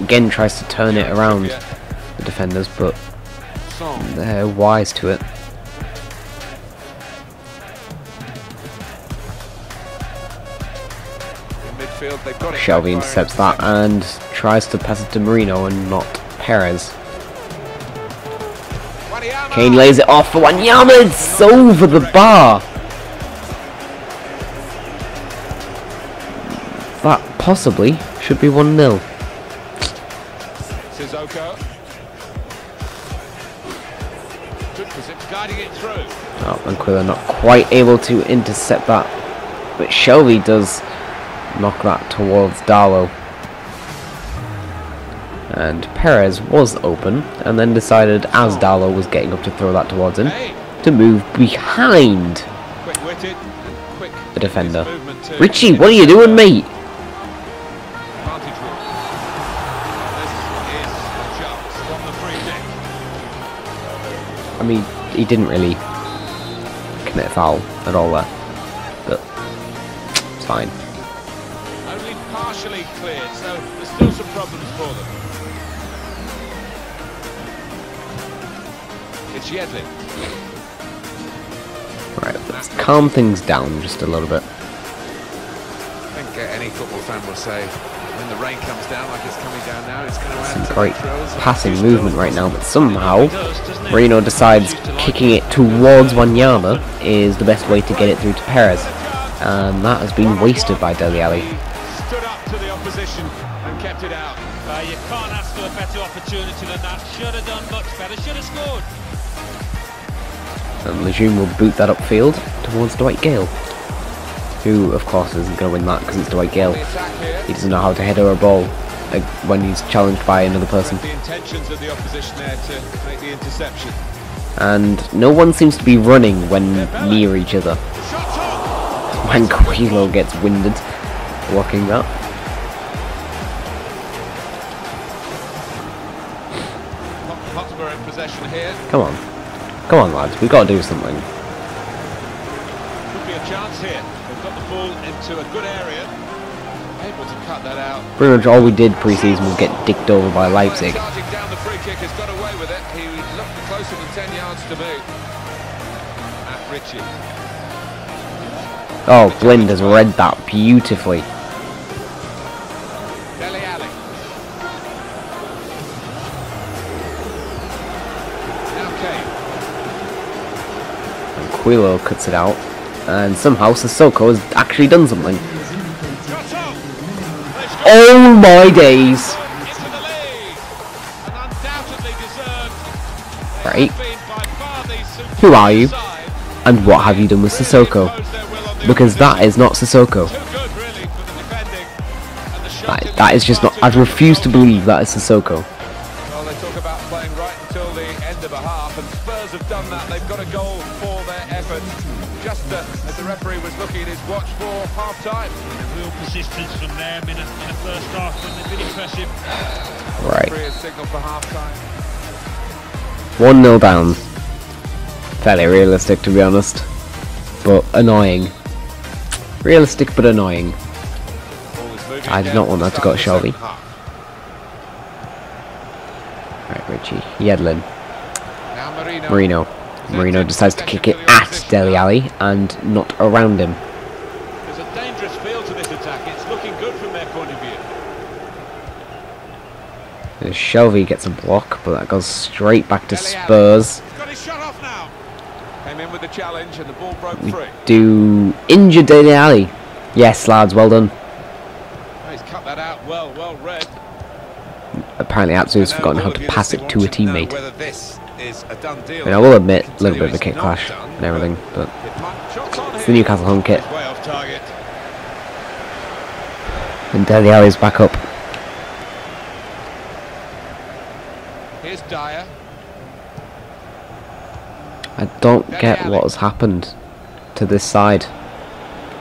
again tries to turn it around the defenders, but they're wise to it. Shelby intercepts that and tries to pass it to Marino and not Perez. Kane lays it off for Wanyama. It's over the bar. That possibly should be 1-0. Is it guiding it through? Oh, Manquillo not quite able to intercept that, but Shelby does knock that towards Darlow. And Perez was open, and then decided, as Darlow was getting up to throw that towards him, to move behind Quick-witted, quick the defender. movement too. Richie, what are you doing, mate? Advantage rule. This is a chance from the free kick. I mean, he didn't really commit a foul at all there, but it's fine. Only partially cleared, so there's still some problems for them. It's Yedlin. Right, let's calm things down just a little bit. I think any football fan will say when the rain comes down like it's coming down now, it's going to add Some to great the thrills. passing movement right now, but somehow Marino decides kicking it towards Wanyama is the best way to get it through to Perez, and that has been wasted by Dele Alli. He stood up to the opposition and kept it out. You can't ask for a better opportunity than that. Should have done much better. Should have scored. And Lejeune will boot that upfield towards Dwight Gale, who of course isn't going to win that because it's Dwight Gale. He doesn't know how to header a ball when he's challenged by another person. The intentions of the opposition there to make the interception. And no one seems to be running when near each other. Manquillo gets winded blocking that. Hotspur in possession here. Come on. Come on, lads, we've got to do something. Could be a chance here. They've got the ball into a good area. Able to cut that out. Pretty much all we did pre-season was get dicked over by Leipzig. Charging down the free kick has got away with it. He looked closer than 10 yards to boot. At Richie. Oh, Blind has read that beautifully. Dele Alli. Now Kane. Manquillo cuts it out, and somehow Sissoko has actually done something. Shot on. They've scored. Oh my days! Into the lead. An undoubtedly deserved. Right. Been by far the superior Who are you? side. And what have you done with Sissoko? Because that is not Sissoko. Too good really for the defending. And the shot in That is just not. I refuse to believe that is Sissoko. Well, they talk about playing right until the end of a half, and Spurs have done that. They've got a goal for their effort. Just as the referee was looking at his watch for half-time. Real persistence from them in a first half, and they've been impressive. Right. Referee has signalled for half-time. 1-0 down. Fairly realistic, to be honest, but annoying. Realistic but annoying. I did not want that to go to Shelby. Right, Richie. Yedlin. Now Marino. Marino decides to kick it at Dele Alli and not around him. There's a dangerous feel to this attack. It's looking good from their point of view. Shelby gets a block, but that goes straight back to Spurs. He's got his shot off now. Came in with the challenge and the ball broke We free. do injure Dele Alli. Yes, lads, well done. Oh, he's cut that out well read. Apparently Atsu's forgotten how to pass it to a teammate. Whether this is a done deal. I mean, I will admit, a little bit of a kick clash and everything, but it's the Newcastle home kit. Way off target. And Dele Alli's back up. Here's Dyer. I don't get what has happened to this side.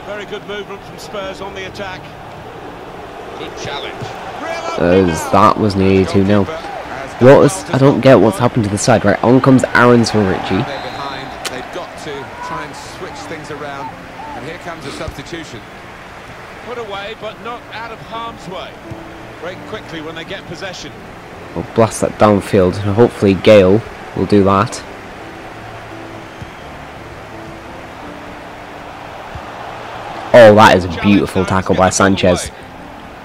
Very good movement from Spurs on the attack. Good challenge. As that was nearly 2-0. I don't get what's happened to the side. Right, on comes Aarons for Richie. They're behind. They've got to try and switch things around. And here comes a substitution. Put away, but not out of harm's way. Break quickly when they get possession. We'll blast that downfield, and hopefully Gale will do that. Oh, that is a beautiful tackle by Sanchez.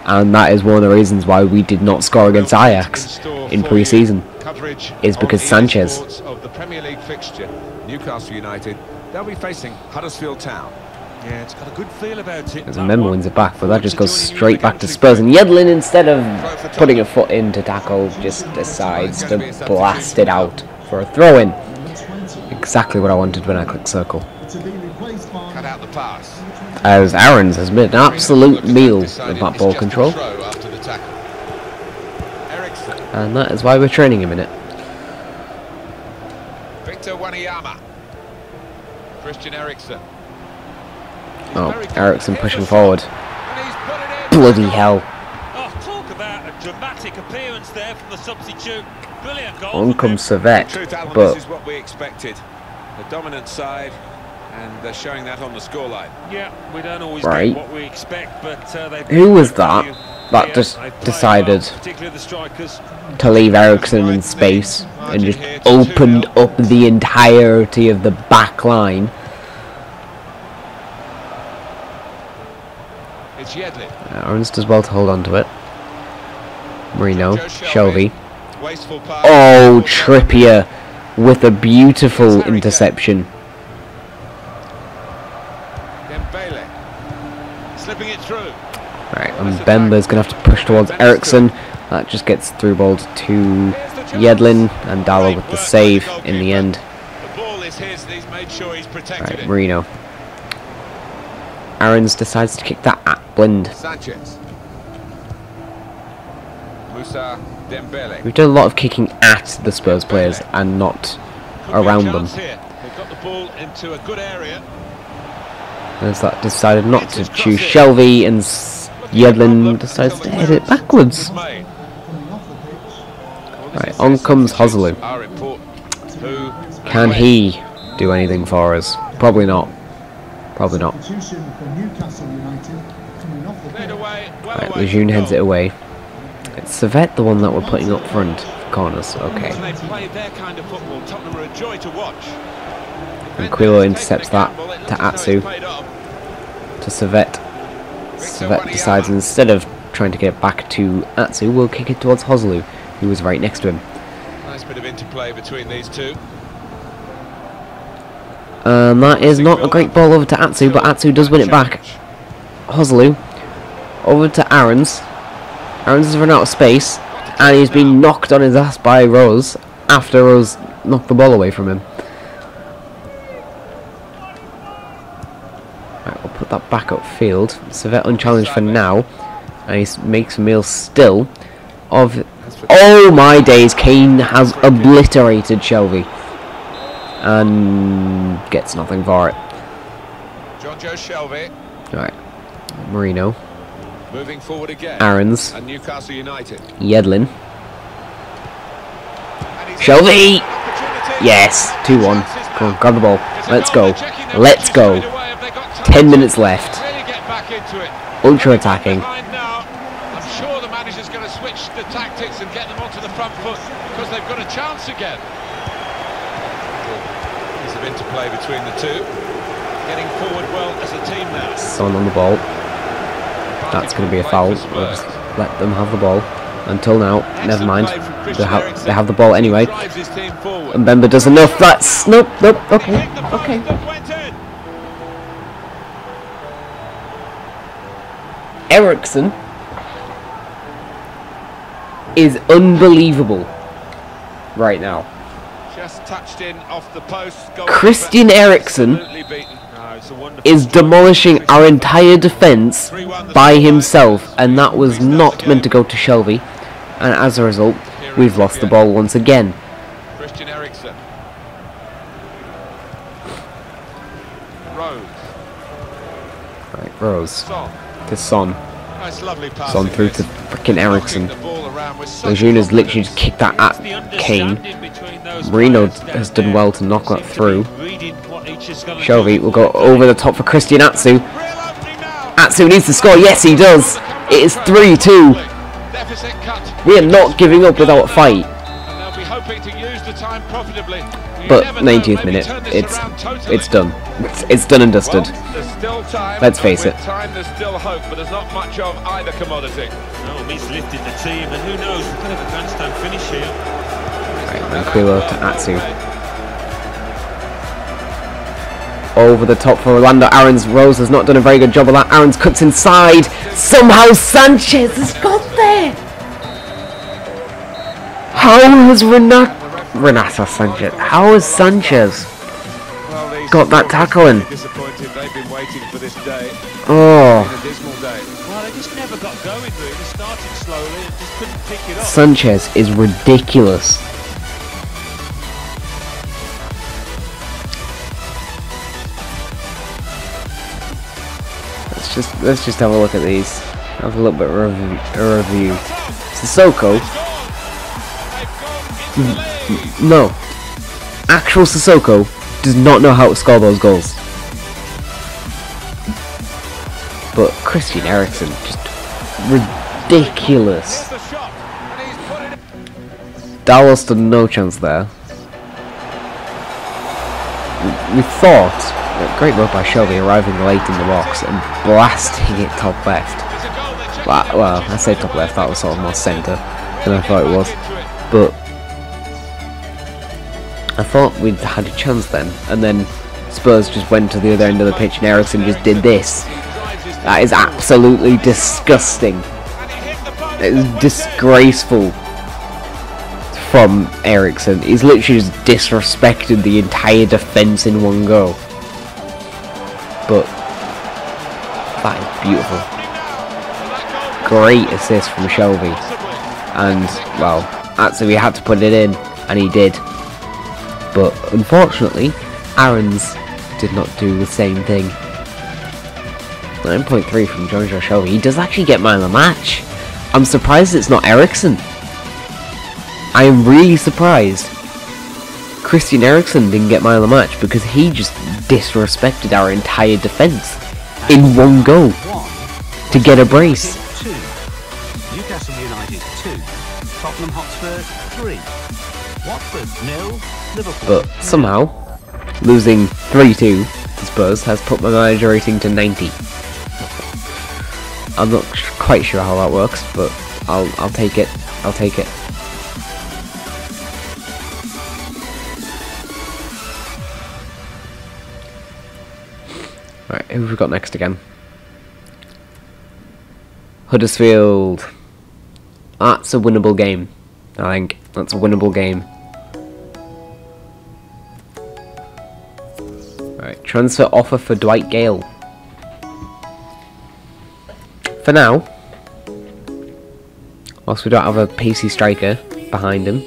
And that is one of the reasons why we did not score against Ajax in pre-season. Is because Sanchez. Of the Premier League fixture, Newcastle United, they'll be facing Huddersfield Town. Yeah, it's got a good feel about it. As a member wins it back, but that just goes straight back to Spurs. And Yedlin, instead of putting a foot in to tackle, just decides to blast it out for a throw-in. exactly what I wanted when I clicked circle. Cut out the pass. As Aarons has made an absolute meal with that ball control. After the tackle. Eriksson. And that is why we're training him in it. Victor Wanyama. Christian Eriksson. Oh, Eriksson pushing forward. Bloody hell. Oh, talk about a dramatic appearance there from the substitute. Brilliant goal. On comes Servette, Truth, Alan, but this is what we expected. The dominant side, and they're showing that on the scoreline. Yeah, we don't always Right. get what we expect, but who was that that just decided particularly the strikers. to leave Eriksson in space and just opened up the entirety of the back line? It's Yedlin. Aarons does well to hold on to it. Marino, Shelvey. Wasteful pass. Oh, Trippier with a beautiful interception. Dembele. Slipping it through. Right, and Bemba's going to have to push towards Eriksson. That just gets through balled to Yedlin, and Dalla with the save in the end. The ball is his, and he's made sure he's protected Right, it. Marino. Aarons decides to kick that at Blind. Sanchez. Musa Dembele. We've done a lot of kicking at the Spurs players and not Could be a around them. chance here. They've got the ball into a good area. There's that decided not to choose Shelvey, and Yedlin decides to head it backwards. Right, on comes Hoselu. Are important. Who Can he do anything for us? Probably not. Probably not. cleared away, well Right, away Lejeune from heads it goal. away. It's Servette, the one that we're putting up front for corners. Okay. When they play their kind of football, Tottenham are a joy to watch. And Quilo intercepts that to Atsu. Paid off. To Servette. Servette decides instead of trying to get it back to Atsu, we'll kick it towards Hoselu, who was right next to him. Nice bit of interplay between these two. And that is not a great ball over to Atsu, but Atsu does win it back. Hoselu over to Aarons. Aarons has run out of space, and he's been knocked on his ass by Rose after Rose knocked the ball away from him. Right, we'll put that back upfield. Servette unchallenged for now, and he makes a meal still of... Oh my days, Kane has obliterated Shelvey and gets nothing for it. John Joe Shelvey Right, Marino, moving forward again. Aarons, And Newcastle United. Yedlin, And he's Shelvey! opportunity. Yes, 2-1. Come on, grab the ball. It's a Let's goal. go. They're checking their Let's pitches go. straight away. Have they got time 10 to minutes left. really get back into it? Ultra attacking. Behind now. I'm sure the manager's going to switch the tactics and get them onto the front foot because they've got a chance again. Piece of interplay between the two. Getting forward well as a team now. Son on the ball. That's going to be a foul. We'll just let them have the ball. Until now, never mind. They have the ball anyway. Drives his team forward. And Bemba does enough. That's... Nope, nope, okay, okay. Eriksson is unbelievable right now. Just touched in off the post. Christian Eriksson Absolutely beaten. No, it's a wonderful is strike. demolishing our entire defence 3-1 the by scoreline. himself, and that was not meant to go to Shelvey, and as a result we've lost the ball once again. Christian Eriksson. Rose. Right, Rose Son. to Son. Nice lovely pass. Son through to freaking Eriksson. Lejeune Lejeune has literally just kicked that at Kane. Marino has done well to knock that through. Shelvey will go over the top for Christian Atsu. Atsu needs to score. Yes, he does. It is 3-2. Deficit cut. We are not giving up without a fight. And they'll be hoping to use the time profitably. You But never know, 90th maybe minute, turn this it's around totally. done. It's done and dusted. Well, there's still time. Let's face With it. time, there's still hope, but there's not much of either commodity. No, he's lifted the team, and who knows, we could have a grandstand finish here. Right, Manquillo to Atsu. Over the top for Orlando. Aarons. Rose has not done a very good job of that. Aarons cuts inside. Somehow Sanchez has got there. How has Renato Sanchez? How has Sanchez got that tackle in. Disappointed. They've been waiting for this day. Oh. Been a dismal day. Well, they just never got going really. Started slowly and just couldn't pick it up. Sanchez is ridiculous. Let's just have a look at these. Have a little bit of a review. Sissoko. No. Actual Sissoko does not know how to score those goals. But Christian Eriksen, just ridiculous. Dallas stood no chance there. We thought, great work by Shelby arriving late in the box and blasting it top left. Well, I say top left, that was sort of more centre than I thought it was. But I thought we'd had a chance then, and then Spurs just went to the other end of the pitch and Eriksen just did this. That is absolutely disgusting. It is disgraceful from Eriksen. He's literally just disrespected the entire defence in one go. But that is beautiful. Great assist from Shelby. And, well, actually we had to put it in, and he did. But unfortunately, Aarons did not do the same thing. 9.3 from Jonjo Shelby. He does actually get man of the match. I'm surprised it's not Eriksen. I am really surprised Christian Eriksen didn't get man of the match, because he just disrespected our entire defence in one go to get a brace. Newcastle United 2, Tottenham Hotspur 3, Watford 0, Liverpool. But somehow losing 3-2 to Spurs has put my manager rating to 90. I'm not quite sure how that works, but I'll take it. I'll take it. Right, who have we got next again? Huddersfield. That's a winnable game. I think that's a winnable game. Right, transfer offer for Dwight Gale. For now, whilst we don't have a pacey striker behind him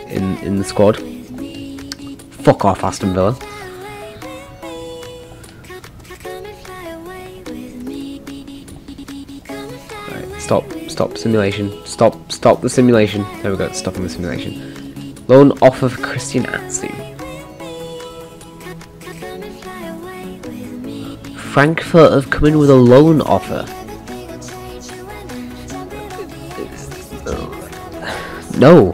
in the squad, fuck off Aston Villa. Right, stop simulation. Stop the simulation. There we go, it's stopping the simulation. Loan offer for Christian Atsu. Frankfurt have come in with a loan offer. No.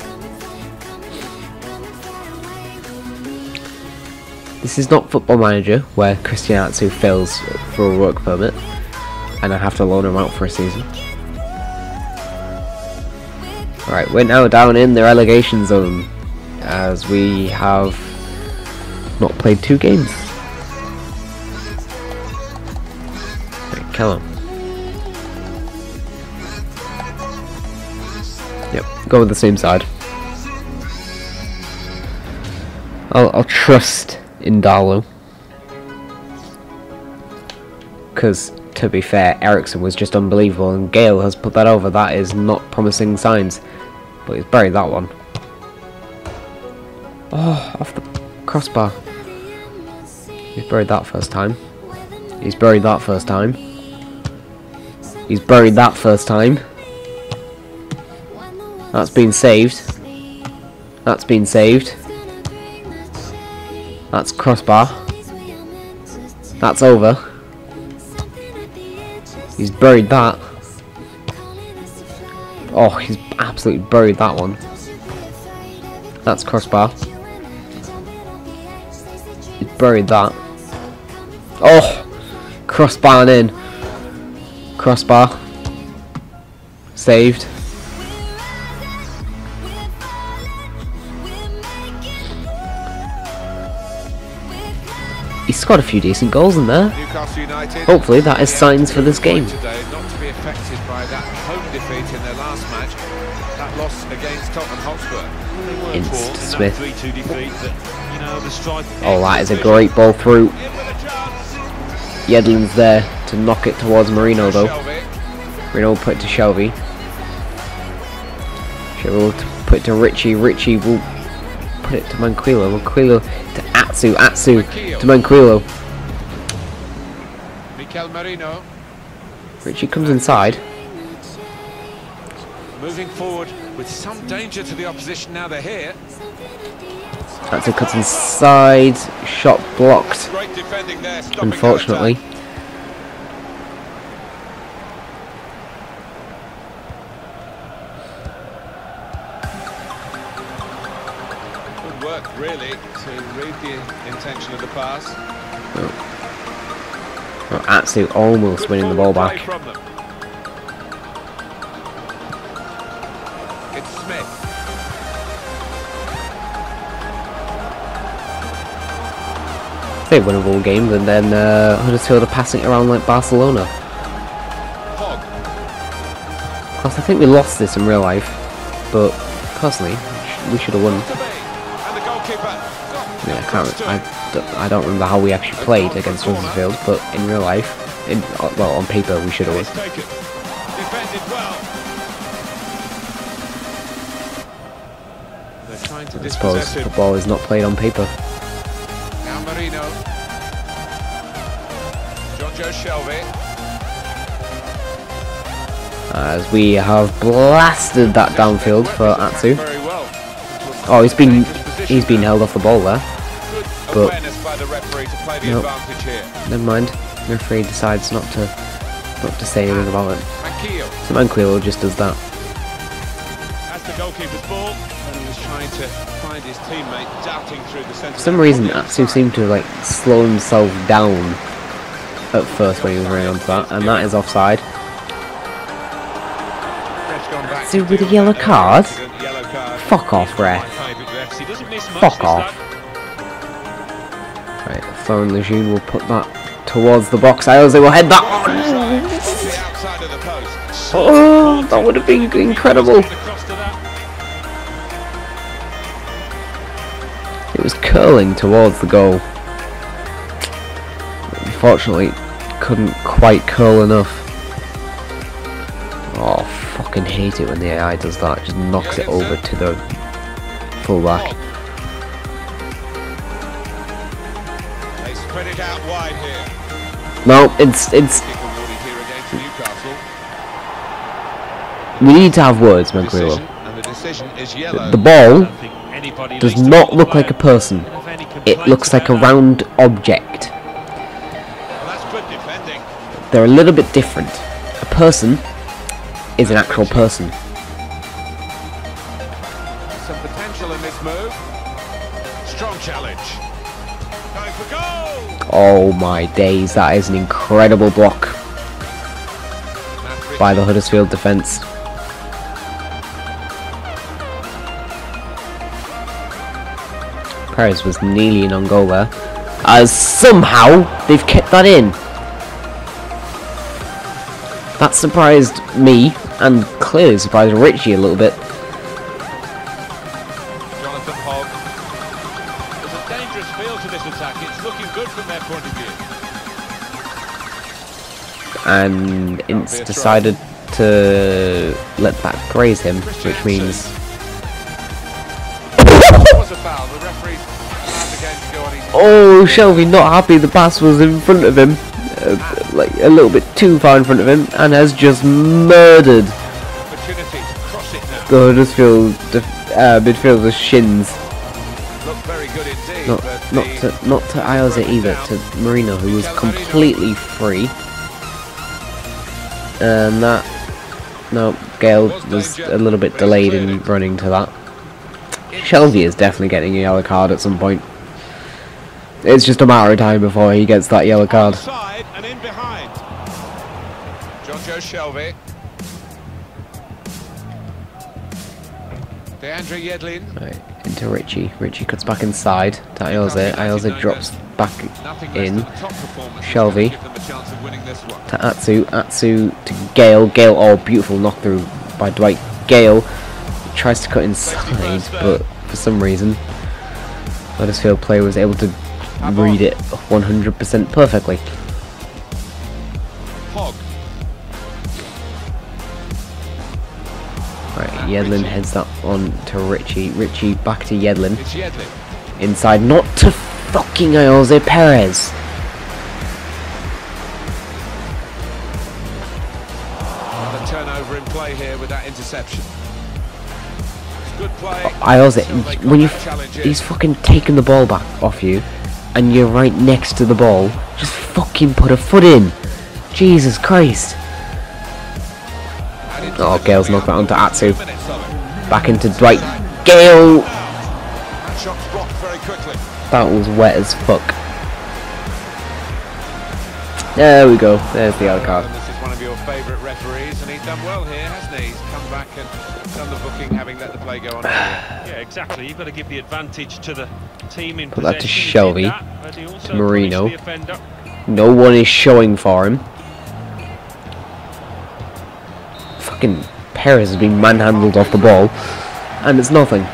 This is not Football Manager, where Christian Atsu fails for a work permit and I have to loan him out for a season. Alright, we're now down in the relegation zone, as we have not played 2 games. Come on. Yep, go with the same side. I'll trust in Darlow, because to be fair, Eriksen was just unbelievable, and Gale has put that over. That is not promising signs, but he's buried that one. Oh, off the crossbar. He's buried that first time. He's buried that first time. He's buried that first time. That's been saved. That's been saved. That's crossbar. That's over. He's buried that. Oh, he's absolutely buried that one. That's crossbar. He's buried that. Oh! Crossbar in. Crossbar. Saved. He's scored a few decent goals in there. Newcastle United, hopefully that is signs for this game. Today, not to be affected by that home defeat in their last match, that loss against Tottenham Hotspur. Inst Smith. 3-2 defeat that, you know, the strike. Oh, that is a great ball through. In with a chance. Yedlin's there to knock it towards Marino though. Shelby. Marino will put it to Shelby. Shelby will put it to Richie. Richie will put it to Manquillo. Manquillo to Atsu. Atsu to Manquillo. Mikel Merino Richie comes inside. moving forward with some danger to the opposition now they're here. Atsu cuts inside. Shot blocked, Great defending there, stopping the unfortunately. attack. Good work, really, to read the intention of the pass. Oh, Atsu almost winning the ball back. From them. It's Smith. They win a ball game, and then Huddersfield are passing it around like Barcelona. Hogg. Of course, I think we lost this in real life, but personally, we should have won. To be. And the goalkeeper. I don't remember how we actually played against Huddersfield, but in real life, well, on paper, we should have It's won. taken. Defended well. They're trying to I suppose dispossess him. football is not played on paper. Now Marino. John Joe Shelby. As we have blasted that downfield for Atsu. Very well. Oh, he's been held off the ball there. Good But- awareness by the referee to play the Nope. advantage here. Never mind. The referee decides not to say anything about it. Manquillo. So Manquillo just does that. That's the goalkeeper's ball, and he was trying to find his teammate darting through the centre. For some reason, Atsu seemed to like slow himself down at first when he was running onto that, and that is offside. Atsu with a yellow card? Yellow card. Fuck off, ref. He doesn't miss much, Fuck this off. lad. Right, Florian Lejeune will put that towards the box. Iose will head that on. Off the outside of the post. Oh, that would have been incredible. Across to that. It was curling towards the goal. Unfortunately, couldn't quite curl enough. Oh, fucking hate it when the AI does that. It just knocks it over to the fullback. They spread it out wide here. No, it's. Kick awarded here against Newcastle. We need to have words, Manquillo. Decision, and the decision is yellow. The ball I don't think anybody does leads to not all look the like a way. person. And if any It complaints looks like a about that, round object. Well, that's good defending. They're a little bit different. A person is an actual person. Some potential in this move. Strong challenge. Going for goal. Oh my days, that is an incredible block by the Huddersfield defence. Perez was nearly in on goal there, as somehow they've kept that in. That surprised me, and clearly surprised Richie a little bit. Jonathan Hogg. There's a dangerous feel to this attack. It's looking good from their point of view. And Ince decided to let that graze him, which means That was a foul. The referee allowed the game to go on. oh, Shelby not happy the pass was in front of him, like a little bit too far in front of him, and has just murdered Opportunity to cross it now. the Huddersfield midfielder's shins. Looked very good indeed. Not to Iose either, to Marino, who was completely free. And that, no, Gale was a little bit delayed in running to that. Shelby is definitely getting a yellow card at some point. It's just a matter of time before he gets that yellow card. Side and in behind. John Joe Shelby. DeAndre Yedlin. Right, into Richie. Richie cuts back inside to Iose. Iose drops back Nothing less in. than a top performance. Shelby. Give them a chance of winning this one. To Atsu. Atsu to Gale. Gale, oh, beautiful knock through by Dwight. Gale tries to cut inside, but for some reason Huddersfield player was able to read it 100% perfectly. Hogg. Right, Yedlin heads that on to Richie. Richie back to Yedlin. It's Yedlin. Inside, not to fucking Jose Perez. The turnover in play here with that interception. It's good play. Jose, until they got when you that challenge in. he's fucking taking the ball back off you, and you're right next to the ball, just fucking put a foot in. Jesus Christ. Oh, Gale's knocked that onto Atsu. Back into Dwight. Gale! That shot's blocked very quickly. That was wet as fuck. There we go. There's the other card. And this is one of your favourite referees, and he's done well here, hasn't he? He's come back and done the booking, having let the play go on. Yeah, exactly. You've got to give the advantage to the team in Put that to possession. He Shelby. did that, but he also To Marino. punished the offender. No one is showing for him. Fucking Perez has been manhandled off the ball, and it's nothing.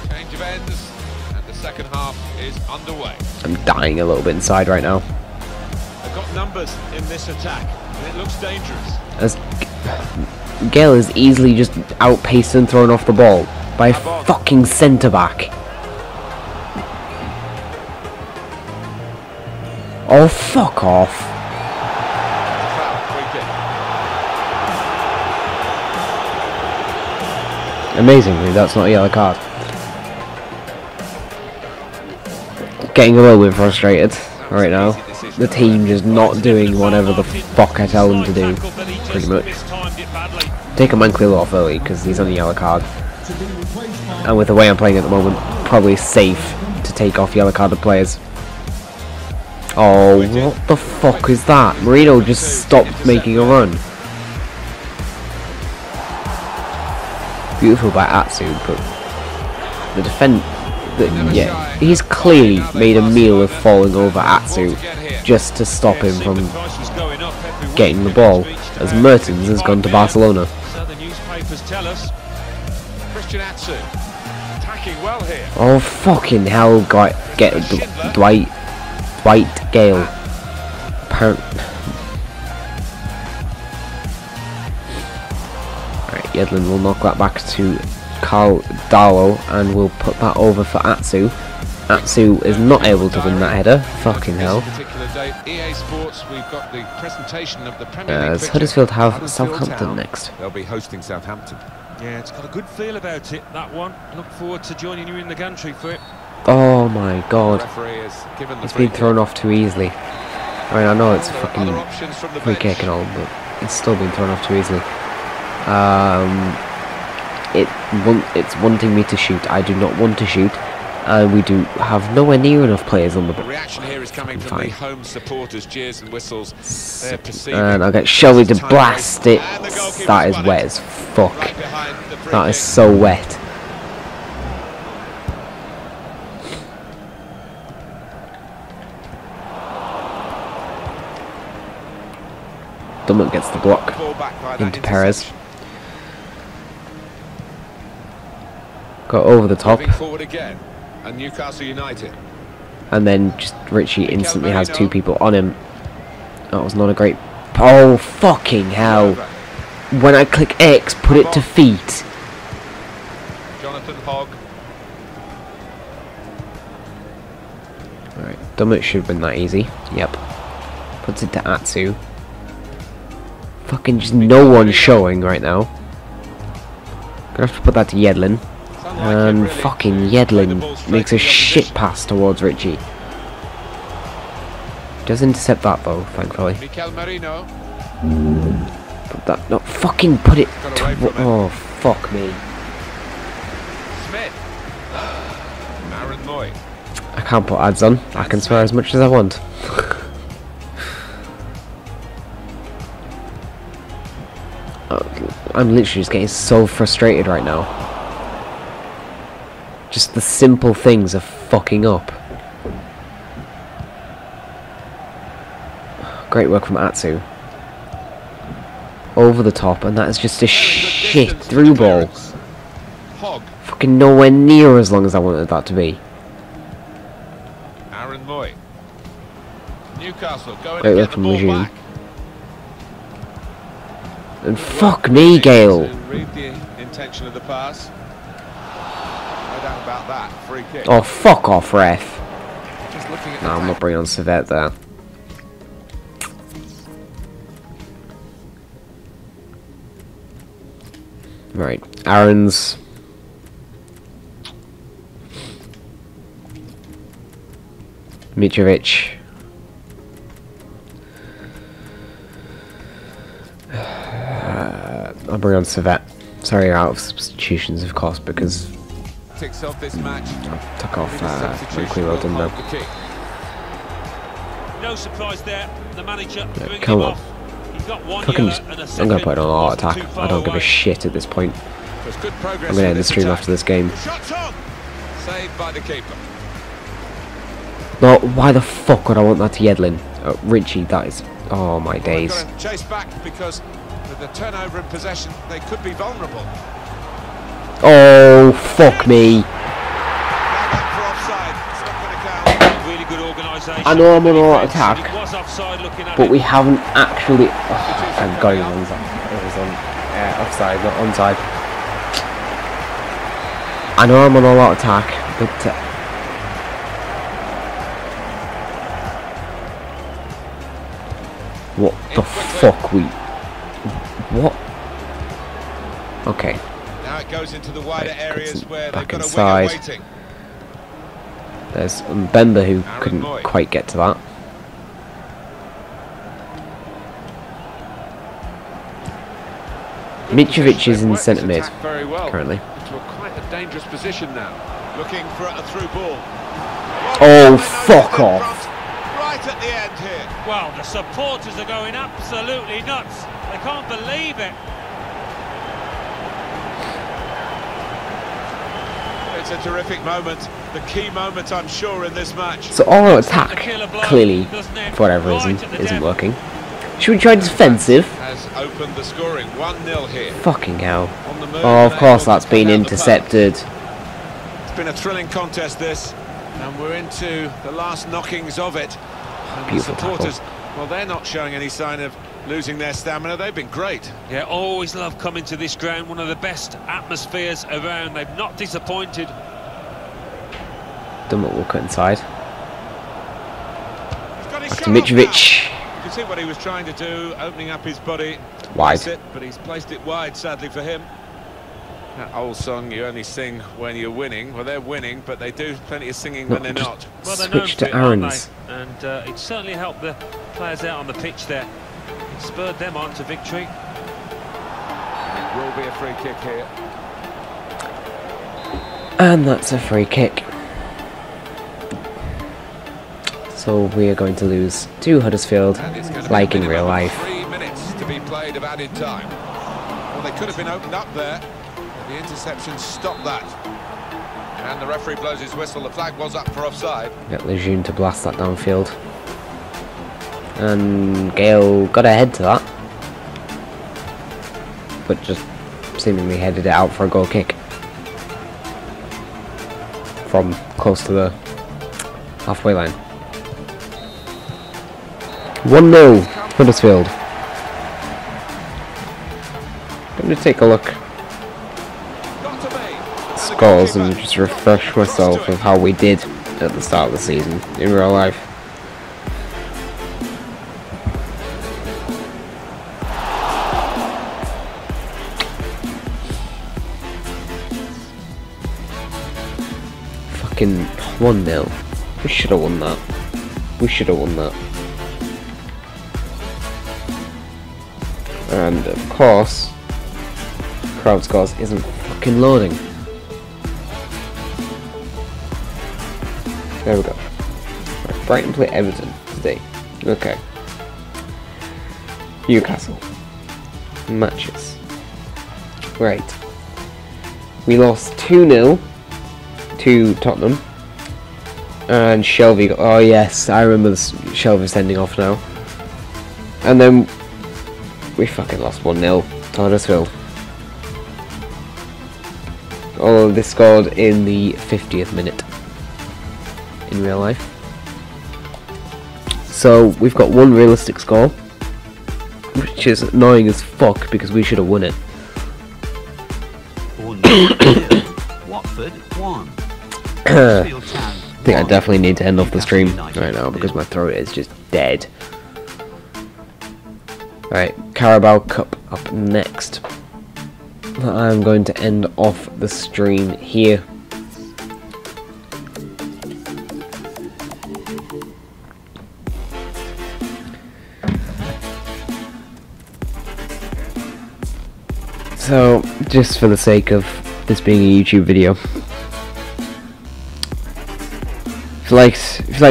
Change of ends, and the second half is underway. I'm dying a little bit inside right now. They've got numbers in this attack, and it looks dangerous. As Gale is easily just outpaced and thrown off the ball by a fucking centre back. Oh, fuck off. Foul, free kick. Amazingly, that's not a yellow card. Getting a little bit frustrated right now. The team just not doing whatever the fuck I tell them to do, pretty much. Take a Manquillo off early because he's on a yellow card. And with the way I'm playing at the moment, probably safe to take off yellow carded players. Oh, what the fuck is that? Marino just stopped making a run. Beautiful by Atsu, but the yeah, he's clearly made a meal of falling over Atsu just to stop him from getting the ball, as Mertens has gone to Barcelona. So the newspapers tell us. Christian Atsu attacking well here. Oh fucking hell, get Dwight Gale. Right, Yedlin will knock that back to Carl Darlow and we'll put that over for Atsu. Atsu is not able to win that header. Fucking hell. EA Sports, we've got the presentation of the Premier League As fixture. Huddersfield have Huddersfield Southampton Town. next. They'll be hosting Southampton. Yeah, it's got a good feel about it, that one. Look forward to joining you in the gantry for it. Oh my The god. referee has given the It's free been thrown off too easily. I mean, I know it's a There are other fucking options from the free bench. kick and all, but it's still been thrown off too easily. It's wanting me to shoot. I do not want to shoot, and we do have nowhere near enough players on the The reaction here is coming from the home supporters, cheers and whistles. They're perceiving and I'll get Shelby to time blast it. and the goalkeeper's That is won wet it. as fuck. Right behind the free That is kick. so wet. Dummett gets the block Ball back by that into Perez. interception. Got over the top, Moving forward again, and Newcastle United. and then just Richie instantly has two people on him. That was not a great. Oh fucking hell! When I click X, put it to feet. Jonathan Hogg. Alright, Dummett should win that easy. Yep. Puts it to Atsu. Fucking just no one showing right now. Gonna have to put that to Yedlin. And fucking Yedlin makes a shit pass towards Richie. Does intercept that though, thankfully. Mikel Merino. Put that, no, fucking put it Got away from it. oh, fuck me. Smith. Maron Moy. I can't put ads on. I can swear as much as I want. I'm literally just getting so frustrated right now. Just the simple things are fucking up. Great work from Atsu. over the top, and that is just a shit Distance through ball. interference. Hogg. Fucking nowhere near as long as I wanted that to be. Aaron Moy. Newcastle going Great to work get the from ball Lejeune. back. And fuck me, Gale. To read the intention of the pass. No doubt about that. Free kick. Oh, fuck off, ref. Just looking at No, the I'm not bringing on Servette there. Right, Aaron's. Mitrovic. I'll bring on Servette. Sorry, out of substitutions, of course, because tactics of this match. I took off Substitution Queen well will done hold though. the key. No surprise there. The manager bringing come him on. off. He's got one Fucking yellow just, and a I'm second. gonna put it on all Wasn't attack. too far I don't give a away. shit at this point. There's good progress. I'm gonna in end the this stream attack. after this game. Shots on. Saved by the keeper. No, why the fuck would I want that to Yedlin? Richie, that is. Oh my days. They've got to chase back because with the turnover in possession, they could be vulnerable. Oh, fuck me. Flag up for offside. It's not going to count. Really good organisation. I know I'm on all Defence, attack, and it was offside looking at but it. we haven't actually. Oh, I've got it onside. It was on offside, not onside. I know I'm on all out attack, but what the fuck What? Okay. Now it goes into the wider Right, areas puts it where they've back got inside. a winger waiting. There's Mbemba who Aaron couldn't Moy. quite get to that. Mitrovic is in centre mid Very well. currently. Into a quite a dangerous position now. Looking for a through ball. Oh, Well, fuck in off. front, right at the end here. Well, the supporters are going absolutely nuts. They can't believe it. It's a terrific moment. The key moment, I'm sure, in this match. So all out attack clearly, for whatever reason, isn't working. Should we try defensive? Has opened the scoring. 1-0 here. Fucking hell. On the move, Oh, of and course able that's to been cut out the puck. intercepted. It's been a thrilling contest, this, and we're into the last knockings of it. And the Beautiful supporters, well, they're not showing any sign of losing their stamina. They've been great. Yeah, always love coming to this ground. One of the best atmospheres around. They've not disappointed. Dummet will cut inside. He's got his Back shot to off Mitrovic. now. You can see what he was trying to do, opening up his body. Wide. Missed it, but he's placed it wide, sadly for him. That old song you only sing when you're winning. Well, they're winning, but they do plenty of singing when they're just not. Well, they're known Switch for to it, aren't Aaron's. they? And it certainly helped the players out on the pitch there. It spurred them on to victory. It will be a free kick here. And that's a free kick. So we are going to lose to Huddersfield, And it's going to like be a in real minimum of life. 3 minutes to be played of added time. Well, they could have been opened up there. The interception stopped that. And the referee blows his whistle. The flag was up for offside. Get Lejeune to blast that downfield. And Gale got ahead to that. But just seemingly headed it out for a goal kick. From close to the halfway line. 1-0 Huddersfield. Going to take a look Got to be. scores and just refresh myself of how we did at the start of the season in real life. Fucking 1-0. We should have won that. We should have won that. And of course, crowd scores isn't fucking loading. There we go. Right, Brighton play Everton today. Okay. Newcastle. Matches. Right. We lost 2-0 to Tottenham. And Shelby got, oh yes, I remember Shelby sending off now. And then We fucking lost 1-0 to Huddersfield. Although this scored in the 50th minute in real life. So we've got one realistic score, which is annoying as fuck because we should have won it. Watford 1. I think I definitely need to end off the stream right now because my throat is just dead. Right, Carabao Cup up next. I'm going to end off the stream here. So, just for the sake of this being a YouTube video, if you like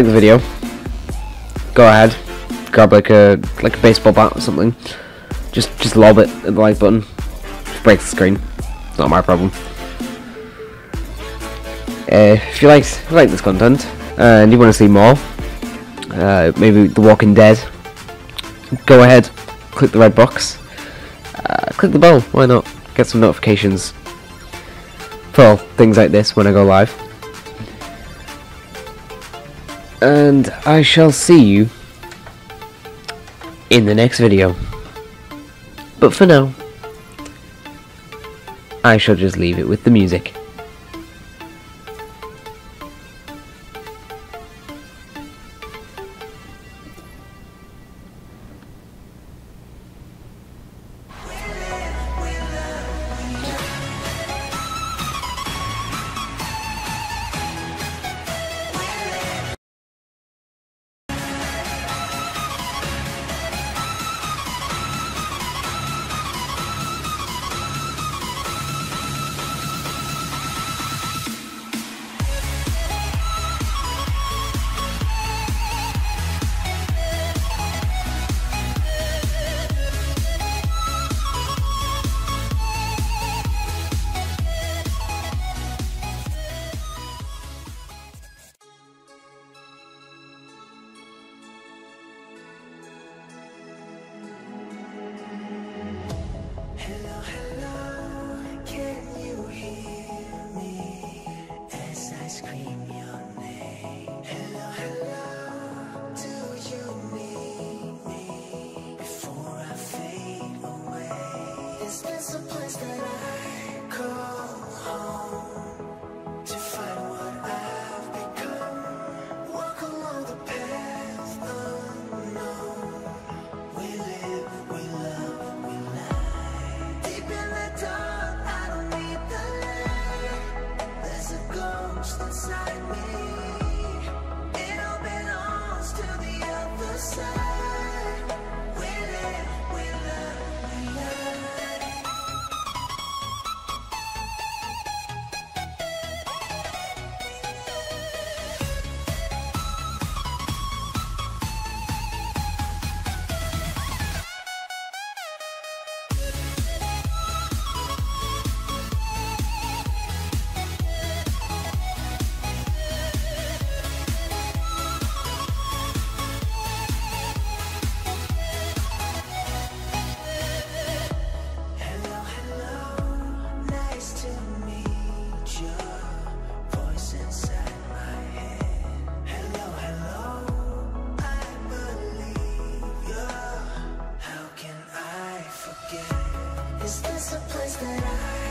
the video, go ahead, grab like a baseball bat or something, just lob it at the like button, just break the screen, it's not my problem. If you like this content and you want to see more, maybe The Walking Dead, go ahead, click the red box, click the bell, why not, get some notifications for things like this when I go live. And I shall see you in the next video. But for now, I shall just leave it with the music. Is this a place that I